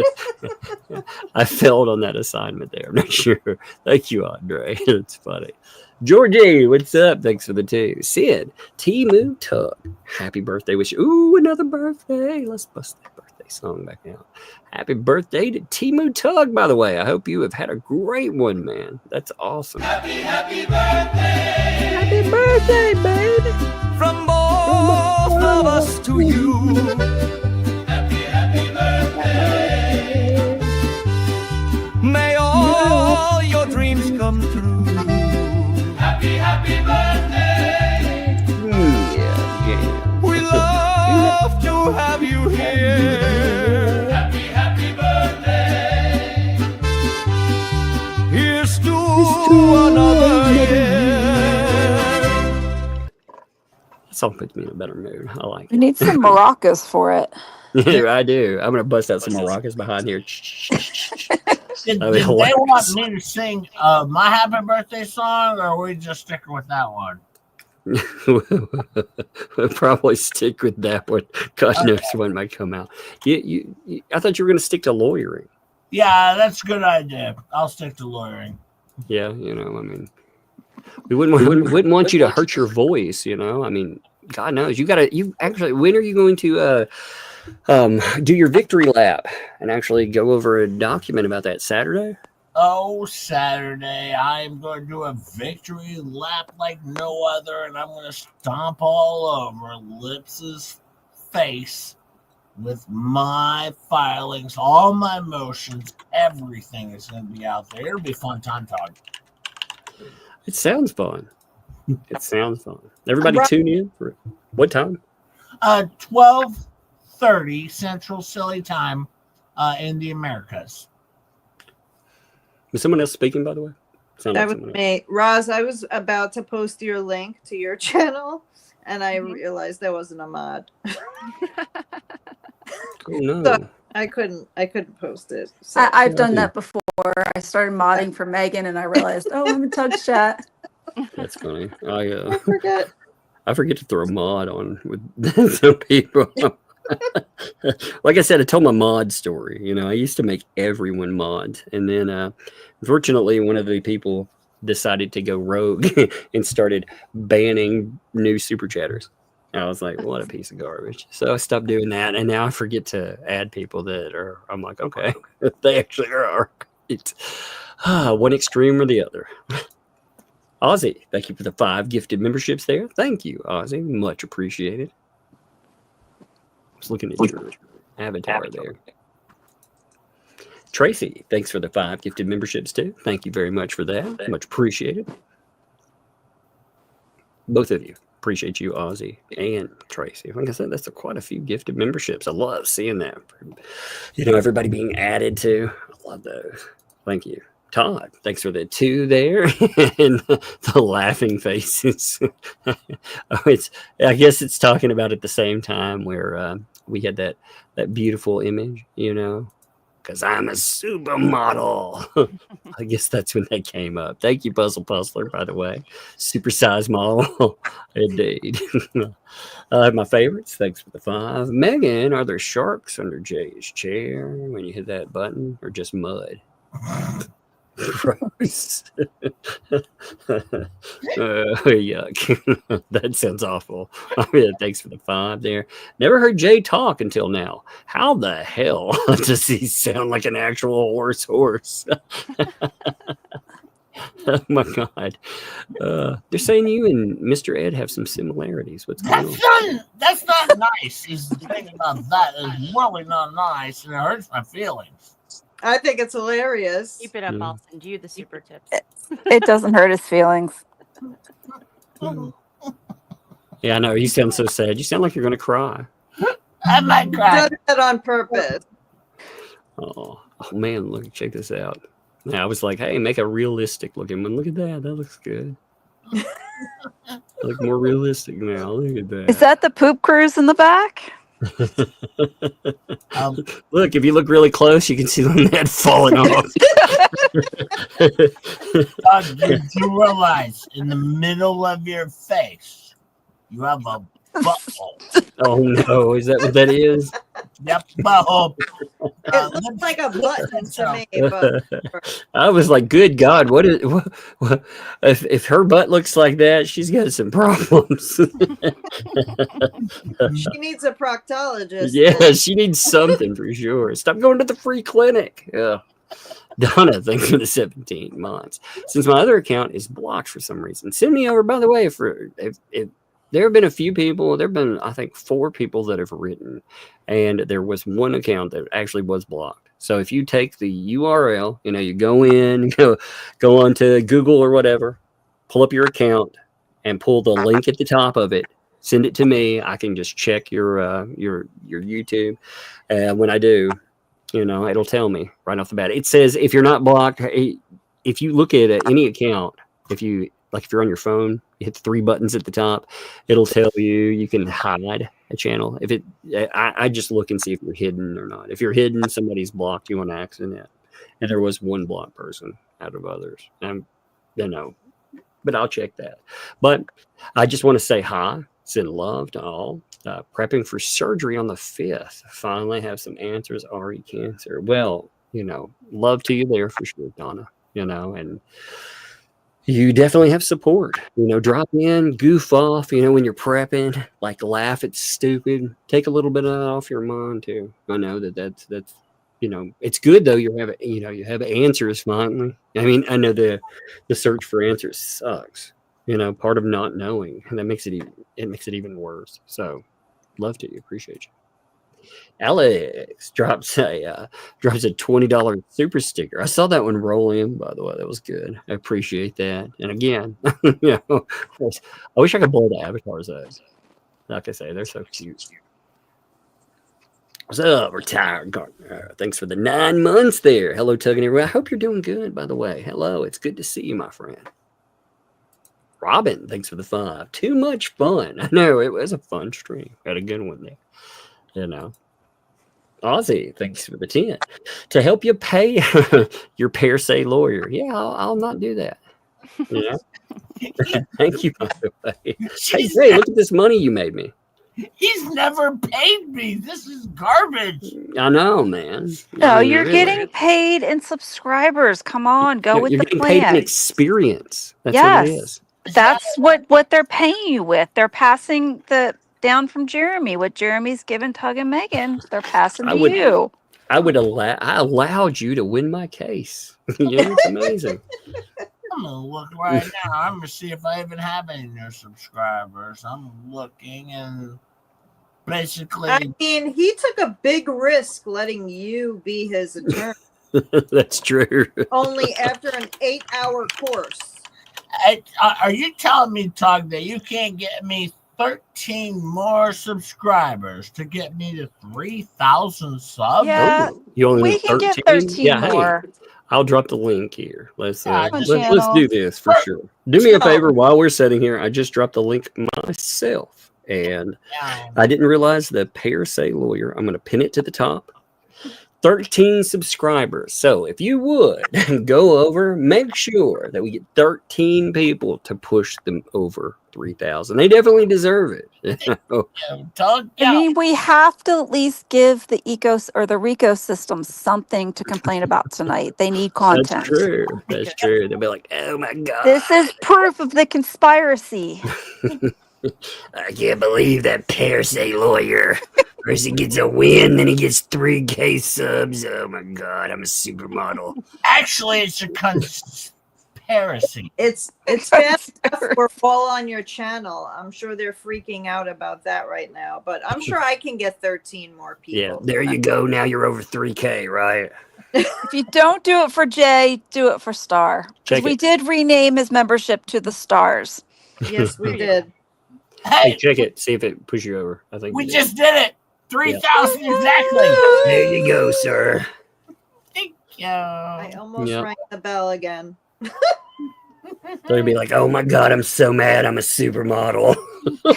I failed on that assignment there. I'm not sure. Thank you, Andre. It's funny. Georgie, what's up? Thanks for the 2. Sid, Timu Tug. Happy birthday wish. Ooh, another birthday. Let's bust that birthday song back out. Happy birthday to Timu Tug, by the way. I hope you have had a great one, man. That's awesome. Happy birthday. Happy birthday, baby. From both of us to you. Happy birthday. May all your dreams come true. Happy birthday. Yeah. We love to have you here. Happy birthday. Here's to another year. That song puts me in a better mood. I like We it. need some maracas for it. Yeah, I do. I'm going to bust out some maracas behind here. Did That'd they be want hilarious. me to sing my happy birthday song, or are we just sticking with that one? We'll probably stick with that one. God knows when might come out. I thought you were going to stick to lawyering. Yeah, that's a good idea. I'll stick to lawyering. Yeah, I mean, we wouldn't want you to hurt your voice. I mean, God knows you actually. When are you going to do your victory lap and actually go over a document about that? Saturday? Oh, Saturday, I'm going to do a victory lap like no other, and I'm going to stomp all over Lips's face with my filings, all my motions, everything is going to be out there. It'll be a fun time, Todd. It sounds fun. It sounds fun. Everybody tune in for what time? 12:30 Central Silly Time in the Americas. Was someone else speaking, by the way? That was me. Roz, I was about to post your link to your channel, and I realized there wasn't a mod. Oh, no. So I couldn't post it. So. I've done that before. I started modding for Megan, and I realized, I'm in Tug's chat. That's funny. I forget. I forget to throw a mod on with some people. Like I said, I told my mod story. I used to make everyone mod, and then unfortunately, one of the people decided to go rogue and started banning new super chatters. And I was like, what a piece of garbage. So I stopped doing that, and now I forget to add people that are. I'm like, okay, they actually are. It's one extreme or the other. Ozzy, thank you for the 5 gifted memberships there. Thank you, Ozzy. Much appreciated. was looking at your avatar there. Tracy, thanks for the 5 gifted memberships too. Thank you very much for that. Much appreciated. Both of you. Appreciate you, Ozzy and Tracy. Like I said, that's quite a few gifted memberships. I love seeing that. You know, everybody being added to. I love those. Thank you. Todd, thanks for the 2 there. And the laughing faces. I guess it's talking about at the same time where we had that beautiful image, you know, because I'm a supermodel. I guess that's when they came up. Thank you, Puzzle Puzzler, by the way. Supersized model. Indeed. My favorites. Thanks for the 5. Megan, are there sharks under Jay's chair when you hit that button, or just mud? Gross. Yuck. That sounds awful. Thanks for the 5 there. Never heard Jay talk until now. How the hell does he sound like an actual horse? Oh my God. They're saying you and Mr. Ed have some similarities. What's going on? That's not nice. He's thinking about that. It's really not nice, and it hurts my feelings. I think it's hilarious. Keep it up. I'll send you the super tips. It doesn't hurt his feelings. Yeah, I know. You sound so sad. You sound like you're going to cry. I might cry. Did that on purpose. Oh man, look, check this out. Now, I was like, hey, make a realistic looking one. Look at that. That looks good. I look more realistic now. Look at that. Is that the poop cruise in the back? Look, if you look really close, you can see the head falling off. You realize in the middle of your face, you have a butthole. Oh no, is that what that is? Yep, butthole. It looks like a button to me. But... I was like, good God, what if her butt looks like that, she's got some problems. She needs a proctologist. Yeah, she needs something for sure. Stop going to the free clinic. Yeah. Donna, thanks for the 17 months. Since my other account is blocked for some reason, send me over, by the way, if there have been a few people, there have been, I think, 4 people that have written, and there was one account that actually was blocked. So if you take the URL, you know, you go in, go onto Google or whatever, pull up your account and pull the link at the top of it, send it to me. I can just check your YouTube. And when I do, you know, it'll tell me right off the bat. It says if you're not blocked, if you look at any account, if you're on your phone, you hit the 3 buttons at the top, it'll tell you can hide a channel. I just look and see if you're hidden or not. If you're hidden, somebody's blocked you on accident. And there was one blocked person out of others. But I'll check that. But I just want to say hi, send love to all. Prepping for surgery on the 5th. Finally have some answers. RE cancer. Well, you know, love to you there for sure, Donna. You know, and you definitely have support. You know, drop in, goof off, you know, when you're prepping, like laugh at stupid. Take a little bit of that off your mind too. I know that's you know, it's good though. You have answers finally. I mean, I know the search for answers sucks. You know, part of not knowing, and that makes it even worse. So, love to you, appreciate you. Alex drops a $20 super sticker. I saw that one roll in, by the way. That was good. I appreciate that. And again, you know, I wish I could blow the avatars out. Like I say, they're so cute. What's up, retired gardener? Thanks for the 9 months there. Hello, Tug and everyone. I hope you're doing good, by the way. Hello, it's good to see you, my friend. Robin, thanks for the 5. Too much fun. I know, it was a fun stream. Had a good one there. You know. Ozzy, thanks for the 10. To help you pay your per se lawyer. Yeah, I'll not do that. You know? Thank you, by the way. Hey, look at this money you made me. He's never paid me. This is garbage. I know, man. No, you're getting paid in subscribers. Come on, go with the plan. You're getting paid in experience. That's what it is. That's what they're paying you with. They're passing down from Jeremy. What Jeremy's given Tug and Megan, they're passing to you. I allowed you to win my case. You know, it's amazing. I'm gonna look right now. I'm gonna see if I even have any new subscribers. I'm looking, and Basically, I mean, he took a big risk letting you be his attorney. That's true. Only after an 8-hour course. Are you telling me, Tug, that you can't get me 13 more subscribers to get me to 3,000 subs? Yeah, You only we need can 13? get 13 Yeah, more. hey, I'll drop the link here. Let's channel. do this for sure. Do me a favor while we're sitting here. I just dropped the link myself, and I didn't realize the payer say lawyer. I'm going to pin it to the top. 13 subscribers. So if you would go over, make sure that we get 13 people to push them over 3,000. They definitely deserve it. I mean, we have to at least give the RICO system something to complain about tonight. They need content. That's true. That's true. They'll be like, oh my God. This is proof of the conspiracy. I can't believe that pair say lawyer. First he gets a win, then he gets 3K subs. Oh my God, I'm a supermodel. Actually, it's a conspiracy. It's bad enough we're all on your channel. I'm sure they're freaking out about that right now, but I'm sure I can get 13 more people. Yeah, there you go. Now you're over 3K, right? If you don't do it for Jay, do it for Star. Because we did rename his membership to the Stars. Yes, we did. Hey, check it. See if it pushes you over. I think we just did it. 3,000 exactly. There you go, sir. Thank you. I almost rang the bell again. They'd be like, oh my God, I'm so mad. I'm a supermodel. I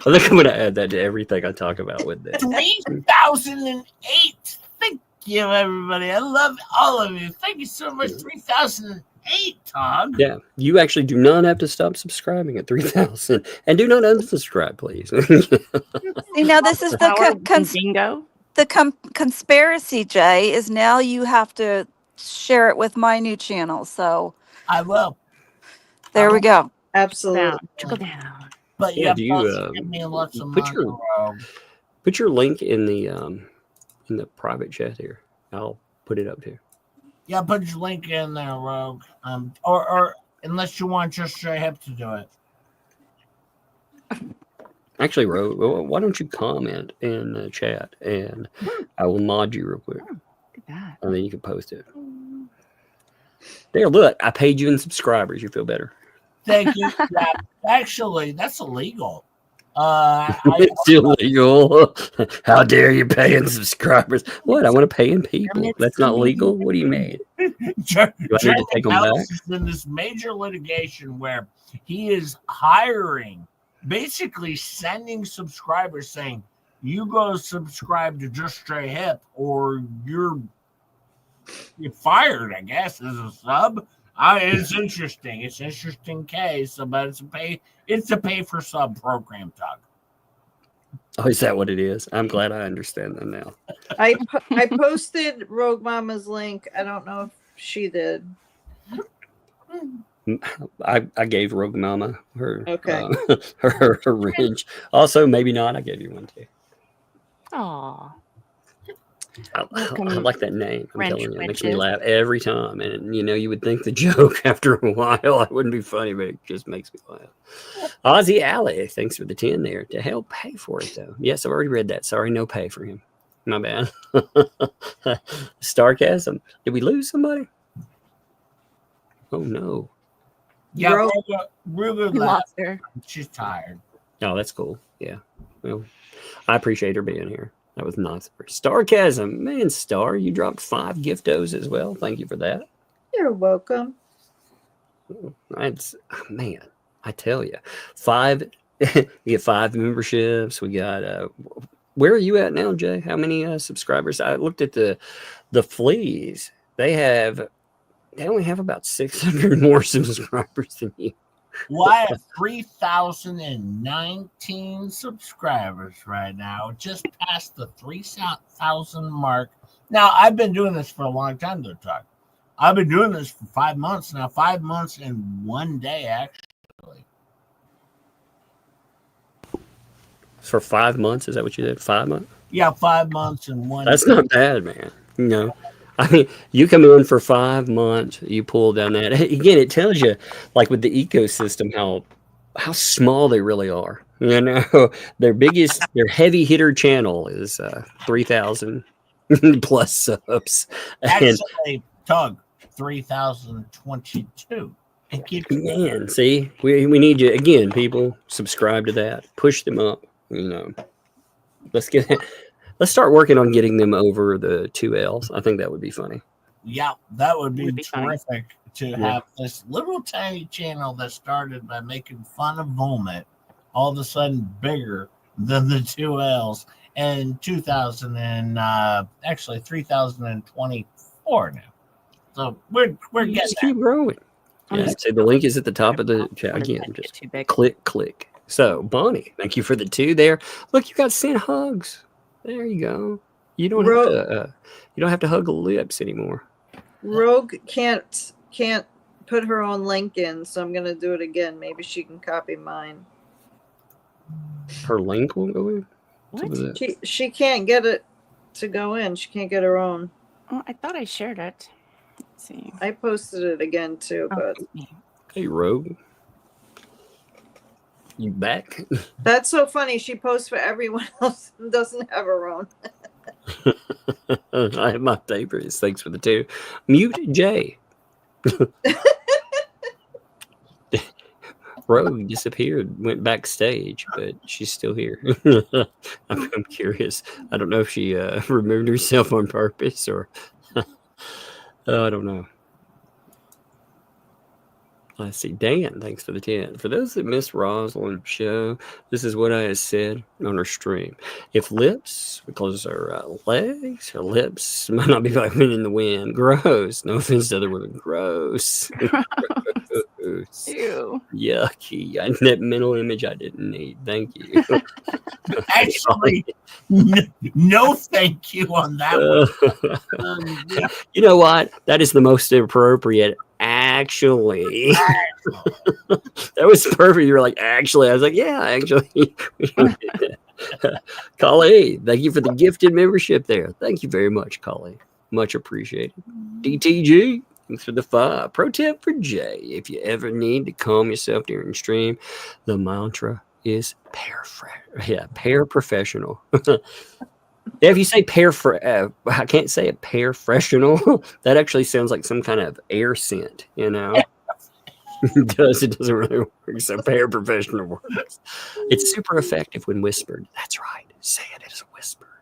think I'm going to add that to everything I talk about with this. 3,008. Thank you, everybody. I love all of you. Thank you so much. 3,008, Todd. Yeah, you actually do not have to stop subscribing at 3,000. And do not unsubscribe, please. See, now this is the conspiracy, Jay, is now you have to share it with my new channel. So I will. There we go. Absolutely. Trickle down. But yeah, do give me lots of put your link in the private chat here. I'll put it up here. Yeah, put your link in there, Rogue. Or unless you want just straight up to do it. Actually, Rogue, why don't you comment in the chat and I will mod you real quick. Look at that. And then you can post it. There, look, I paid you in subscribers. You feel better. Thank you. Yeah, actually, that's illegal. It's illegal. How dare you pay in subscribers? What? I want to pay in people. That's not legal? What do you mean? Do I need to take them back? Is in this major litigation where he is hiring, basically sending subscribers saying, you go subscribe to Just Straight Hip or you're fired, I guess, as a sub. It's interesting. It's an interesting case, but it's a pay for sub program, Doug. Oh, is that what it is? I'm glad I understand that now. I posted Rogue Mama's link. I don't know if she did. I gave Rogue Mama her her ridge. Also, maybe not. I gave you one too. Aww. I like that name. I'm telling you, it makes me laugh every time. And you would think the joke after a while it wouldn't be funny, but it just makes me laugh. Ozzy Alley, thanks for the 10 there. To help pay for it though. Yes, I've already read that. Sorry, no pay for him. My bad. Sarcasm. Did we lose somebody? Oh no. Yeah, Ruger lost her. She's tired. Oh, that's cool. Yeah. Well, I appreciate her being here. That was nice. Starcasm. Man, Star, you dropped 5 giftos as well. Thank you for that. You're welcome. Man, I tell you. 5, we get 5 memberships. We got, where are you at now, Jay? How many subscribers? I looked at the fleas. They only have about 600 more subscribers than you. Well, I have 3,019 subscribers right now, just past the 3,000 mark. Now, I've been doing this for a long time, though, Doug. I've been doing this for 5 months now, 5 months and 1 day, actually. For 5 months? Is that what you did? 5 months? Yeah, 5 months and 1 That's day. not bad, man. I mean, you come in for 5 months, you pull down that. Again, it tells you, like with the ecosystem, how small they really are. You know, their heavy hitter channel is 3,000 plus subs. And Actually, Tug, 3,022. man, see, we need you again, people. Subscribe to that. Push them up. You know, let's start working on getting them over the 2Ls. I think that would be funny. Yeah, that would be funny. terrific to have this little tiny channel that started by making fun of vomit all of a sudden bigger than the 2Ls and 2000 and actually 3024 now. So we're getting just keep growing. Yeah, so the link is at the top of the chat again. Just click. So Bonnie, thank you for the 2 there. Look, you got sent hugs. There you go. You don't have to hug lips anymore. Rogue can't put her own link in, so I'm gonna do it again. Maybe she can copy mine. Her link won't go in? What? She can't get it to go in. She can't get her own. Oh, I thought I shared it. Let's see. I posted it again too, but hey Rogue. You back? That's so funny. She posts for everyone else and doesn't have her own. I have my favorites. Thanks for the 2. Mute J. Rogue disappeared, went backstage, but she's still here. I'm curious. I don't know if she removed herself on purpose or I don't know. Let's see. Dan, thanks for the 10. For those that missed Rosalind's show, this is what I had said on her stream. If lips, because her legs, her lips might not be vibing in the wind. Gross. No offense to other women. Gross. Gross. Ew. Yucky. That mental image I didn't need. Thank you. Actually, no thank you on that one. You know what? That is the most appropriate. Actually, that was perfect. You were like, actually, I was like, yeah, actually. Kali, thank you for the gifted membership there. Thank you very much, Kali. Much appreciated. DTG, thanks for the 5. Pro tip for Jay: if you ever need to calm yourself during stream, the mantra is paraprofessional. Yeah, if you say I can't say it paraprofessional. That actually sounds like some kind of air scent, you know. It doesn't really work. So paraprofessional works. It's super effective when whispered. That's right. Say it as a whisper.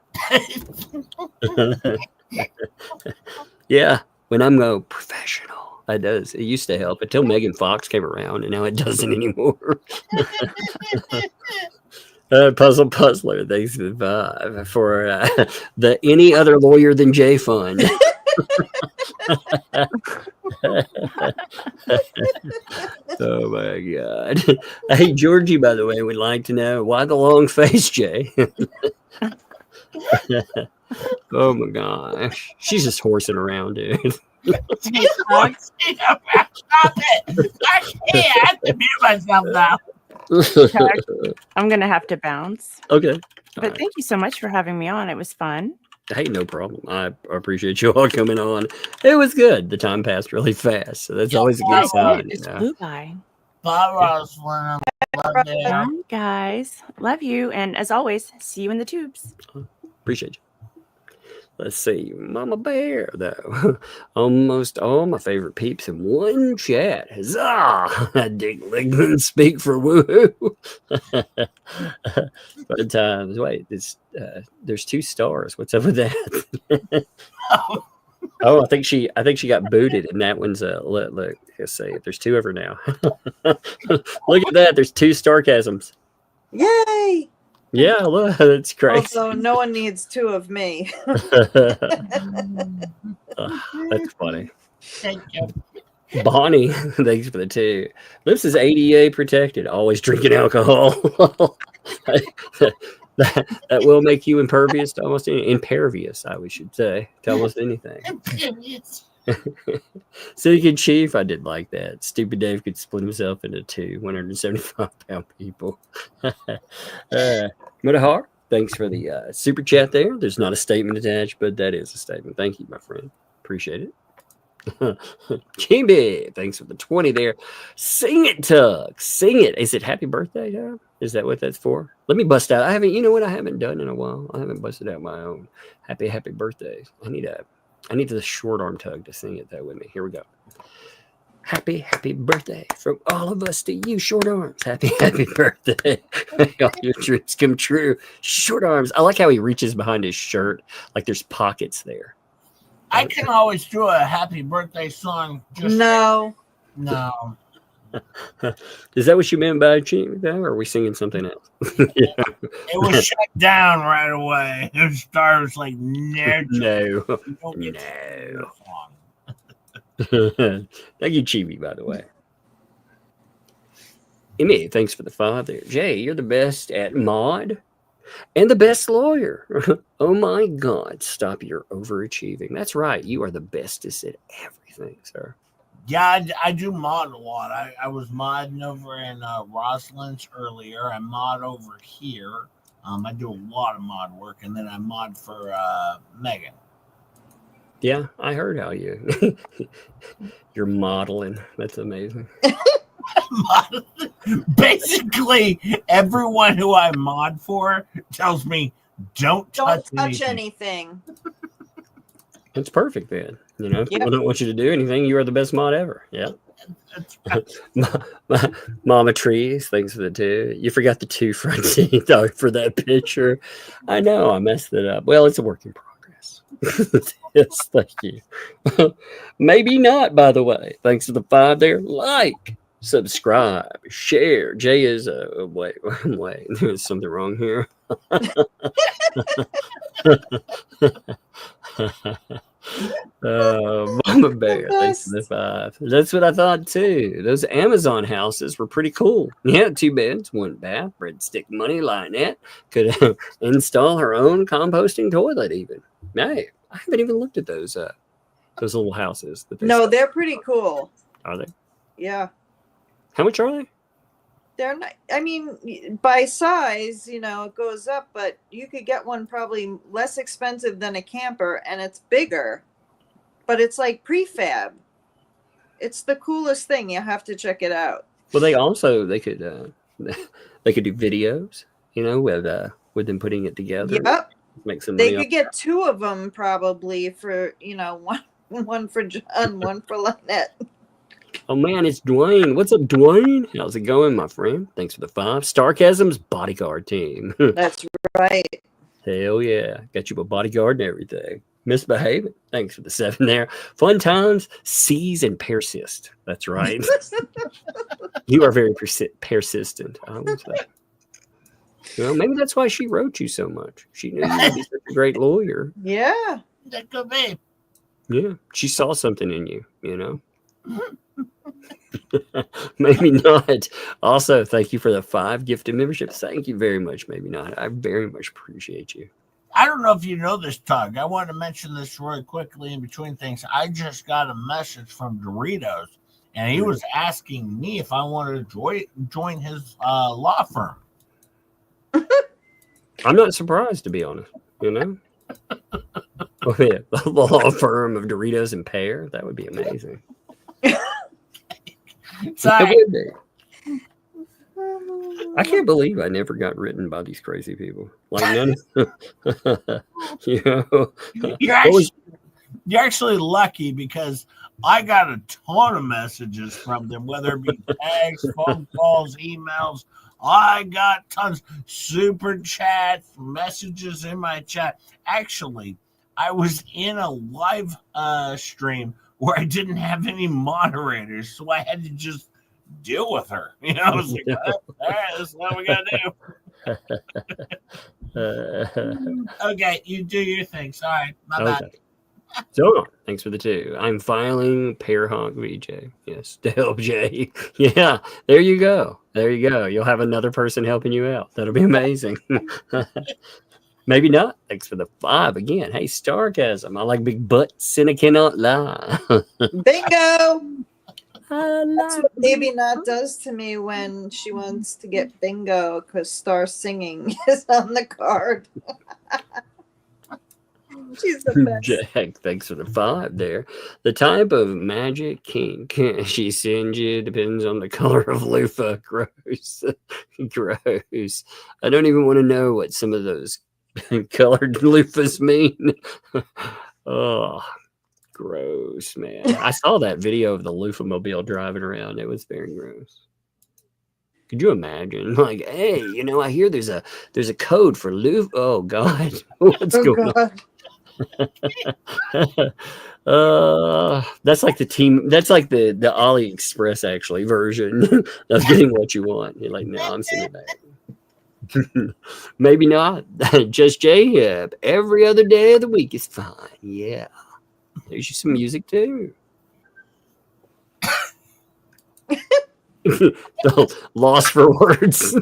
Yeah, when I'm professional, that does. It used to help until Megan Fox came around, and now it doesn't anymore. Puzzler, thanks for the 5 for the any other lawyer than Jay fund. Oh my God. Hey Georgie, by the way, would like to know why the long face, Jay. Oh my gosh. She's just horsing around, dude. Stop it. I have to mute myself now. I'm gonna have to bounce. Okay. But thank you so much for having me on. It was fun. Hey, no problem. I appreciate you all coming on. It was good. The time passed really fast, so that's always a good sign. It flew by. Bye, Rosalind. Love you. Bye, guys. Love you. And as always, see you in the tubes. Appreciate you. Let's see, Mama Bear, though. Almost all my favorite peeps in one chat. Huzzah! Dick Ligman speak for woohoo. But wait, there's 2 stars. What's up with that? Oh, I think she got booted, and that one's look. Let's see, there's 2 of her now. Look at that. There's 2 sarcasms. Yay! Yeah, look, that's crazy. Also, no one needs 2 of me. That's funny. Bonnie, thanks for the 2. Lips is ADA protected. Always drinking alcohol. that will make you impervious to almost impervious, we should say, to almost anything. City Chief, I did like that. Stupid Dave could split himself into 2 175-pound people. Mudahar, thanks for the super chat there. There's not a statement attached, but that is a statement. Thank you, my friend. Appreciate it. Chibi, thanks for the 20 there. Sing it, Tug. Sing it. Is it happy birthday time? Is that what that's for? Let me bust out. I haven't, you know what I haven't done in a while? I haven't busted out my own happy birthdays. I need the short arm Tug to sing it though with me. Here we go. Happy birthday from all of us to you, short arms. Happy birthday. May all your dreams come true. Short arms. I like how he reaches behind his shirt like there's pockets there. I can always do a happy birthday song. No. Is that what you meant by cheating, or are we singing something else? Yeah. It was shut down right away. The star was like, no. Thank you, Chibi, by the way. Emmy, thanks for the 5 there. Jay, you're the best at mod and the best lawyer. Oh my God, stop your overachieving. That's right. You are the bestest at everything, sir. Yeah, I do mod a lot. I was modding over in Roslyn's earlier. I mod over here. I do a lot of mod work, and then I mod for Megan. Yeah, I heard how you're modeling. That's amazing. Basically, everyone who I mod for tells me don't touch anything. It's perfect then. You know, if people don't want you to do anything, you are the best mod ever. Yeah. Mama Trees, thanks for the 2. You forgot the 2 front teeth for that picture. I know, I messed it up. Well, it's a work in progress. Yes, thank you. Maybe not, by the way. Thanks for the 5 there. Like, subscribe, share. Jay is wait. There's something wrong here. Mama Bear, thanks for the 5. That's what I thought too. Those Amazon houses were pretty cool. Yeah, 2 beds, 1 bath, breadstick money, Lionette could install her own composting toilet even. Hey, I haven't even looked at those little houses. They're pretty cool. Are they? Yeah. How much are they? They're not, I mean, by size, it goes up, but you could get one probably less expensive than a camper, and it's bigger, but it's like prefab. It's the coolest thing. You have to check it out. Well, they could do videos, with them putting it together. Yep. Make some money. They could get 2 of them probably for, one for John, one for Lynette. Oh man, it's Dwayne. What's up, Dwayne? How's it going, my friend? Thanks for the 5. Starcasm's bodyguard team. That's right. Hell yeah. Got you a bodyguard and everything. Misbehaving. Thanks for the 7 there. Fun times, seize and persist. That's right. You are very persistent. I would say. Maybe that's why she wrote you so much. She knew you would be such a great lawyer. Yeah. That could be. Yeah. She saw something in you, Maybe not. Also, thank you for the 5 gifted memberships. Thank you very much. Maybe not. I very much appreciate you. I don't know if you know this, Tug. I want to mention this really quickly in between things. I just got a message from Doritos, and he was asking me if I wanted to join his law firm. I'm not surprised, to be honest. Oh, yeah. The law firm of Doritos and Pear. That would be amazing. Sorry. I can't believe I never got written by these crazy people. Like none. You're actually lucky because I got a ton of messages from them, whether it be tags, phone calls, emails. I got tons, super chats, messages in my chat. Actually, I was in a live stream where I didn't have any moderators, so I had to just deal with her. I was like, all right, this is what we gotta do. Okay, you do your thing. Sorry, my bad. So, thanks for the 2. I'm filing Pearhawk VJ. Yes, to help Jay. Yeah, there you go. You'll have another person helping you out. That'll be amazing. Maybe not. Thanks for the 5 again. Hey, Starcasm. I like big butts and I cannot lie. Bingo! That's what Baby Not does to me when she wants to get bingo because Star Singing is on the card. She's the best. Jack, thanks for the 5 there. The type of magic kink she sends you depends on the color of loofah. Gross. Gross. I don't even want to know what some of those colored loofahs mean. Oh, gross, man. I saw that video of the loofah mobile driving around. It was very gross. Could you imagine? Like, hey, you know, I hear there's a code for loofah. Oh God, what's going on? That's like the team. That's like the AliExpress actually version of getting what you want. You're like, no, I'm sending it back. Maybe not. Just J-Hip. Every other day of the week is fine. Yeah. There's some music too. Lost for words.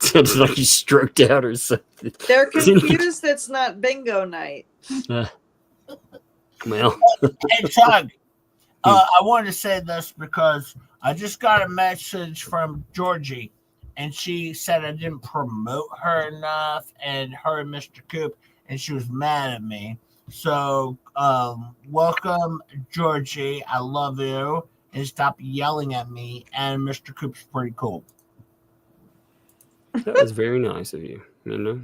Sounds like you stroked out or something. They're confused. It's not bingo night. Well, hey, Tug, I wanted to say this because I just got a message from Georgie, and she said I didn't promote her enough, and her and Mr. Coop, and she was mad at me. So, welcome, Georgie. I love you. And stop yelling at me. And Mr. Coop's pretty cool. That was very nice of you. You know.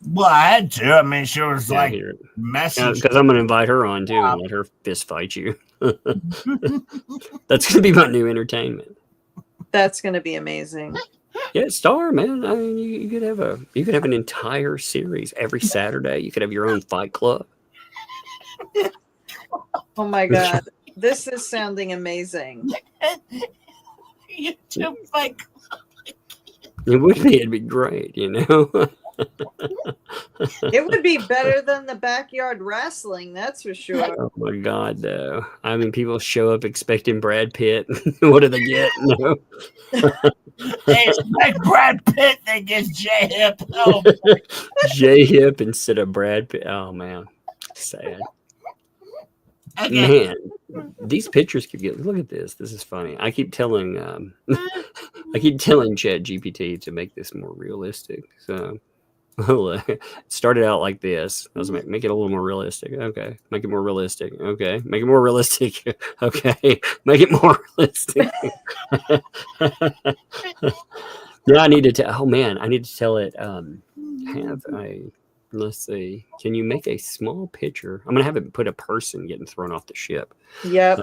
Well, I had to. I mean, she was like message because I'm gonna invite her on too and let her fist fight you. That's gonna be my new entertainment. That's gonna be amazing. Yeah, Star, man. I mean, you could have an entire series every Saturday. You could have your own fight club. Oh my God. This is sounding amazing. YouTube fight club. It would be. It'd be great, you know. It would be better than the backyard wrestling, that's for sure. Oh my God, though. I mean, people show up expecting Brad Pitt. What do they get? No. They expect Brad Pitt. They get J-Hip. Oh, J-Hip instead of Brad Pitt. Oh man, sad. okay. Man, these pictures could get. Look at this. This is funny. I keep telling ChatGPT to make this more realistic. So, it started out like this. I was like, make it a little more realistic. Okay, make it more realistic. Okay, make it more realistic. Okay, make it more realistic. Yeah, I need to tell. Oh man, I need to tell it. Have a. Let's see. Can you make a small picture? I'm gonna have it put a person getting thrown off the ship. Yep.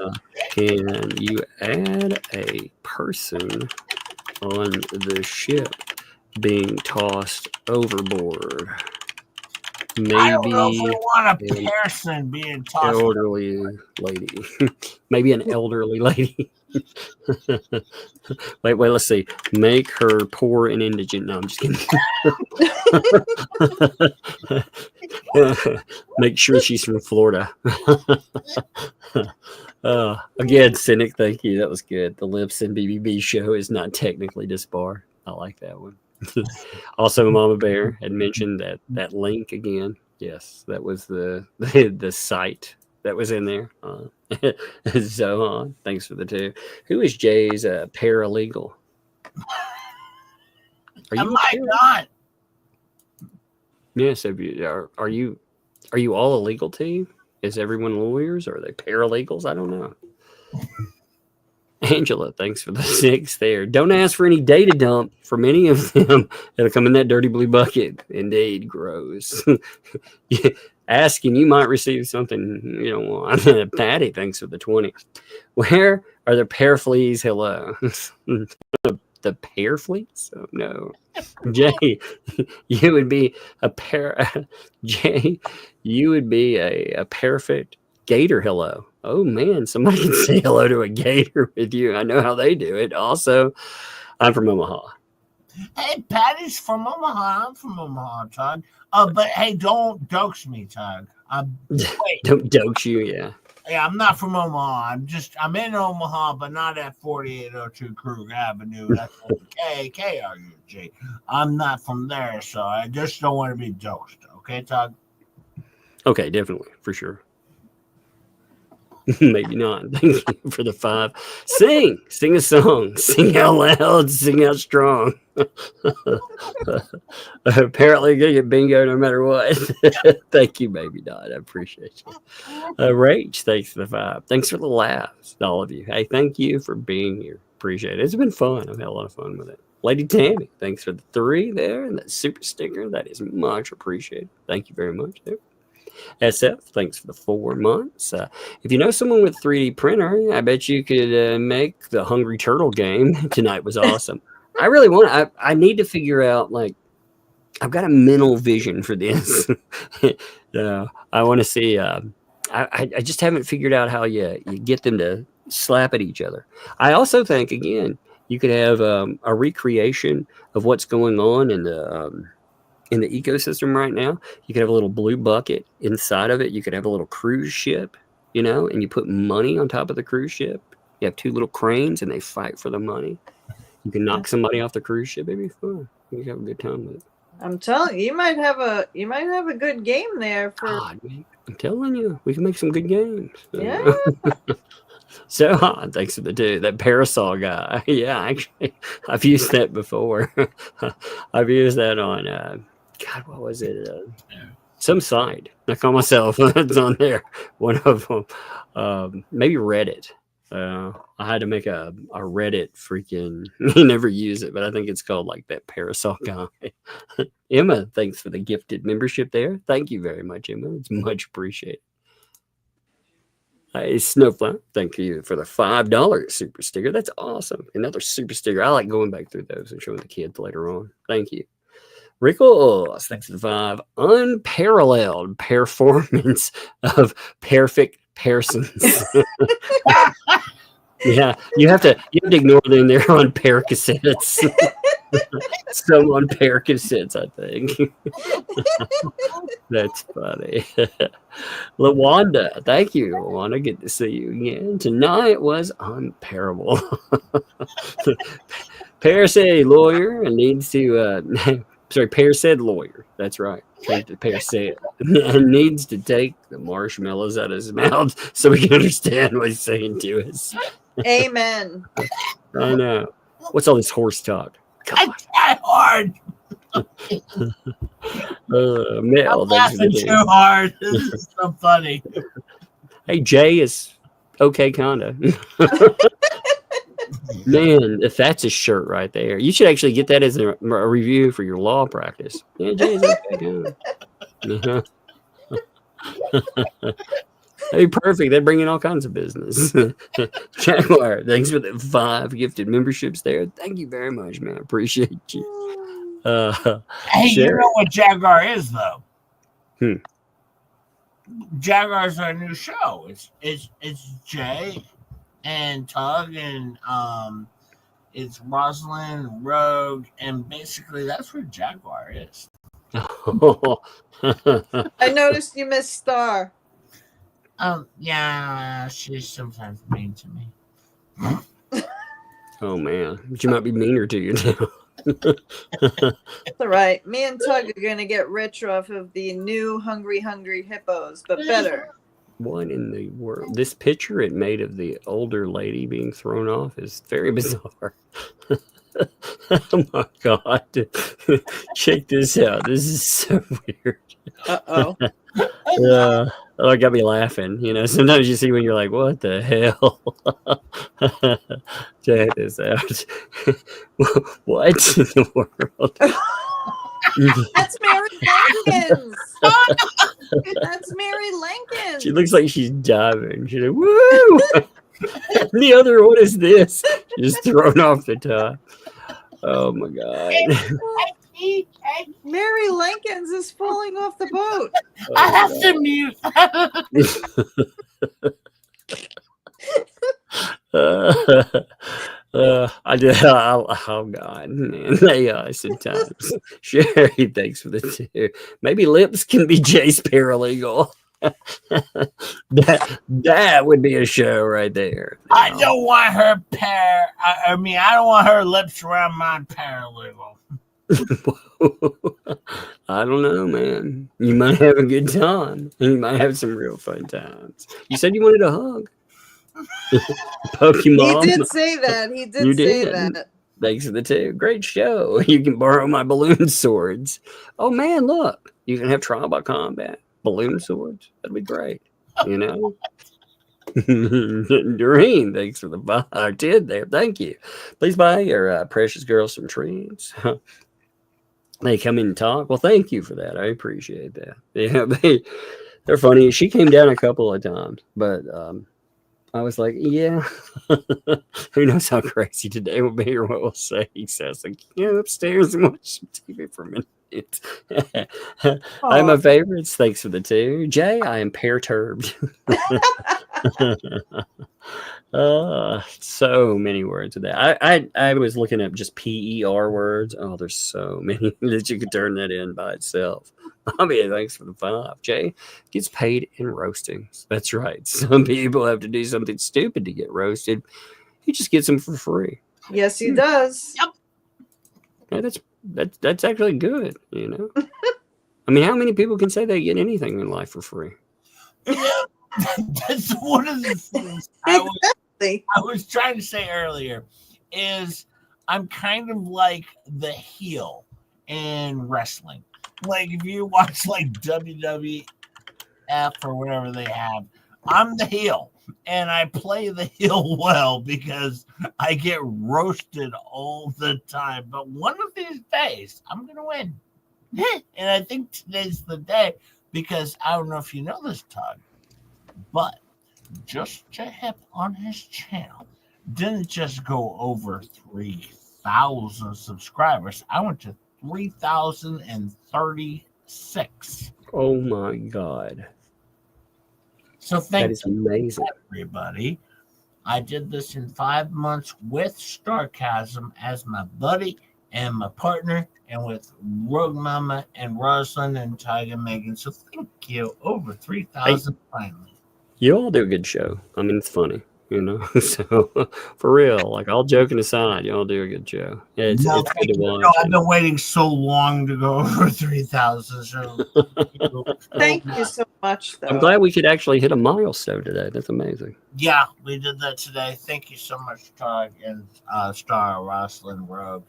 Can you add a person on the ship being tossed overboard? Maybe I don't know if we want a person being tossed. Elderly lady. Maybe an elderly lady. wait, let's see. Make her poor and indigent. No, I'm just kidding. Make sure she's from Florida. Again, Cynic, thank you. That was good. The Lips and BBB show is not technically disbarred. I like that one. Also, Mama Bear had mentioned that link again. Yes, that was the site that was in there. Zohan, thanks for the 2. Who is Jay's paralegal? Am I not? Yes. Are you all a legal team? Is everyone lawyers? Or are they paralegals? I don't know. Angela, thanks for the 6 there. Don't ask for any data dump from any of them. It'll come in that dirty blue bucket. Indeed, gross. Ask and you might receive something you don't want. Patty, thanks for the 20. Where are the parafleas? Hello. The pear fleets? Oh, no. Jay, you would be a Jay, you would be a perfect gator. Hello. Oh man, somebody can say hello to a gator with you. I know how they do it. Also, I'm from Omaha. Hey, Patty's from Omaha. I'm from Omaha, Todd. But hey, don't dox me, Todd. Wait. Don't dox you, yeah. Yeah, I'm not from Omaha. I'm in Omaha, but not at 4802 Krug Avenue. That's KRUG. I'm not from there, so I just don't want to be doxed. Okay, Todd? Okay, definitely, for sure. Maybe not. Thank you for the 5. Sing a song. Sing out loud. Sing out strong. Apparently, you're gonna get bingo no matter what. Thank you, baby Dot. I appreciate you. Rach, thanks for the 5. Thanks for the laughs, all of you. Hey, thank you for being here. Appreciate it. It's been fun. I've had a lot of fun with it. Lady Tammy, thanks for the 3 there and that super sticker. That is much appreciated. Thank you very much there. SF, thanks for the 4 months. If you know someone with 3D printer, I bet you could make the Hungry Turtle game. Tonight was awesome. I really want. I need to figure out, like, I've got a mental vision for this. I want to see. I just haven't figured out how you get them to slap at each other. I also think, again, you could have a recreation of what's going on in the ecosystem right now. You could have a little blue bucket inside of it. You could have a little cruise ship, and you put money on top of the cruise ship. You have 2 little cranes and they fight for the money. You can knock somebody off the cruise ship. It'd be fun. You can have a good time with it. I'm telling you, you might have a good game there for. God, I'm telling you, we can make some good games. Yeah. So thanks for the 2. That parasol guy. Yeah, actually, I've used that before. I've used that on God, what was it? Some site. I call myself. It's on there. One of them. Maybe Reddit. I had to make a Reddit freaking. Never use it, but I think it's called like that parasol guy. Emma, thanks for the gifted membership there. Thank you very much, Emma. It's much appreciated. Snowflower, thank you for the $5 super sticker. That's awesome. Another super sticker. I like going back through those and showing the kids later on. Thank you. Rickles, thanks for the 5. Unparalleled performance of perfect persons. Yeah, you have to ignore them. They're on pair cassettes. Some on pair cassettes, I think. That's funny. LaWanda, thank you, LaWanda. Good to see you again. Tonight was unparable. Pear said lawyer and needs to Pear said lawyer. That's right. Pear said and needs to take the marshmallows out of his mouth so we can understand what he's saying to us. Amen. I know. What's all this horse talk? I try hard. Mel, I'm laughing too hard. This is so funny. Hey, Jay is okay, kinda. Man, if that's a shirt right there, you should actually get that as a review for your law practice. Yeah, Jay's okay, kinda. That'd be perfect. They'd bring in all kinds of business. Jaguar, thanks for the 5 gifted memberships there. Thank you very much, man. I appreciate you. Hey, you know what Jaguar is, though? Jaguar's our new show. It's Jay and Tug and it's Rosalind, Rogue, and basically that's what Jaguar is. I noticed you missed Star. Yeah, she's sometimes mean to me. Oh man, but you might be meaner to you now. It's all right. Me and Tug are gonna get rich off of the new Hungry Hippos, but better. What in the world? This picture it made of the older lady being thrown off is very bizarre. Oh my god! Check this out. This is so weird. Uh-oh. Oh, it got me laughing. Sometimes you see when you're like, what the hell? Check this out. What in the world? That's Mary Lincoln. That's Mary Lincoln. She looks like she's diving. She's like, woo! The other one is this. She's thrown off the top. Oh my god. Mary Lincoln's is falling off the boat. Oh, I have to mute. I did. Oh God, man, they are sometimes. Sherry, thanks for the 2. Maybe lips can be Jay's paralegal. that would be a show right there. I don't want her I don't want her lips around my paralegal. I don't know, man. You might have a good time. You might have some real fun times. You said you wanted a hug. Pokemon. He did say that. He did You say did. that. Thanks for the tip. Great show. You can borrow my balloon swords. Oh man, look. You can have trial by combat. Balloon swords. That'd be great. You know? Doreen, thanks for the buy. 10 there. Thank you. Please buy your precious girl some treats. They come in and talk. Well, thank you for that. I appreciate that. Yeah, they're funny. She came down a couple of times, but I was like, yeah, who knows how crazy today will be or what we'll say. So I was like, yeah, upstairs and watch some TV for a minute. I'm my favorites. Thanks for the 2. Jay, I am perturbed. So many words of that. I was looking up just PER words. Oh, there's so many that you could turn that in by itself. I mean, thanks for the 5. Jay gets paid in roastings. That's right. Some people have to do something stupid to get roasted. He just gets them for free. Yes, he does. Yep. Yeah, that's actually good, you know. I mean, how many people can say they get anything in life for free? That's one of the things I was trying to say earlier is I'm kind of like the heel in wrestling. Like if you watch like WWF or whatever they have, I'm the heel and I play the heel well because I get roasted all the time. But one of these days I'm gonna win. And I think today's the day because I don't know if you know this, Todd, but Just Hip on his channel didn't just go over 3,000 subscribers. I went to 3,036. Oh my God. So thank that is amazing, everybody. I did this in 5 months with Starcasm as my buddy and my partner, and with Rogue Mama and Rosalind and Tiger Megan. So thank you. Over 3,000 finally. You all do a good show. I mean, it's funny, you know. So for real, like all joking aside, you all do a good show. Yeah, it's good to watch. No, I've been waiting so long to go over 3,000. So thank you so much. Though. I'm glad we could actually hit a milestone today. That's amazing. Yeah, we did that today. Thank you so much, Todd and Star, Rosalind, Rogue.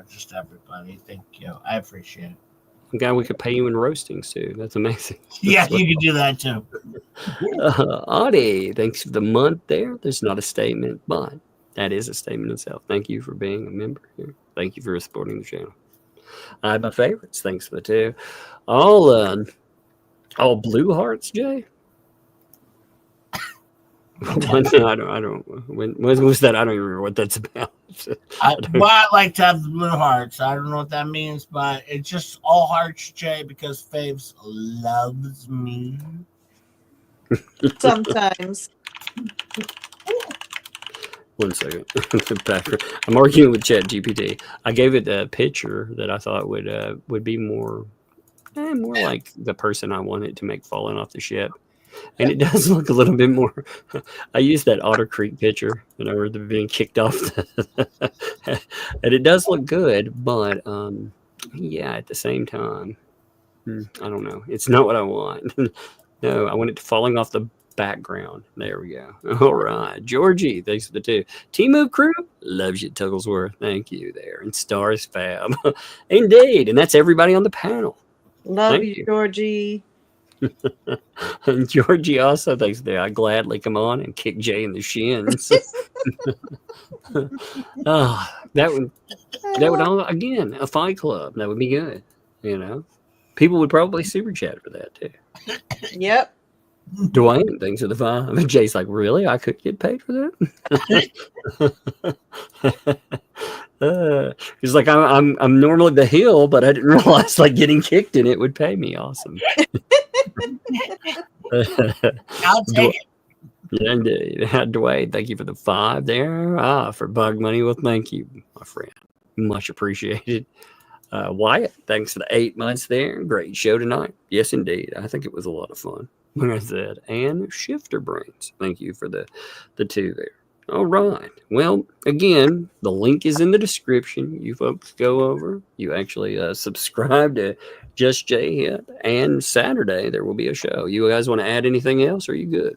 Just everybody. Thank you. I appreciate it. I'm glad we could pay you in roastings too. That's amazing. Yeah, you can do that too. Audie, thanks for the month there. There's not a statement, but that is a statement itself. Thank you for being a member here. Thank you for supporting the channel. I have my favorites. Thanks for the 2. All blue hearts, Jay. I don't. When was that? I don't even remember what that's about. I like to have the blue hearts. I don't know what that means, but it's just all hearts, Jay, because Faves loves me. Sometimes. 1 second. I'm arguing with ChatGPT. I gave it a picture that I thought would be more like the person I wanted to make falling off the ship. And it does look a little bit more. I used that Otter Creek picture, where they're being kicked off. And it does look good, but yeah, at the same time, I don't know. It's not what I want. No, I want it falling off the background. There we go. All right. Georgie, thanks for the 2. Timu Crew loves you, Tugglesworth. Thank you there. And Stars Fab. Indeed. And that's everybody on the panel. Love you, Georgie. And Georgie also thinks that I gladly come on and kick Jay in the shins. That would all, again, a fight club. That would be good. People would probably super chat for that too. Yep. Dwayne thinks of the 5. And Jay's like, really? I could get paid for that? He's like, I'm normally the heel, but I didn't realize like getting kicked in it would pay me. Awesome. I'll take it. Yeah, indeed. Dwayne, thank you for the 5 there. For bug money. Well, thank you, my friend. Much appreciated. Wyatt, thanks for the 8 months there. Great show tonight. Yes, indeed. I think it was a lot of fun. Like I said, and Shifter Brains, thank you for the 2 there. All right. Well, again, the link is in the description. You folks go over. You actually subscribe to Just Jay Hit, and Saturday there will be a show. You guys want to add anything else? Or are you good?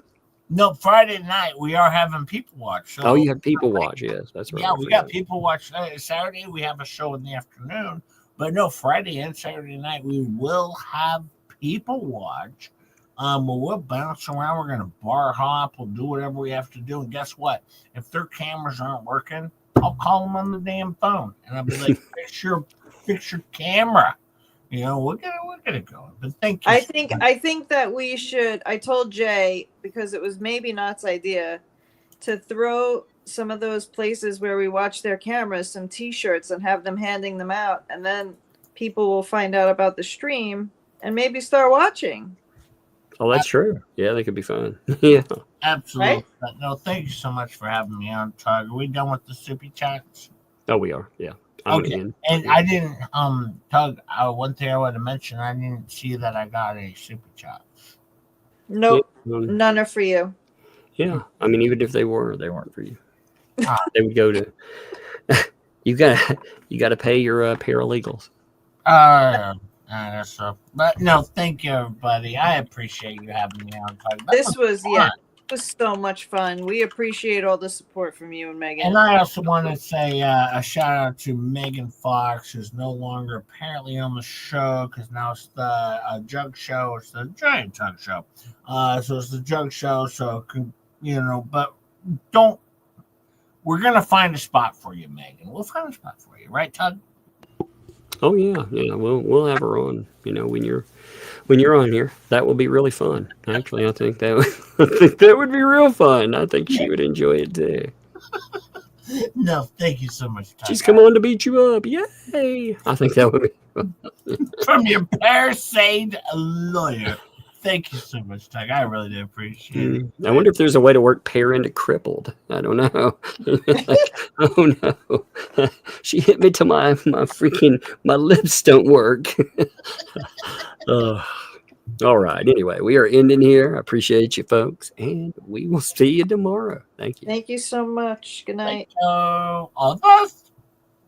No, Friday night we are having people watch. So, oh, you have people watch. Yes, that's right. Yeah, we got people watch. Saturday we have a show in the afternoon, but no, Friday and Saturday night we will have people watch. We'll bounce around. We're gonna bar hop. We'll do whatever we have to do. And guess what? If their cameras aren't working, I'll call them on the damn phone, and I'll be like, fix your camera. You know, we're gonna go. But thank you. I think that we should. I told Jay, because it was maybe Knott's idea, to throw some of those places where we watch their cameras some T-shirts and have them handing them out, and then people will find out about the stream and maybe start watching. Oh, that's true. Yeah, they could be fun. Yeah, absolutely. Right? No, thank you so much for having me on, Tug. Are we done with the super chats? Oh, we are. Yeah. Okay. And I didn't, Tug, one thing I want to mention, I didn't see that I got a super chat. Nope. None are for you. Yeah. I mean, even if they weren't for you. They would go to, you gotta pay your paralegals. But no, thank you, everybody. I appreciate you having me on. This was so much fun. We appreciate all the support from you and Megan. And I also want to say a shout out to Megan Fox, who's no longer apparently on the show because now it's the Jug Show. It's the Giant Jug Show. So it's the Jug Show. So but we're gonna find a spot for you, Megan. We'll find a spot for you, right, Tug? Oh yeah. We'll have her on. When you're on here, that will be really fun. Actually, I think that would be real fun. I think she would enjoy it too. No, thank you so much, Tug. She's come on to beat you up. Yay! I think that would be fun. From your Palisade lawyer. Thank you so much, Tug. I really do appreciate it. I wonder if there's a way to work pair into crippled. I don't know. Oh no. She hit me till my lips don't work. All right. Anyway, we are ending here. I appreciate you folks, and we will see you tomorrow. Thank you. Thank you so much. Good night. All the best.